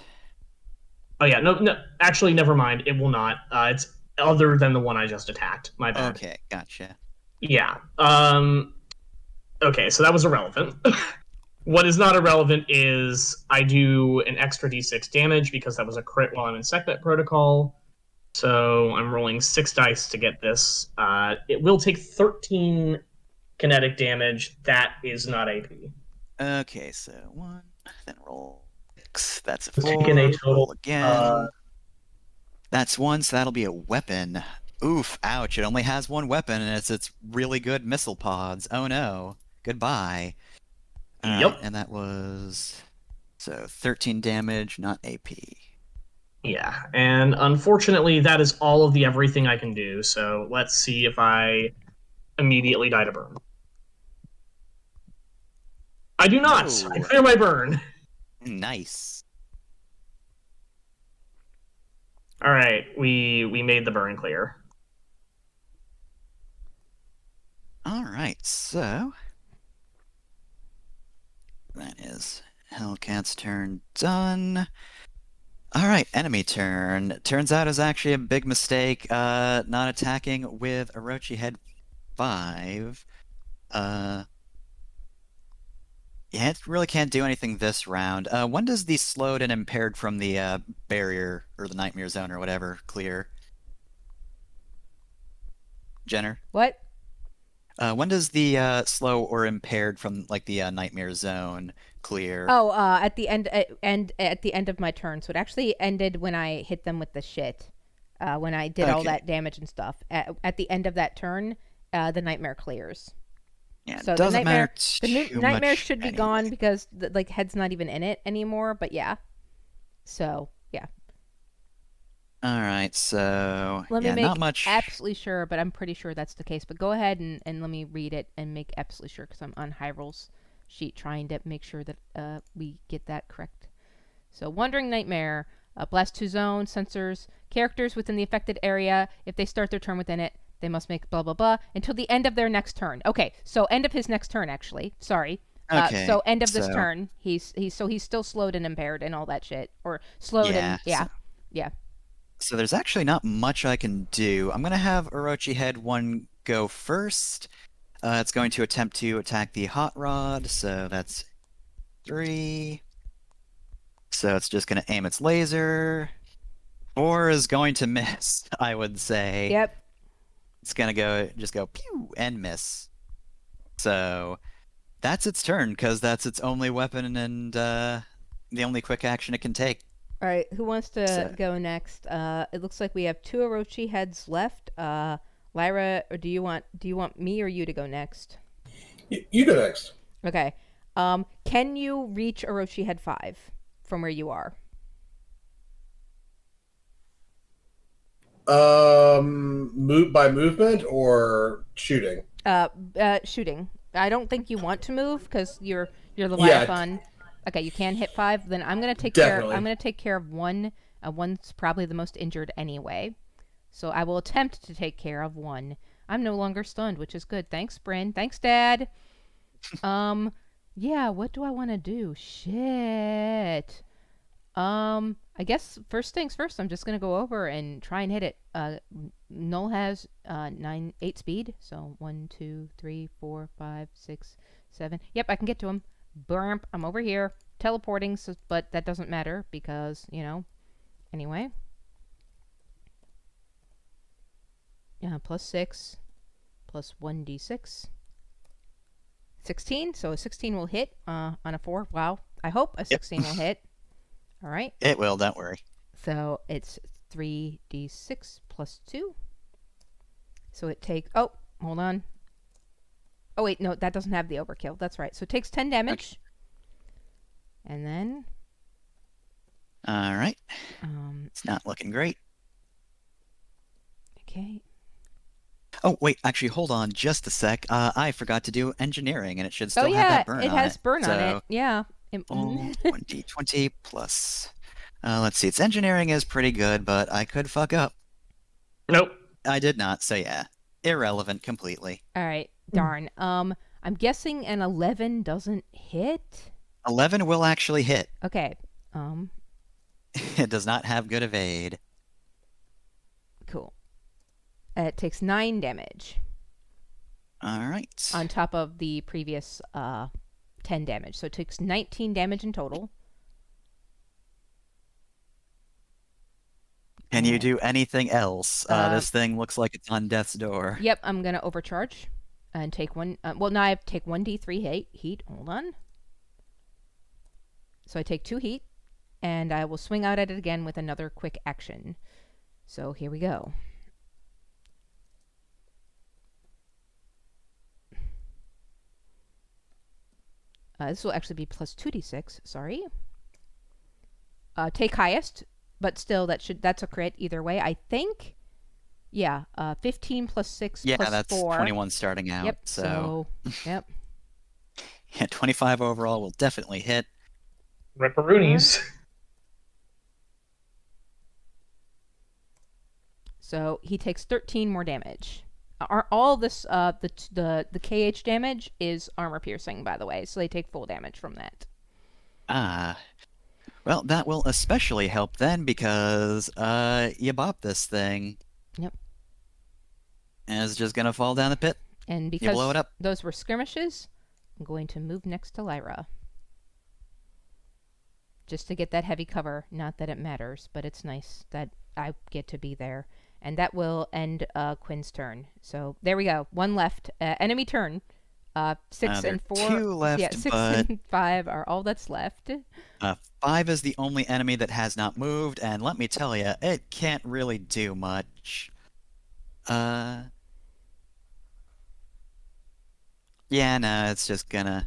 Oh yeah, no, actually, never mind. It will not. It's other than the one I just attacked. My bad. Okay, gotcha. Yeah. Okay, so that was irrelevant. What is not irrelevant is I do an extra d6 damage because that was a crit while I'm in Secnet Protocol. So I'm rolling 6 dice to get this. It will take 13 kinetic damage. That is not AP. Okay, so 1, then roll 6. That's a Taking 4. a total, Roll again. That's 1, so that'll be a weapon. Oof, ouch, it only has 1 weapon, and it's its really good missile pods. Oh no. Goodbye. Yep. And that was... So 13 damage, not AP. Yeah, and unfortunately, that is all of the everything I can do. So let's see if I immediately die to burn. I do not. Oh. I clear my burn. Nice. All right, we made the burn clear. All right, so that is Hellcat's turn done. All right, enemy turn. Turns out it was actually a big mistake not attacking with Orochi Head 5. Yeah, it really can't do anything this round. When does the slowed and impaired from the barrier or the nightmare zone or whatever clear? Jenner? What? When does the slow or impaired from like the nightmare zone clear? Oh, at the end, at the end of my turn. So it actually ended when I hit them with the shit. When I did all Okay. that damage and stuff. At the end of that turn, the nightmare clears. Yeah, So it the doesn't nightmare, matter the new too nightmare much should be anyway. gone because like Head's not even in it anymore. But yeah. So yeah. All right, so Let yeah, me make not much. absolutely sure, but I'm pretty sure that's the case. But go ahead and let me read it and make absolutely sure because I'm on Hyrule's sheet trying to make sure that we get that correct. So Wandering Nightmare, Blast 2 Zone, sensors, characters within the affected area, if they start their turn within it, they must make blah blah blah until the end of their next turn. Okay, so end of his next turn actually. Sorry. Okay, So end of this so- turn, he's still slowed and impaired and all that shit, or slowed Yeah, and yeah, so- yeah. So there's actually not much I can do. I'm gonna have Orochi Head 1 go first. It's going to attempt to attack the Hot Rod, so that's 3. So it's just gonna aim its laser. 4 is going to miss, I would say. Yep. It's gonna just go pew and miss. So that's its turn, because that's its only weapon and the only quick action it can take. All right, who wants to So- go next? It looks like we have 2 Orochi heads left. Lyra, or do you want me or you to go next? You go next. Okay. Can you reach Orochi head 5 from where you are? Move by movement or shooting? Shooting. I don't think you want to move because you're Leviathan. Okay, you can hit 5. Then I'm gonna take Definitely. I'm gonna take care of 1. One's probably the most injured anyway, so I will attempt to take care of 1. I'm no longer stunned, which is good. Thanks, Bryn. Thanks, Dad. Yeah. What do I want to do? Shit. I guess first things first. I'm just gonna go over and try and hit it. Null has 8 speed, so 1, 2, 3, 4, 5, 6, 7. Yep, I can get to him. Burp. I'm over here teleporting, so, but that doesn't matter because Anyway. Yeah, plus 6, plus 1d6. 16. So a 16 will hit on a 4. Wow. I hope a 16 will hit. All right. It will, don't worry. So it's 3d6 plus 2. So it takes... Oh, hold on. Oh, wait, no, that doesn't have the overkill. That's right. So it takes 10 damage. Okay. And then... All right. It's not looking great. Okay. Oh, wait, actually, hold on just a sec. I forgot to do engineering, and it should still oh, have yeah, that burn it on has it. burn on So, it. Yeah. 1d20 plus... let's see, its engineering is pretty good, but I could fuck up. Nope. I did not, so yeah. Irrelevant completely. All right. Darn. I'm guessing an 11 doesn't hit. 11 will actually hit. Okay. It does not have good evade. Cool. It takes 9 damage All right. on top of the previous 10 damage. So it takes 19 damage in total. Can you do anything else? This thing looks like it's on death's door. Yep, I'm going to overcharge and take one. Well, now I have to take 1d3 heat. Hold on. So I take 2 heat, and I will swing out at it again with another quick action. So here we go. This will actually be plus 2d6. Sorry. Take highest, but still that's a crit either way. I think. Yeah. 15 plus 6 Yeah, plus that's 4. 21 starting out. Yep. So yep. yeah, 25 overall will definitely hit. Ripperoonies. So he takes 13 more damage. All this the KH damage is armor piercing, by the way, so they take full damage from that. Well, that will especially help then because you bop this thing. Yep. And it's just gonna fall down the pit. And You because blow it up. those were skirmishes, I'm going to move next to Lyra. Just to get that heavy cover. Not that it matters, but it's nice that I get to be there. And that will end Quinn's turn. So there we go. 1 left. Enemy turn. 6 There and are 4. 2 left, yeah, 6 but and 5 are all that's left. 5 is the only enemy that has not moved, and let me tell you, it can't really do much. Yeah, no, it's just gonna...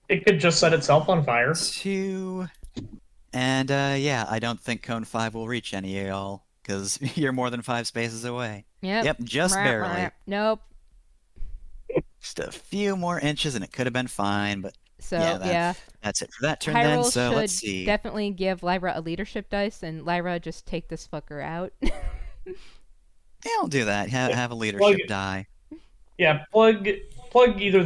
It could just set itself on fire. 2... And, yeah, I don't think Cone 5 will reach any of y'all, because you're more than 5 spaces away. Yep. Just barely. Nope. Just a few more inches, and it could have been fine, but So, yeah, that's it for that turn then, Hyrule so should let's see. definitely give Lyra a leadership dice, and Lyra just take this fucker out. Yeah, I'll do that. Have a leadership die. Yeah, plug either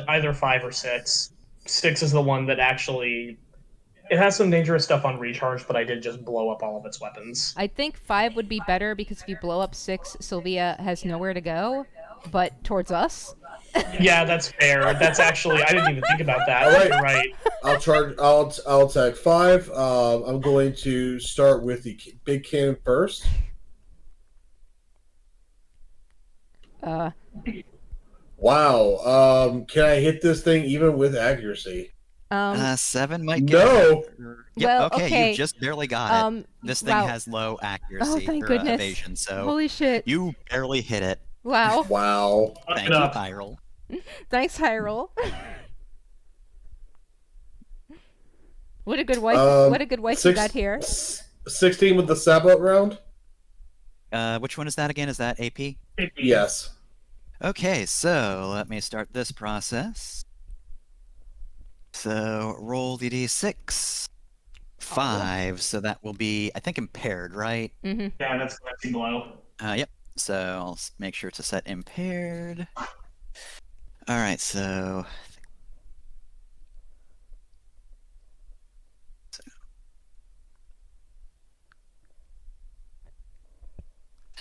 either 5 or 6. 6 is the one that actually... It has some dangerous stuff on recharge, but I did just blow up all of its weapons. I think 5 would be better, because if you blow up 6, Sylvia has nowhere to go, but towards us. Yeah, that's fair. That's actually... I didn't even think about that. Alright. You're right. I'll charge. I'll attack 5. I'm going to start with the big cannon first. Wow. Can I hit this thing even with accuracy? 7 might get No. it. Yep, Well, okay, okay. you just barely got it. This thing wow. has low accuracy thank or goodness. evasion, so Holy shit. you barely hit it. Wow. Wow. Thank you, Hyrule. Thanks, Hyrule. What a good wife! What a good wife you got here. 16 with the Sabot round? Which one is that again? Is that AP? Yes. Okay, so let me start this process. So roll the d6. 5, so that will be, I think, impaired, right? Mm-hmm. Yeah, that's glancing below. Yep. So I'll make sure to set impaired. All right, so...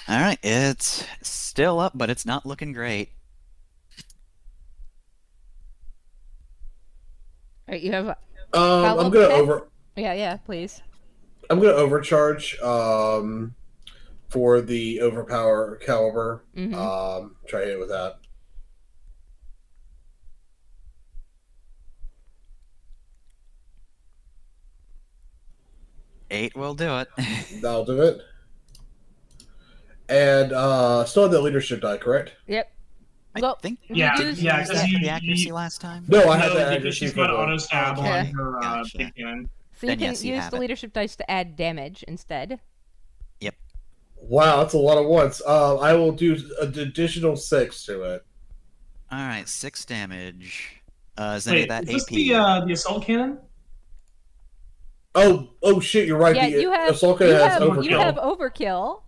All right, it's still up, but it's not looking great. All right, you have. I'm gonna check? Yeah, please. I'm gonna overcharge for the overpower caliber. Mm-hmm. Try to hit it with that. Eight will do it. That'll do it. And still had that leadership die, correct? Yep. I Well, think Yeah, you used- yeah, was because that for the accuracy last time? No, I had No, that because accuracy. she's got for auto the- stab Okay. on her Gotcha. big cannon. So you Then can yes, you use have the it. leadership dice to add damage instead. Wow, that's a lot of ones. I will do an additional 6 to it. All right, 6 damage. Is any of Wait, that is AP? this the assault cannon? Oh shit! You're right. Yeah, the you have. assault You cannon has have, overkill. you have overkill.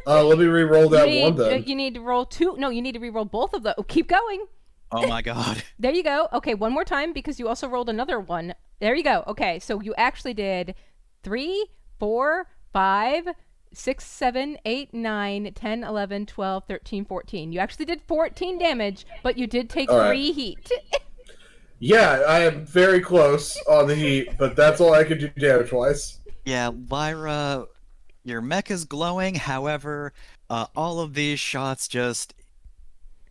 Let me re-roll that you one need, then. you need to roll 2. No, you need to re-roll both of them. Oh, keep going. Oh my god. There you go. Okay, one more time because you also rolled another one. There you go. Okay, so you actually did 3, 4, 5, 6, 7, 8, 9, 10, 11, 12, 13, 14. You actually did 14 damage, but you did take All right. 3 heat. Yeah, I am very close on the heat, but that's all I can do damage-wise. Yeah, Lyra, your mech is glowing. However, all of these shots just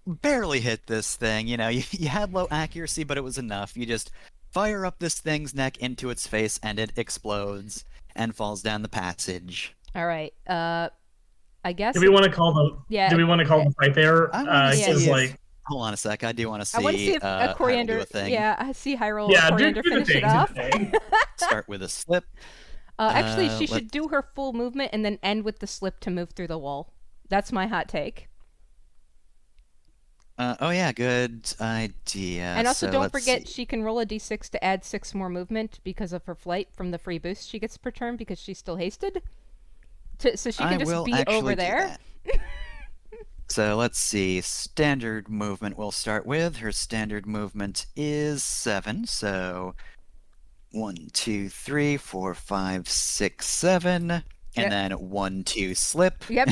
barely hit this thing. You know, you had low accuracy, but it was enough. You just fire up this thing's neck into its face, and it explodes and falls down the passage. All right. I guess. Do we want to call the? Yeah. Do we want to call the fight there? I wanna see Because if- like, Hold on a sec. I do want to see. I want to see if Hyrule Coriander. do a thing. Yeah, I see Hyrule yeah, do Coriander the finish thing. it off. Start with a slip. Actually, she let's- should do her full movement and then end with the slip to move through the wall. That's my hot take. Oh yeah, good idea. And also, So don't let's forget, see. she can roll a d6 to add 6 more movement because of her flight from the free boost she gets per turn because she's still hasted. So she I can just will be actually over do there. that. So let's see. Standard movement we'll start with. Her standard movement is 7. So 1, 2, 3, 4, 5, 6, 7. And Yep. then 1, 2, slip. Yep.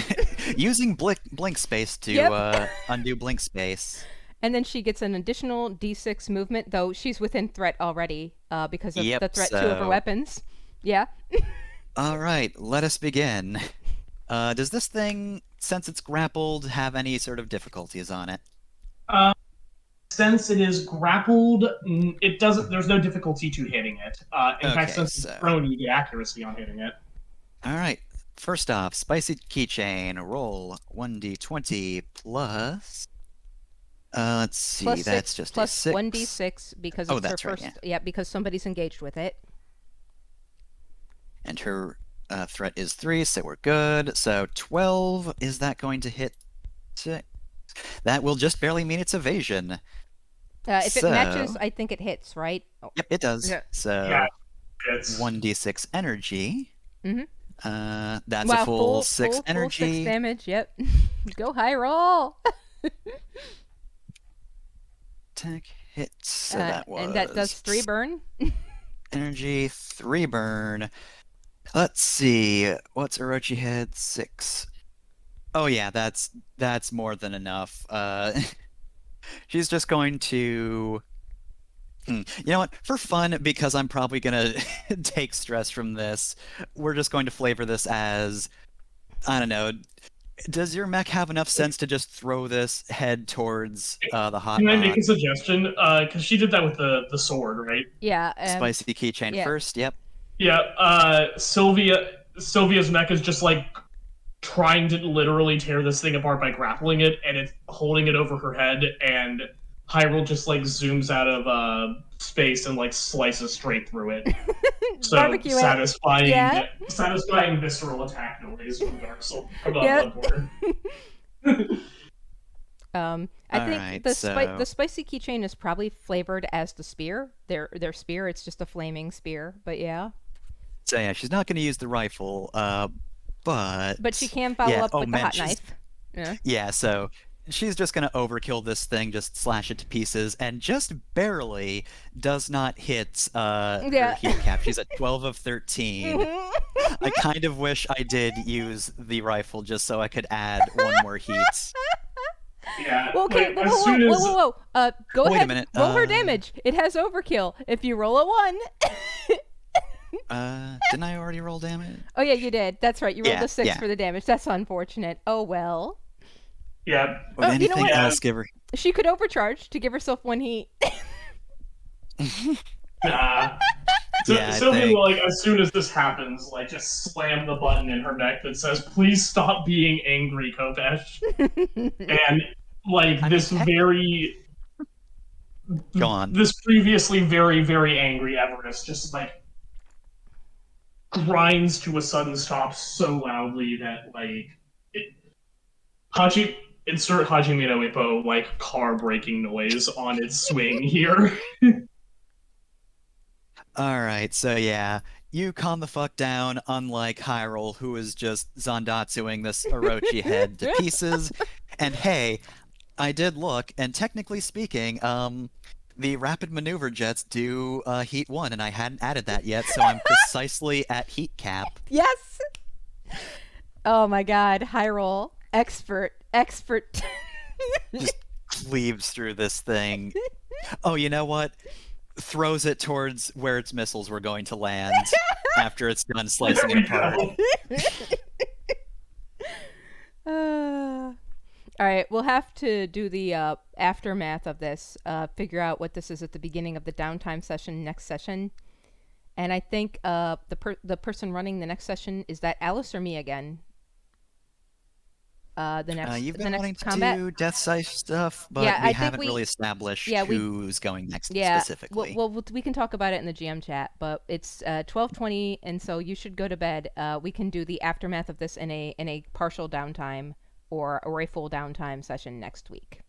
Using blink space to Yep. undo blink space. And then she gets an additional d6 movement, though she's within threat already because of Yep, the threat to of her so- weapons. Yeah. All right, let us begin. Does this thing, since it's grappled, have any sort of difficulties on it? since it is grappled, it doesn't. There's no difficulty to hitting it. In fact, Okay, since so- it's prone, you get accuracy on hitting it. All right. First off, spicy keychain. Roll 1d20 plus. Let's see. Plus That's six, just plus a 6. 1d6 because Oh, it's her that's right, first. Yeah, because somebody's engaged with it. And her threat is 3, so we're good. So 12. Is that going to hit 6? That will just barely mean it's evasion. If it matches, So- I think it hits, right? Oh, Yep, it does. Yeah. So Yeah, it's 1d6 energy. Mhm. That's wow, a full 6 full energy. 6 damage. Yep. Go high roll. Attack hits. So that was And that does 3 burn. energy, 3 burn. Let's see. What's Orochi head? 6. Oh yeah, that's more than enough. She's just going to. You know what? For fun, because I'm probably gonna take stress from this, we're just going to flavor this as, I don't know. Does your mech have enough sense to just throw this head towards the hot Can I make rod? a suggestion? Because she did that with the sword, right? Yeah. Spicy keychain yeah. first. Yep. Yeah. Sylvia's mech is just like trying to literally tear this thing apart by grappling it, and it's holding it over her head, and Hyrule just like zooms out of space and like slices straight through it. So Barbecue it. satisfying, Yeah. satisfying visceral attack noise from Dark Souls from Yeah. Bloodborne. I think Alright, the spicy keychain is probably flavored as the spear. Their spear. It's just a flaming spear. But yeah. So yeah, she's not going to use the rifle, but But she can follow yeah, up oh, with man, the hot she's- knife. Yeah. Yeah, so she's just going to overkill this thing, just slash it to pieces, and just barely does not hit her Yeah. heat cap. She's at 12 of 13. I kind of wish I did use the rifle just so I could add one more heat. Yeah. Well, okay, like, whoa, as whoa, soon whoa, as whoa, whoa, whoa. Go Wait a ahead. minute, Roll her damage. It has overkill. If you roll a 1. Didn't I already roll damage? Oh yeah, you did. That's right. You rolled Yeah, a 6 yeah. for the damage. That's unfortunate. Oh well. yeah, Would Oh, you know anything what? else give her? She could overcharge to give herself 1 heat. nah. So, Yeah, I Sylvia think- will, like, as soon as this happens, like, just slam the button in her neck that says, "Please stop being angry, Kopesh." And, like, I mean, this Go on. this previously very, very angry Everest just, like, grinds to a sudden stop so loudly that, like, insert Hajime no Ippo, like, car braking noise on its swing here. Alright, so yeah, you calm the fuck down, unlike Hyrule, who is just Zandatsuing this Orochi head to pieces. And hey, I did look, and technically speaking, the rapid maneuver jets do heat 1, and I hadn't added that yet, so I'm precisely at heat cap. Yes. Oh my God, Hyrule, expert. Just cleaves through this thing. Oh, you know what? Throws it towards where its missiles were going to land after it's done slicing There we it apart. go. All right, we'll have to do the aftermath of this, figure out what this is at the beginning of the downtime session next session. And I think the person running the next session, is that Alice or me again? The next You've the been wanting next to combat. do Death Sight stuff, but Yeah, I we think haven't we- really established yeah, we- who's going next Yeah, specifically. well, we can talk about it in the GM chat, but it's 12:20, and so you should go to bed. We can do the aftermath of this in a partial downtime or a full downtime session next week.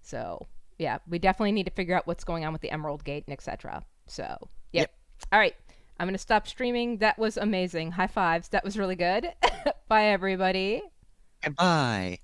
So yeah, we definitely need to figure out what's going on with the Emerald Gate and etc. So yep. All right, I'm gonna stop streaming. That was amazing. High fives. That was really good. Bye, everybody. Goodbye.